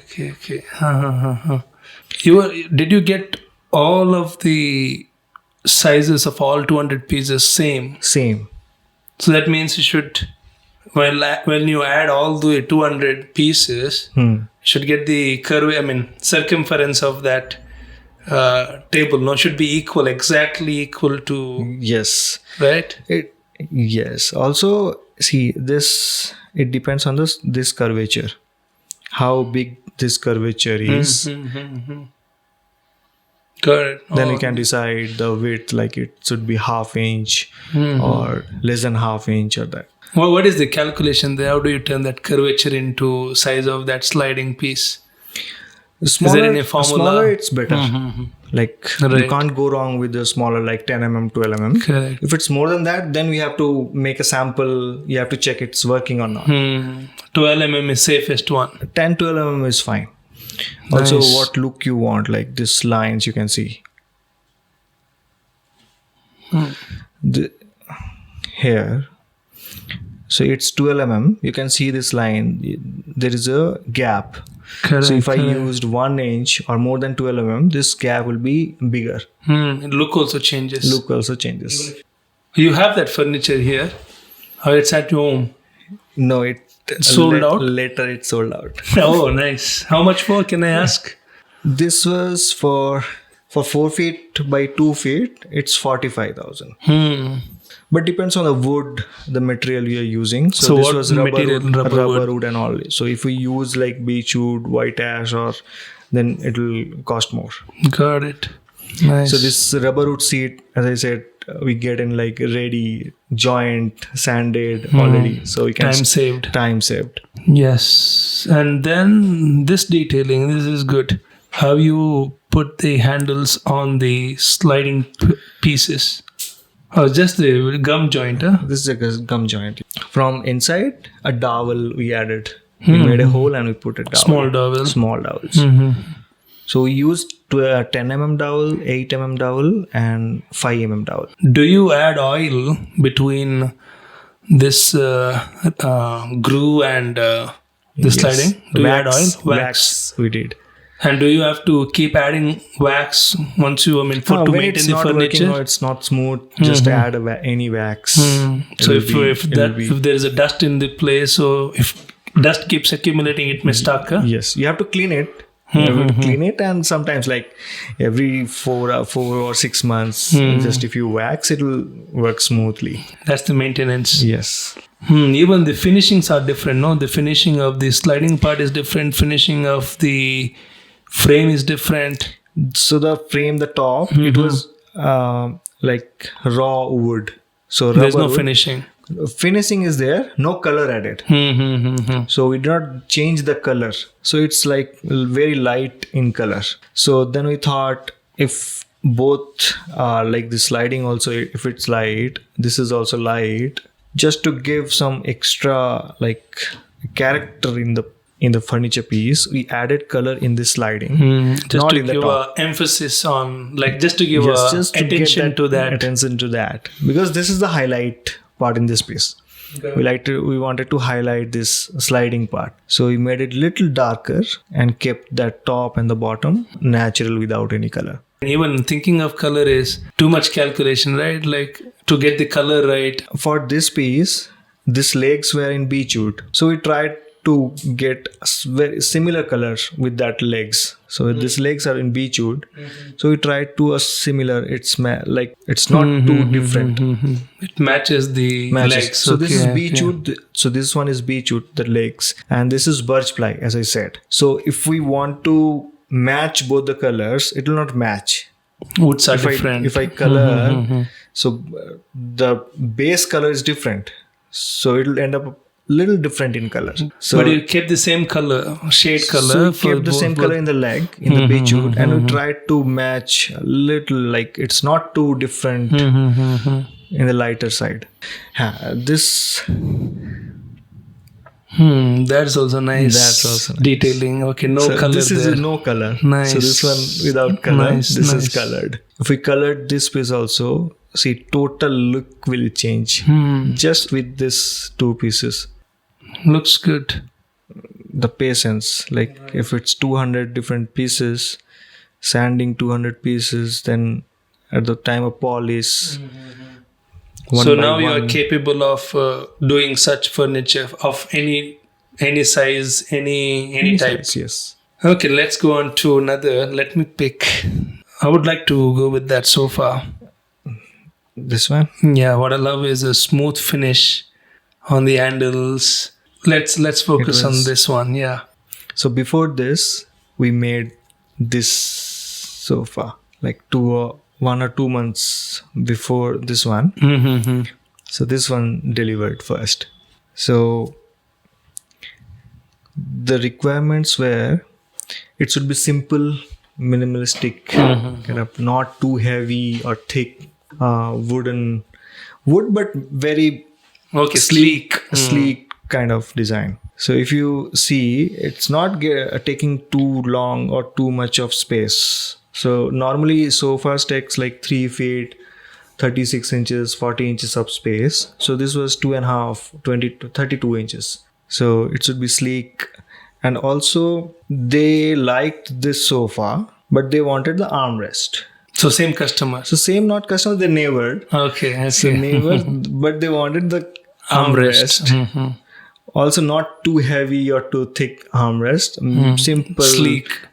Did you get all of the sizes of all 200 pieces same? Same. So that means you should, when you add all the 200 pieces, you should get the circumference of that table. No, should be exactly equal to, Yes. right? Yes. Also, see this. It depends on this curvature. How big this curvature is. Correct. Then you can decide the width. Like it should be half inch or less than half inch or that. Well, what is the calculation there? How do you turn that curvature into size of that sliding piece? Smaller, any formula? Smaller, it's better. Like you Right. can't go wrong with the smaller, like 10 mm, 12 mm. Correct. If it's more than that, then we have to make a sample. You have to check it's working or not. 12 mm is safest one. 10, 12 mm is fine. Also, Nice. what look you want, like this lines you can see. Here. So it's 12 mm. You can see this line. There is a gap. Correct. So if I used 1 inch or more than 12 mm, this gap will be bigger. Look also changes. Look also changes. You have that furniture here. Oh, it's at home. No, it Sold out? Later it sold out. Oh, nice. How much for, can I ask? This was for 4 feet by 2 feet. It's 45,000. But depends on the wood, the material you are using. So this what was material? rubber wood and all. So if we use like beech wood, white ash, or then it will cost more. Got it. Nice. So this rubber wood seat, as I said, we get in like ready, joint, sanded already. So we can Time saved. Yes. And then this detailing, this is good. How you put the handles on the sliding pieces? Oh, just the gum joint, huh? This is a gum joint. From inside, a dowel we added. We made a hole and we put a dowel. Small dowel. Small dowels. So we used a 10 mm dowel, 8 mm dowel, and 5 mm dowel. Do you add oil between this groove and the sliding? Do you add oil? Wax we did. And do you have to keep adding wax once you, to maintain the furniture? Or it's not smooth, just add any wax. So if there is a dust in the place, or if dust keeps accumulating, it may stuck. Huh? Yes, you have to clean it. You have to clean it, and sometimes like every 4 or 6 months, just if you wax, it will work smoothly. That's the maintenance. Yes. Even the finishings are different. No, the finishing of the sliding part is different. Finishing of the frame is different. So the frame, the top, it was like raw wood. So there's no wood. finishing. Finishing is there, no color added. So we did not change the color. So it's like very light in color. So then we thought if both like the sliding also, if it's light, this is also light, just to give some extra like character in the furniture piece, we added color in the sliding. Just not to give emphasis on, like just to give attention to that. Attention to that. Because this is the highlight part in this piece. Okay. We wanted to highlight this sliding part. So we made it little darker and kept that top and the bottom natural without any color. Even thinking of color is too much calculation, right? Like to get the color right. For this piece, these legs were in beech wood. So we tried to get very similar colors with that legs. So these legs are in beech wood. So we tried to a similar. It's like it's not too different. It matches the legs. So this is beech wood. So this one is beech wood, the legs, and this is birch ply, as I said. So if we want to match both the colors, it will not match. Woods are different. If I color, so the base color is different. So it will end up little different in color. So, but you kept the same color, shade color. So we kept the same color in the leg, in the beech wood, and we tried to match a little, like it's not too different in the lighter side. This. That's also nice. That's also nice. Detailing. Okay, no color. This there. is no color. Nice. So this one without color. This is colored. If we colored this piece also, see, total look will change just with these two pieces. Looks good. The patience, like if it's 200 different pieces, sanding 200 pieces, then at the time of polish. So now you are capable of doing such furniture of any size, any type. Size, yes. Okay, let's go on to another. Let me pick. I would like to go with that sofa. This one? Yeah, what I love is a smooth finish on the handles. Let's focus on this one. Yeah. So before this, we made this sofa like 1 or 2 months before this one. So this one delivered first. So the requirements were it should be simple, minimalistic, kind of not too heavy or thick, wood, but very sleek kind of design. So if you see, it's not taking too long or too much of space. So normally sofas takes like 3 feet, 36 inches, 40 inches of space. So this was 2.5, 20 to 32 inches. So it should be sleek. And also they liked this sofa, but they wanted the armrest. So same customer. So same, not customer, they neighbored. Okay. So neighbor, but they wanted the Armrest. Mm-hmm. Also not too heavy or too thick armrest. Simple,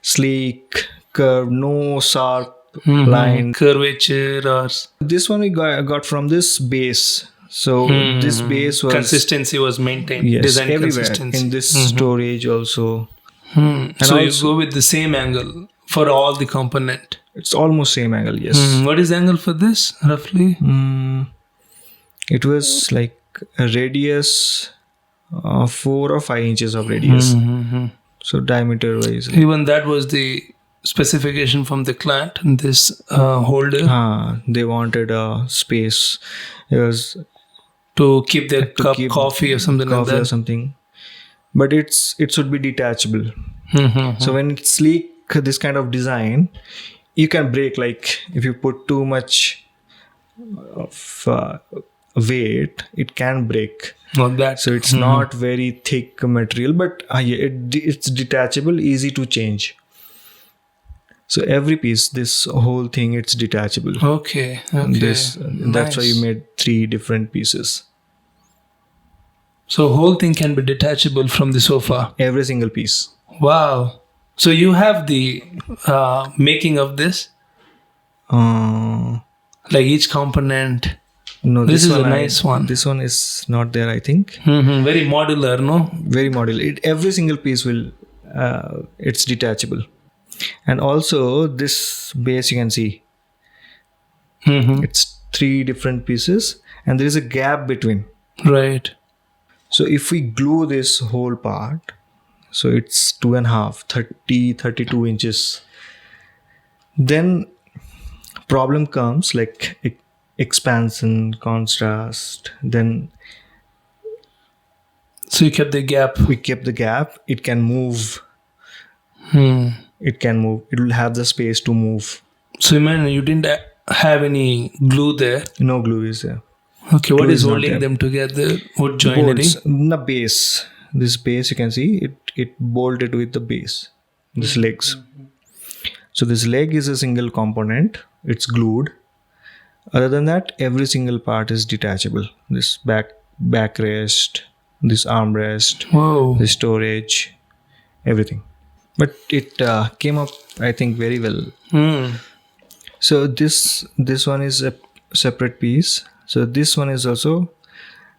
sleek, curved, no sharp line. Curvature or... This one we got from this base. So this base was... Consistency was maintained. Yes, Design everywhere. consistency. In this storage also. And so you go with the same angle for all the component. It's almost same angle, yes. What is the angle for this, roughly? It was like a radius... 4 or 5 inches of radius. So diameter wise. Even that was the specification from the client in this holder. They wanted a space. It was to keep their cup coffee or something like that. Or something. But it should be detachable. So when it's sleek, this kind of design, you can break. Like if you put too much of weight, it can break. Not that. So it's not very thick material, but it's detachable, easy to change. So every piece, this whole thing, it's detachable. Okay. That's why you made 3 different pieces. So whole thing can be detachable from the sofa. Every single piece. Wow. So you have the making of this, like each component. No, this is a nice one. This one is not there, I think. Very modular, no? Very modular. Every single piece will, it's detachable. And also this base you can see. It's 3 different pieces and there is a gap between. Right. So if we glue this whole part, so it's 2.5, 32 inches. Then problem comes like expansion, contrast, then so you kept the gap. We kept the gap. It can move. It can move. It will have the space to move. So you didn't have any glue there? No glue is there. Okay, what is holding them together? Wood joinery? Bolts. The base. This base you can see, it bolted with the base. This legs. So this leg is a single component. It's glued. Other than that, every single part is detachable. This backrest, this armrest, this storage, everything. But it came up, I think, very well. So this one is a separate piece. So this one is also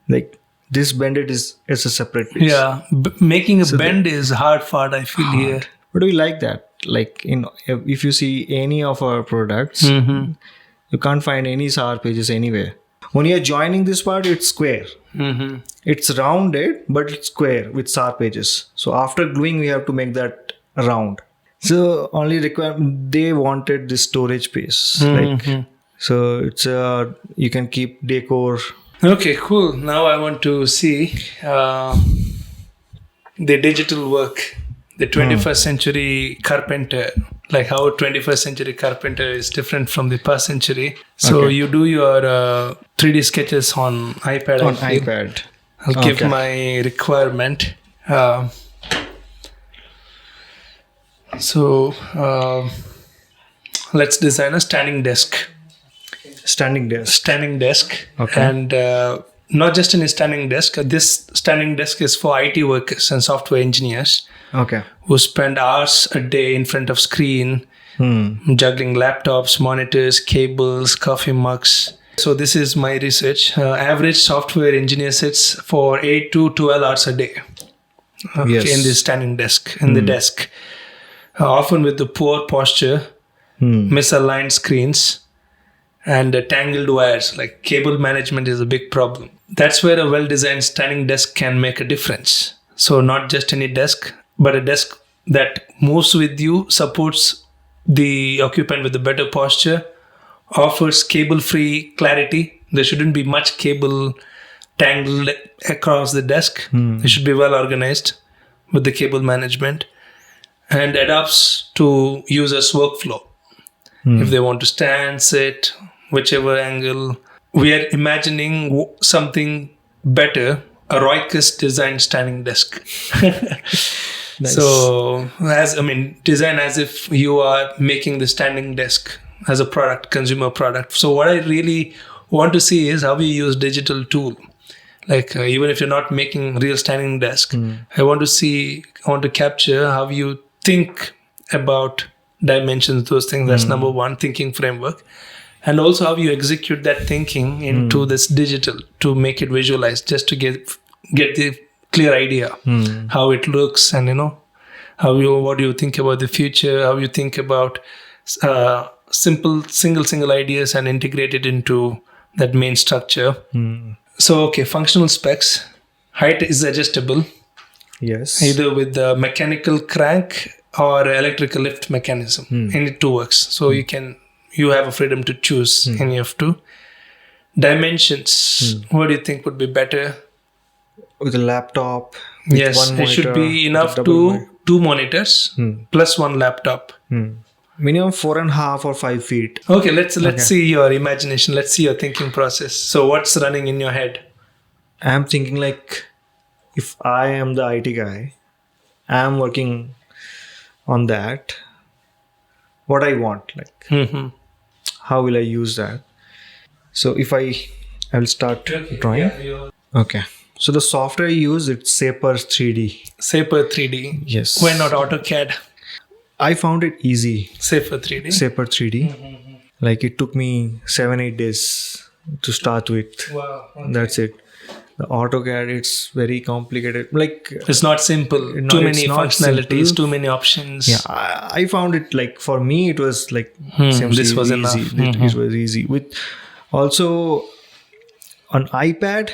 like this bended is a separate piece. Yeah, making a bend is hard part, I feel here. But we like that. Like if you see any of our products. You can't find any sharp edges anywhere. When you're joining this part, it's square. It's rounded, but it's square with sharp edges. So after gluing, we have to make that round. So only they wanted this storage space. So it's you can keep decor. Okay, cool. Now I want to see the digital work. The 21st century carpenter, like how 21st century carpenter is different from the past century. So you do your 3D sketches on iPad. On iPad. I'll give my requirement. So let's design a standing desk. Standing desk. Okay. And not just in a standing desk. This standing desk is for IT workers and software engineers. Okay. Who spend hours a day in front of screen, juggling laptops, monitors, cables, coffee mugs. So this is my research. Average software engineer sits for 8 to 12 hours a day in this standing desk, in the desk. Often with the poor posture, misaligned screens, and tangled wires. Like cable management is a big problem. That's where a well-designed standing desk can make a difference. So not just any desk, but a desk that moves with you, supports the occupant with a better posture, offers cable-free clarity. There shouldn't be much cable tangled across the desk. It should be well organized with the cable management, and adapts to users' workflow. If they want to stand, sit, whichever angle. We are imagining something better, a Roycus designed standing desk. Nice. So, design as if you are making the standing desk as a product, consumer product. So what I really want to see is how we use digital tool Like even if you're not making real standing desk, I want to capture how you think about dimensions, those things. That's number one, thinking framework. And also how you execute that thinking into this digital to make it visualized, just to get the clear idea how it looks, and what do you think about the future, how you think about simple single ideas and integrate it into that main structure. So, okay, functional specs. Height is adjustable. Yes. Either with the mechanical crank or electrical lift mechanism. Any two works. So you have a freedom to choose any of two. Dimensions. What do you think would be better? With a laptop. With Yes, one it should monitor, be enough double to monitor. 2 monitors plus one laptop. Minimum 4.5 or 5 feet. Okay, let's see your imagination. Let's see your thinking process. So what's running in your head? I'm thinking like, if I am the IT guy, I'm working on that. What I want, like, how will I use that? So if I will start drawing. Okay. So the software I use, it's Saper 3D. Saper 3D. Yes. Why not AutoCAD? I found it easy. Saper 3D. Saper 3D. Like it took me 7-8 days to start with. Wow. Okay. That's it. The AutoCAD, it's very complicated. Like It's not simple. Too many functionalities, too many options. yeah, I found it like, for me it was like this was easy. enough. It was easy. With also on iPad,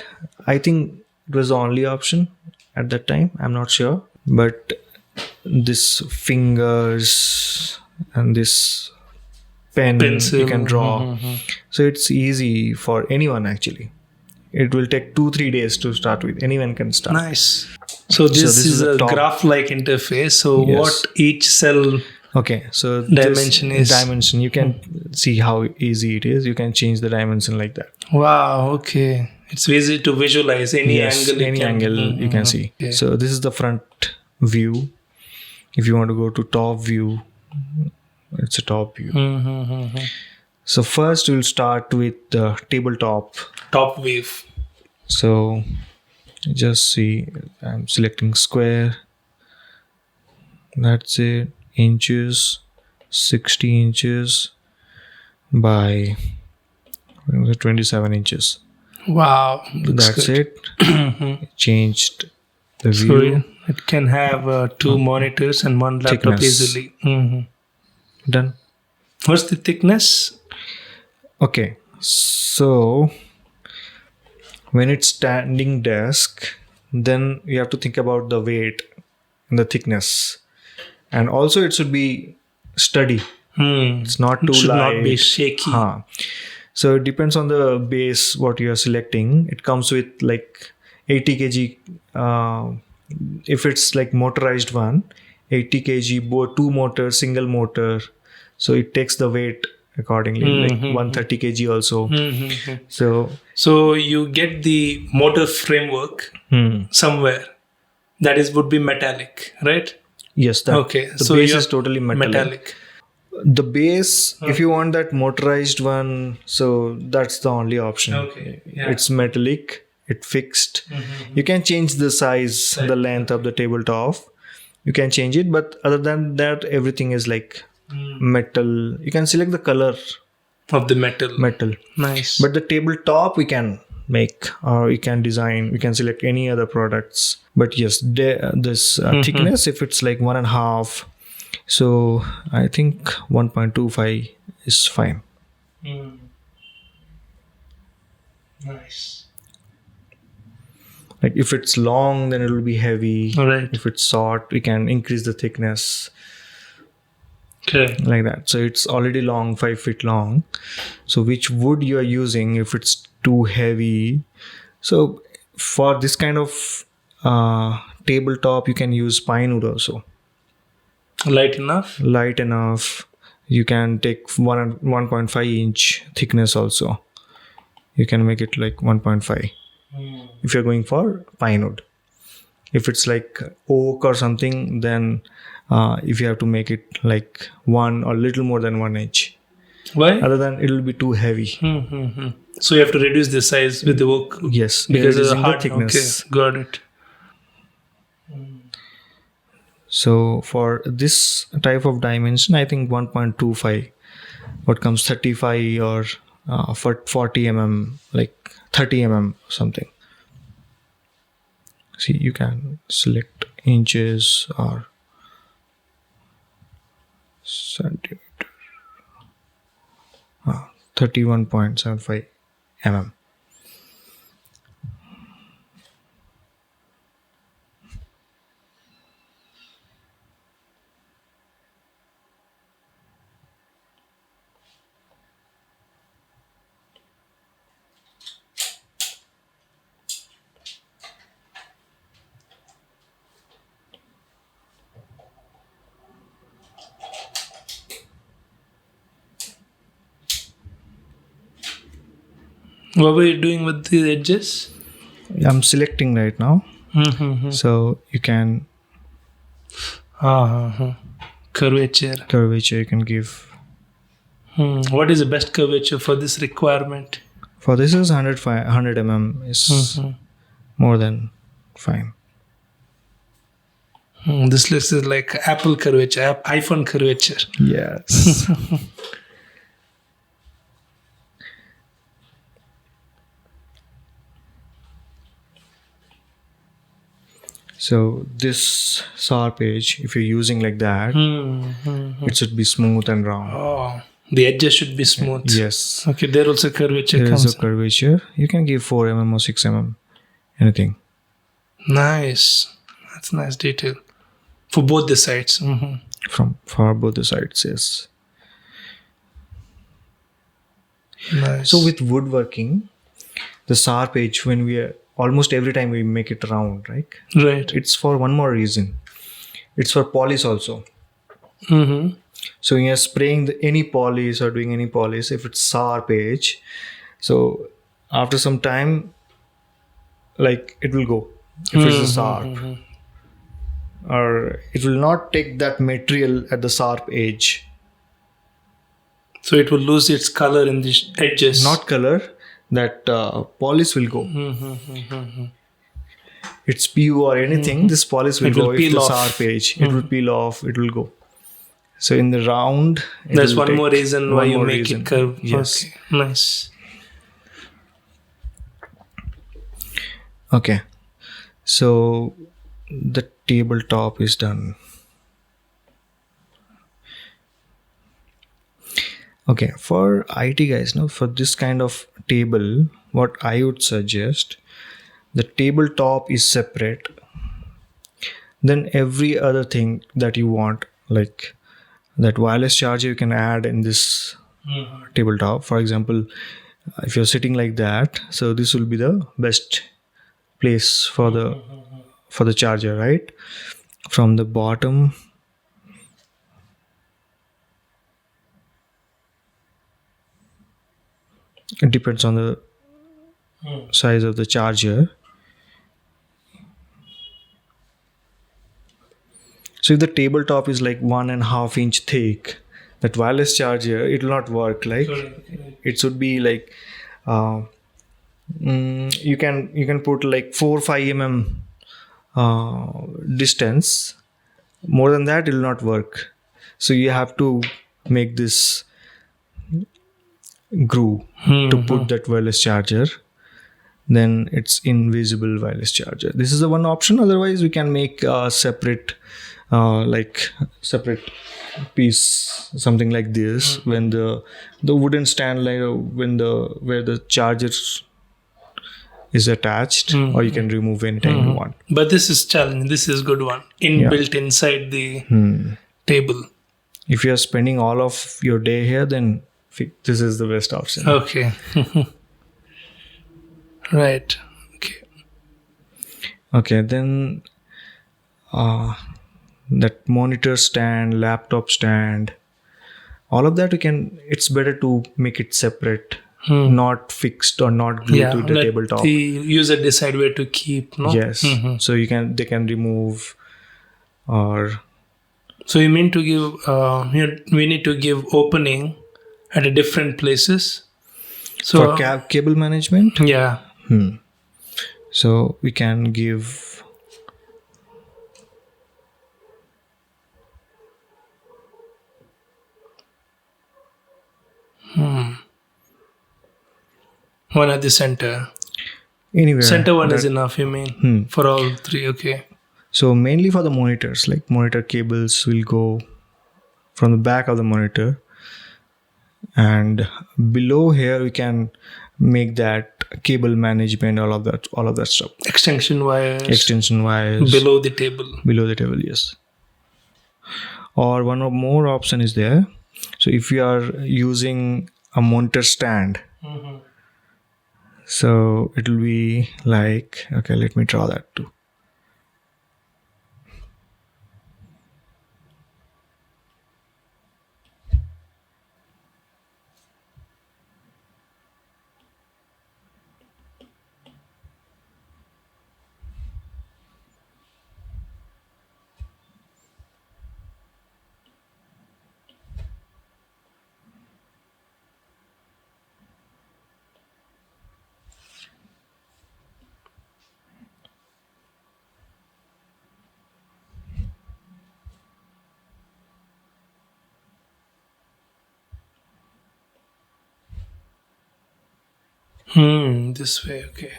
I think it was the only option at that time. I'm not sure, but this fingers and this pencil you can draw. So it's easy for anyone actually. It will take 2-3 days to start with. Anyone can start. Nice. So this is a graph-like interface. So Yes. what each cell Okay, so dimension is? Dimension. You can see how easy it is. You can change the dimension like that. Wow. Okay. It's easy to visualize any angle. Any angle you can see. Okay. So this is the front view. If you want to go to top view, it's a top view. So first we'll start with the tabletop. Top view. So just see, I'm selecting square. That's it. Inches, 60 inches by 27 inches. Wow. Looks That's good. it. Changed the view. So it can have 2 monitors and 1 laptop Thickness. easily. Done. What's the thickness? Okay, so when it's standing desk, then you have to think about the weight and the thickness, and also it should be sturdy. It's not too It should light. not be shaky. So it depends on the base what you are selecting. It comes with like 80 kg. If it's like motorized one, 80 kg, both 2 motors, single motor. So it takes the weight accordingly, like 130 kg also. So you get the motor framework somewhere. That would be metallic, right? Yes, that. Okay. The So base you is totally metallic. The base, if you want that motorized one, so that's the only option. Okay. Yeah. It's metallic, it's fixed. You can change the size, the length of the tabletop. You can change it, but other than that, everything is like metal. You can select the color Of the metal. Nice. But the tabletop we can make, or we can design. We can select any other products. But yes, this thickness, if it's like 1.5, so I think 1.25 is fine. Nice. Like if it's long, then it will be heavy. Right. If it's short, we can increase the thickness. Okay. Like that. So it's already long, 5 feet long. So which wood you are using, if it's too heavy. So for this kind of tabletop, you can use pine wood also. Light enough? Light enough. You can take 1.5 inch thickness also. You can make it like 1.5 if you're going for pine wood. If it's like oak or something, then if you have to make it like 1 or little more than 1 inch. Why? Other than it will be too heavy. So you have to reduce the size with the work. Yes, Because of the reducing hard thickness. Okay, got it. So for this type of dimension, I think 1.25, what comes 35 or for 40 mm, like 30 mm something. See, you can select inches or centimeter. 31.75 mm. What were you doing with the edges? I'm selecting right now. Mm-hmm. So you can Curvature. curvature you can give. What is the best curvature for this requirement? For this is 100 mm is more than fine. This looks like Apple curvature, iPhone curvature. Yes. So this saw page, if you're using like that, it should be smooth and round. Oh, the edges should be smooth. Yes. Okay, there also curvature There comes. is a curvature. You can give 4 mm or 6 mm, anything. Nice. That's nice detail. For both the sides. For both the sides, yes. Nice. So with woodworking, the SAR page, when we are almost every time we make it round, right? Right. It's for one more reason. It's for polish also. So when you're spraying any polish or doing any polish, if it's SAR page, so after some time, like it will go. If it's a sharp, or it will not take that material at the sharp edge. So it will lose its color in the edges. Not color, that polish will go. It's PU or anything, this polish will It go will if peel the off. sharp edge. It will peel off, it will go. So in the round, it That's will one take more reason why one you more make reason. it curve. Yes. Okay. Nice. Okay. So the tabletop is done. Okay, for IT guys, now for this kind of table, what I would suggest, the tabletop is separate. Then every other thing that you want, like that wireless charger, you can add in this tabletop. For example, if you're sitting like that, so this will be the best place for the charger, right? From the bottom, it depends on the size of the charger. So if the tabletop is like 1.5 inch thick, that wireless charger, it will not work. Like it should be like you can put like 4-5 mm distance. More than that, it will not work. So you have to make this groove to put that wireless charger. Then it's invisible wireless charger. This is the one option. Otherwise, we can make a separate separate piece, something like this. When the wooden stand, like where the charger is attached, or you can remove anytime you want. But this is challenging. This is good one. Inbuilt inside the table. If you are spending all of your day here, then this is the best option. Okay. Right. Okay, then that monitor stand, laptop stand, all of that it's better to make it separate, not fixed or not glued to the let tabletop. the user decide where to keep, no? Yes. So they can remove, or so you mean to give we need to give opening at a different places? So For cable management, yeah. so we can give One at the center. anywhere. Center one is that- enough, you mean? For all three, okay. So mainly for the monitors, like monitor cables will go from the back of the monitor, and below here we can make that cable management, all of that stuff. Extension wires Extension wires below the table. below the table, yes. Or one or more option is there. So if you are using a monitor stand, so it will be like, okay, let me draw that too. This way, okay.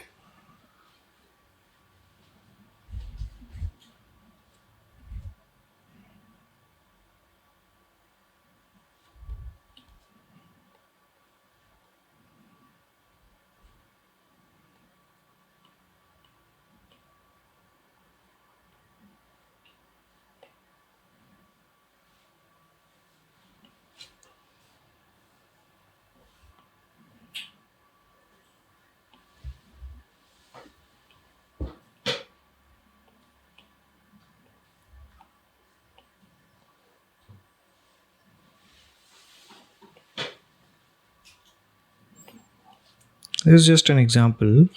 This is just an example.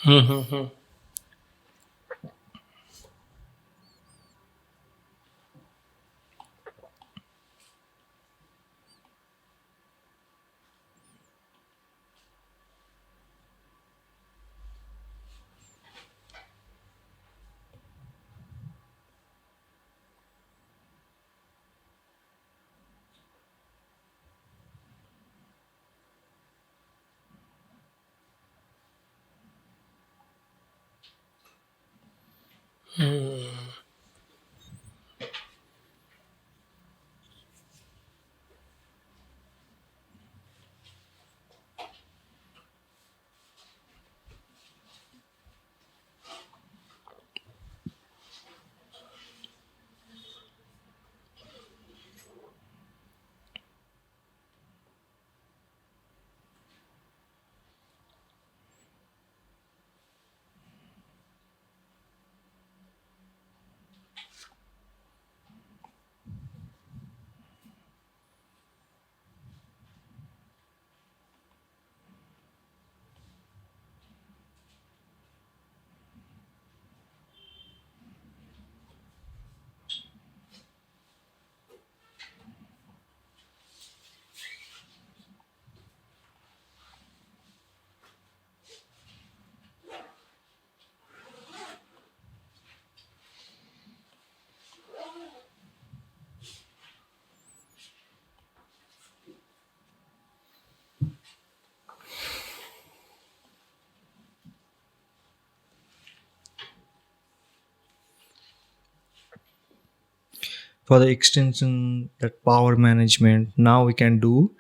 For the extension, that power management, now we can do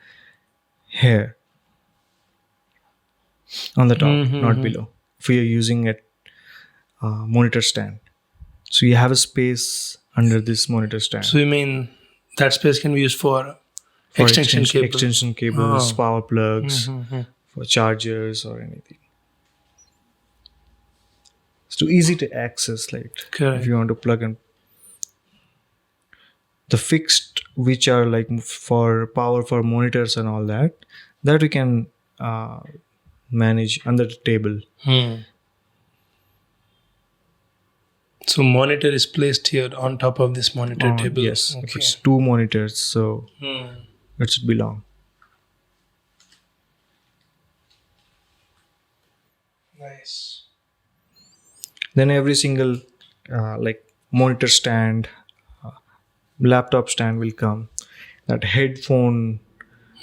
here on the top, not below. If we are using a monitor stand, so you have a space under this monitor stand So you mean that space can be used for for extension cable? extension cables, Oh. power plugs, for chargers or anything. It's too easy to access, like Correct. if you want to plug in the fixed, which are like for power for monitors and all that, that we can manage under the table. So monitor is placed here on top of this monitor table. Yes, if Okay. it's two monitors, so it should belong. Nice. Then every single like monitor stand, laptop stand will come. That headphone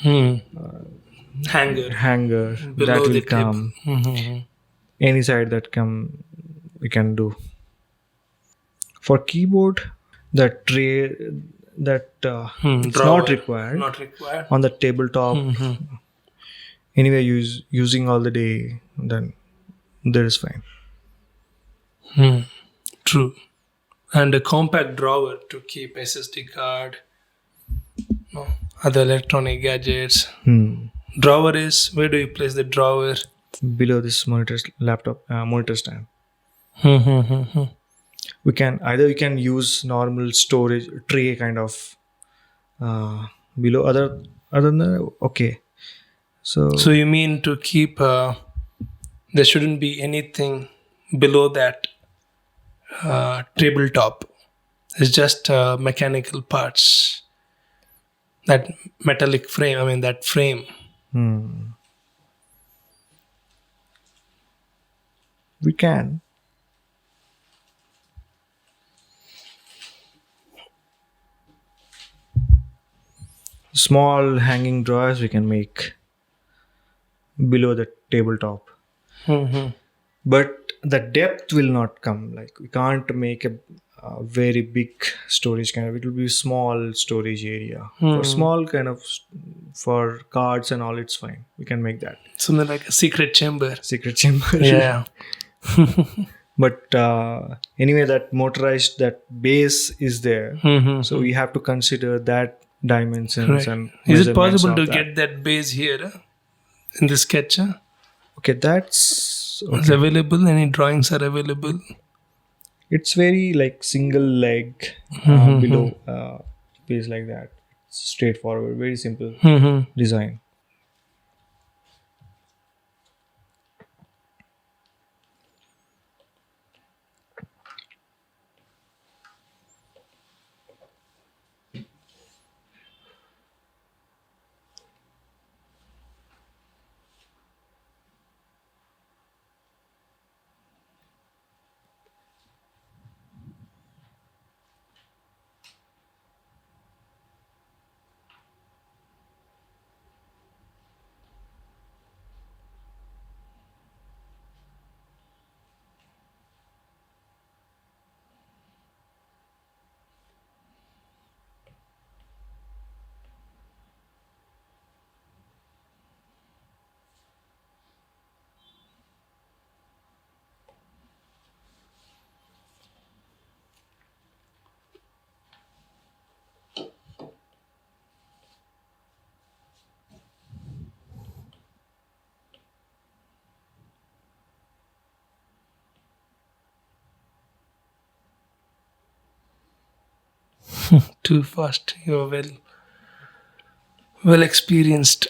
Hanger hanger that below will the table. come. Any side that come we can do. For keyboard, that tray that it's not Drawer required not required. on the tabletop. Anyway, using all the day, then that is fine. True. And a compact drawer to keep SSD card, no, other electronic gadgets. Drawer is, where do you place the drawer? Below this monitor stand. We can use normal storage tray kind of below other than that, okay. So you mean to keep, there shouldn't be anything below that tabletop. It's just mechanical parts. That metallic frame, that frame. We can. Small hanging drawers we can make below the tabletop. But the depth will not come. Like we can't make a very big storage kind of. It will be small storage area for small kind of for cards and all. It's fine. We can make that Something like a secret chamber. secret chamber. Yeah. But anyway, that motorized that base is there, so we have to consider that dimensions Right. and Is it measurements possible of to that. get that base here in the sketch? Okay, that's It's available. Any drawings are available. it's very like single leg below base like that. It's straightforward, very simple design. Too fast. You're well experienced.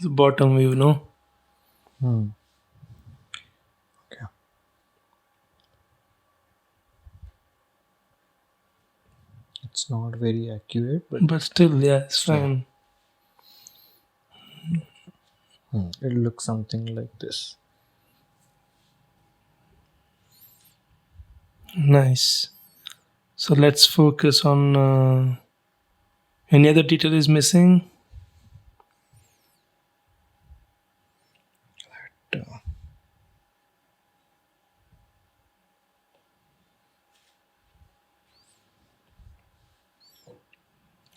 The bottom view, no? Hmm. Okay. It's not very accurate, but But still, yeah, it's fine. it looks something like this. Nice. So let's focus on any other detail is missing. Uh,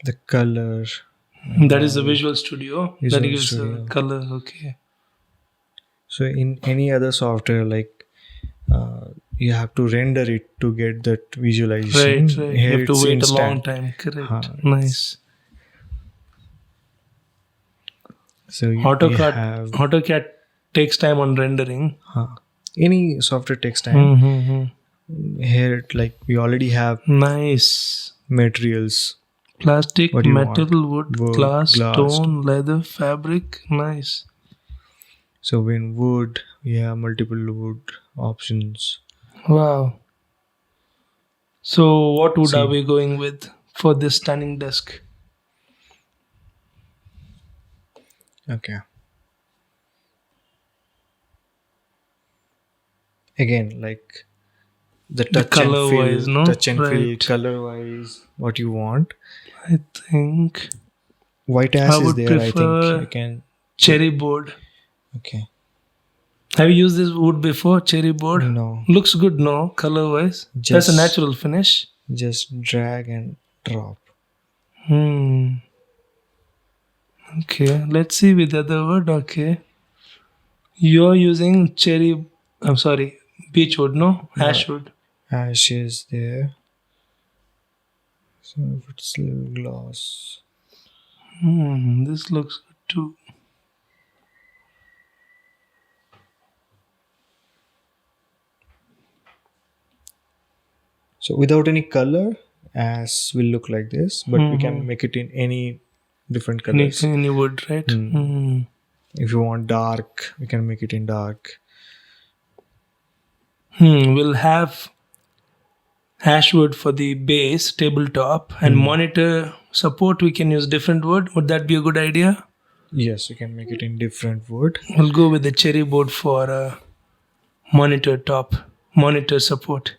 the color. That is the Visual Studio. That Visual gives Studio. a color. Okay. So in any other software, like you have to render it to get that visualization. Right. Here You have to it's wait instant. a long time. Correct. Huh, Nice. So you AutoCAD takes time on rendering. any software takes time. Mm-hmm. Here, like we already have Nice. materials. Plastic, What do you metal, want? wood, glass, stone, leather, fabric. Nice. So in wood, we have multiple wood options. Wow. So what wood See. are we going with for this standing desk? Okay. Again, like the touch and color feel, wise, no? touch and feel, Right. color wise, what you want. I think White ash I is would there. I think prefer you can. cherry board. Okay. Have you used this wood before? Cherry board? No. Looks good, no? Color wise. That's a natural finish. Just drag and drop. Okay, let's see with the other wood. Okay. You're using beech wood, no? Ash wood. Ash is there. So if it's a little gloss. This looks good too. So without any color, ash will look like this, but we can make it in any different colors. Any wood, right? If you want dark, we can make it in dark. We'll have ash wood for the base, tabletop, and monitor support. We can use different wood. Would that be a good idea? Yes, you can make it in different wood. We'll go with the cherry board for monitor support.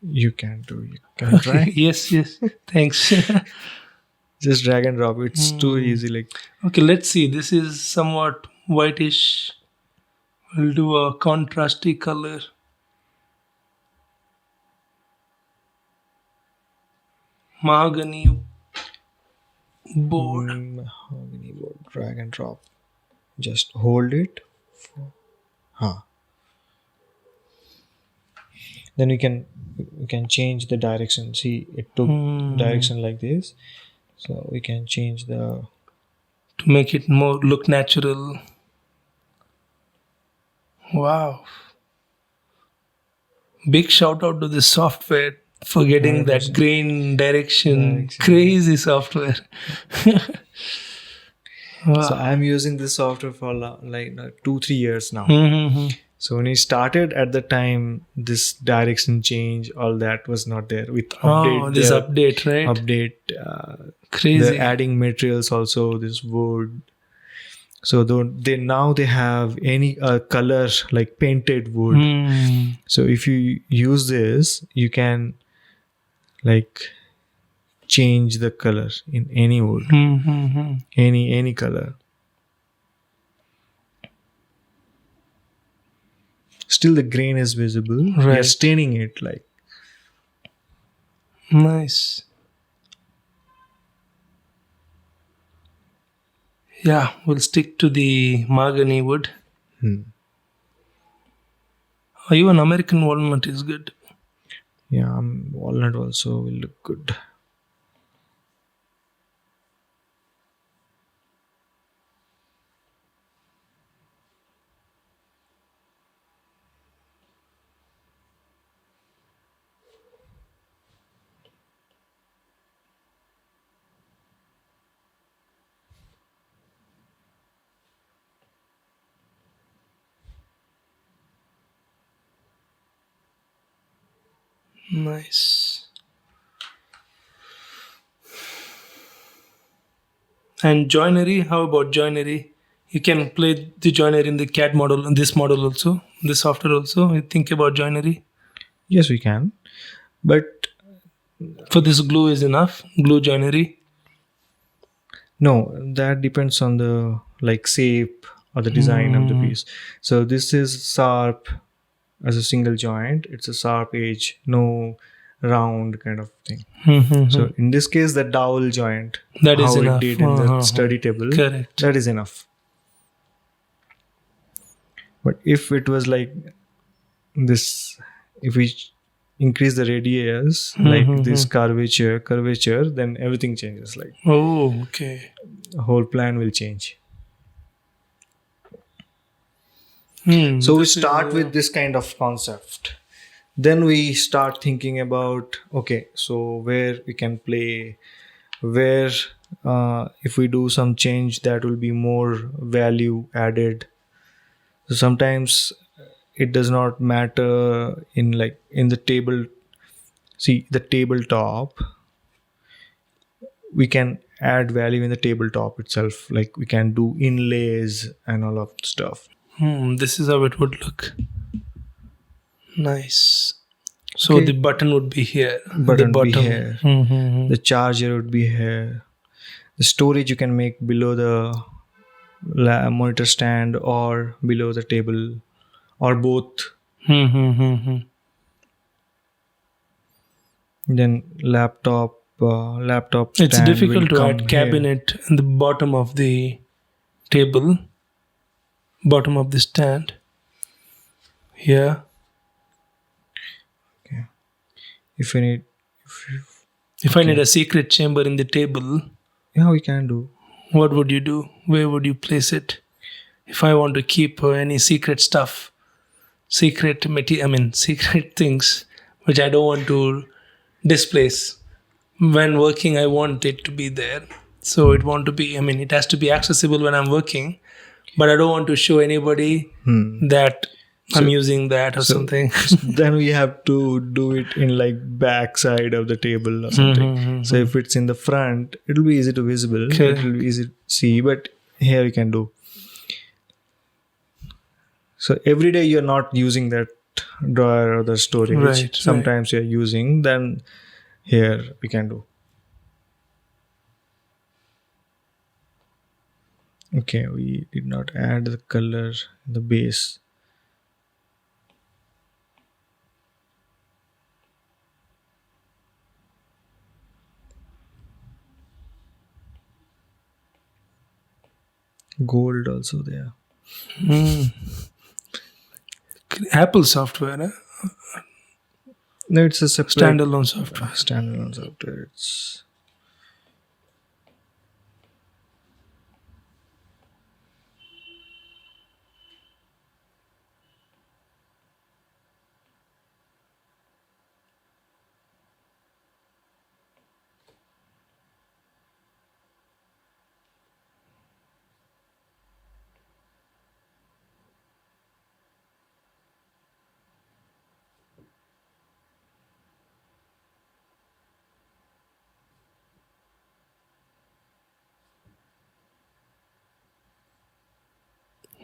You can try. Yes. Thanks. Just drag and drop. It's too easy. Like Okay, let's see. This is somewhat whitish. We'll do a contrasty color. Mahogany board. mahogany board. Drag and drop. Just hold it. Then we can change the direction. See, it took direction like this. So we can change the to make it more look natural. Wow. Big shout out to this software for getting that grain direction. Crazy software. Wow. So I'm using this software for like 2-3 years now. So when we started at the time, this direction change, all that was not there. With update, right? Update. Crazy. They're adding materials also, this wood. So they have any color like painted wood. So if you use this, you can like change the color in any wood, any color. Still the grain is visible. Right. We are staining it like. Nice. Yeah, we'll stick to the mahogany wood. Even American walnut is good. Yeah, walnut also will look good. Nice. And joinery, how about joinery? You can play the joinery in the CAD model, in this model also, this software also. You think about joinery. Yes, we can. But For this, glue is enough. Glue joinery. no, that depends on the like shape or the design of the piece. So this is sharp as a single joint. It's a sharp edge, no round kind of thing. So in this case, the dowel joint, That is how it enough. did in the study table, Correct. that is enough. But if it was like this, if we increase the radius, like this curvature, then everything changes. Like Oh, okay. the whole plan will change. So we start with this kind of concept. Then we start thinking about, okay, so where we can play, where if we do some change that will be more value added. So sometimes it does not matter in the table. See, the tabletop, we can add value in the tabletop itself. Like we can do inlays and all of stuff. This is how it would look. Nice. So the button would be here. Button the would be bottom. here. The charger would be here. The storage you can make below the monitor stand or below the table or both. Then laptop It's stand difficult will to come add cabinet in the bottom of the table, bottom of the stand. Here. Okay. If you need, If I need a secret chamber in the table, yeah, we can do. what would you do? Where would you place it? If I want to keep any secret stuff, secret things which I don't want to displace. When working, I want it to be there. So it has to be accessible when I'm working, but I don't want to show anybody that I'm using that or something. Then we have to do it in like back side of the table or something. So if it's in the front, it'll be easy to visible. Okay. It'll be easy to see, but here you can do. So every day you're not using that drawer or the storage. Right, Sometimes you're using, then here we can do. Okay, we did not add the color in the base. Gold also there. Apple software, No, it's a separate standalone software. Standalone software. It's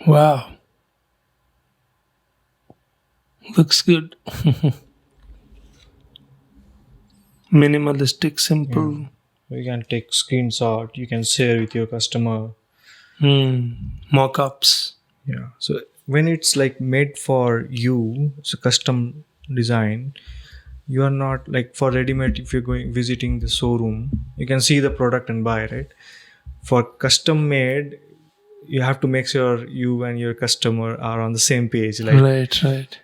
Wow. Looks good. Minimalistic, simple. you can take screenshot. You can share with your customer. Mock-ups. Yeah. So when it's like made for you, it's a custom design. You are not like for ready-made. If you're going visiting the showroom, you can see the product and buy, right? For custom made, you have to make sure you and your customer are on the same page. Like Right.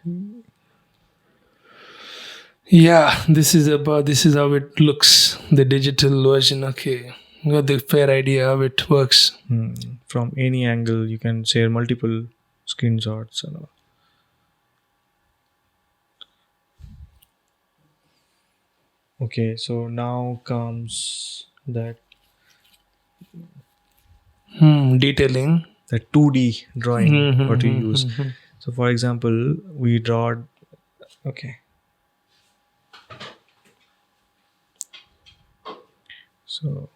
Yeah, this is how it looks. The digital version. Okay, you got the fair idea how it works. from any angle, you can share multiple screenshots and all. Okay, so now comes that Detailing. the 2D drawing what we use. So for example, we draw. Okay. So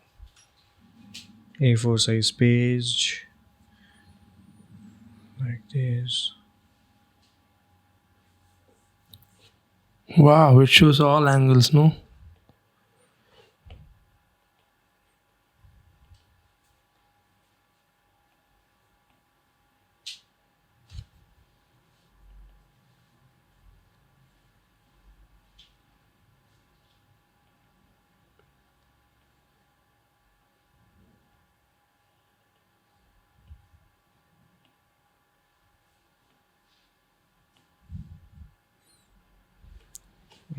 A4 size page like this. Wow, it shows all angles, no?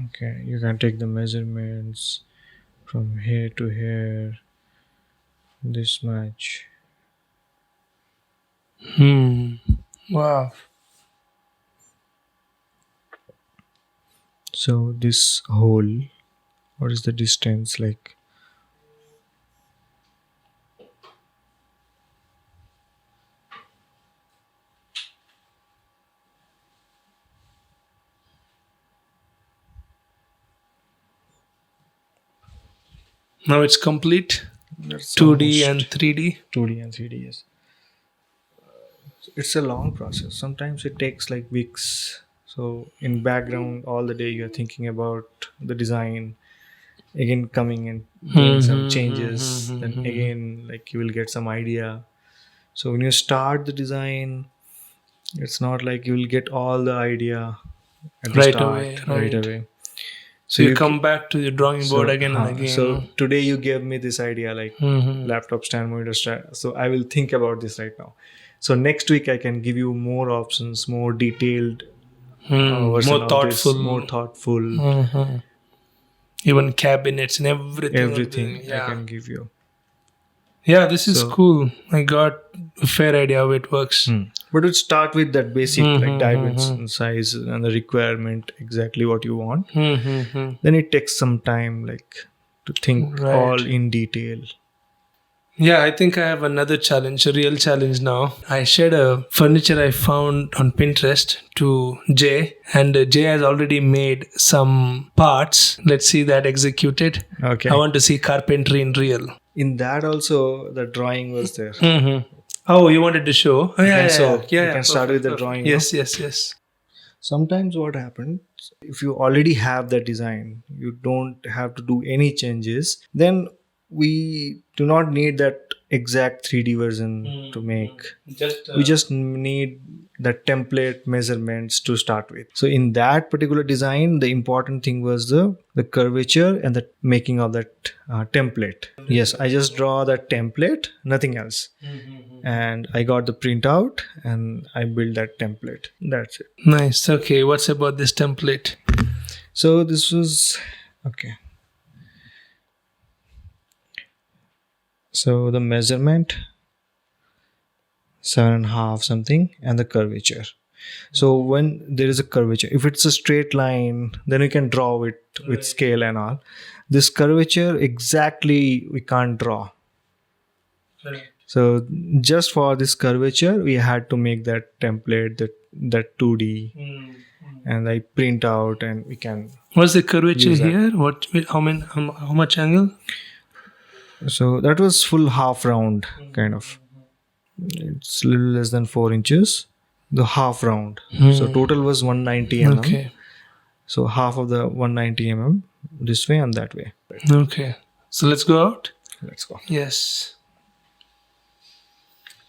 Okay, you can take the measurements from here to here, this much. Wow. So this hole, what is the distance like? Now it's complete. That's 2D almost and 3D. 2D and 3D, yes. It's a long process. Sometimes it takes like weeks. So in background, all the day you're thinking about the design, again coming and doing some changes. Then again, like you will get some idea. So when you start the design, it's not like you will get all the idea at the Right start away, right right. away. So you come back to the drawing board again and again. So today you gave me this idea like laptop stand, monitor stand. So I will think about this right now. So next week I can give you more options, more detailed, version more of thoughtful. this, more thoughtful. Even cabinets and everything. Everything I can give you. Yeah, this is cool. I got a fair idea how it works. But it start with that basic like dimension, size, and the requirement exactly what you want. Then it takes some time like to think all in detail. Yeah, I think I have another challenge, a real challenge now. I shared a furniture I found on Pinterest to Jay, and Jay has already made some parts. Let's see that executed. Okay. I want to see carpentry in real. In that also the drawing was there. Oh, you wanted to show? Oh, yeah, You can start with the drawing. Yes. Sometimes what happens, if you already have the design, you don't have to do any changes, then we do not need that exact 3D version to make. We just need the template measurements to start with. So in that particular design, the important thing was the curvature and the making of that template. Yes, I just draw that template, nothing else. And I got the printout and I built that template. That's it. Nice. Okay, what's about this template? So this was okay. So the measurement 7.5 something and the curvature. So when there is a curvature, if it's a straight line, then we can draw it with scale and all. This curvature exactly we can't draw. So just for this curvature, we had to make that template, that 2D, and I print out and we can. What's the curvature here? How much angle? So that was full half round kind of. It's a little less than 4 inches. The half round. So total was 190 mm. Okay. So half of the 190 mm this way and that way. Okay. So let's go out. Let's go. Yes.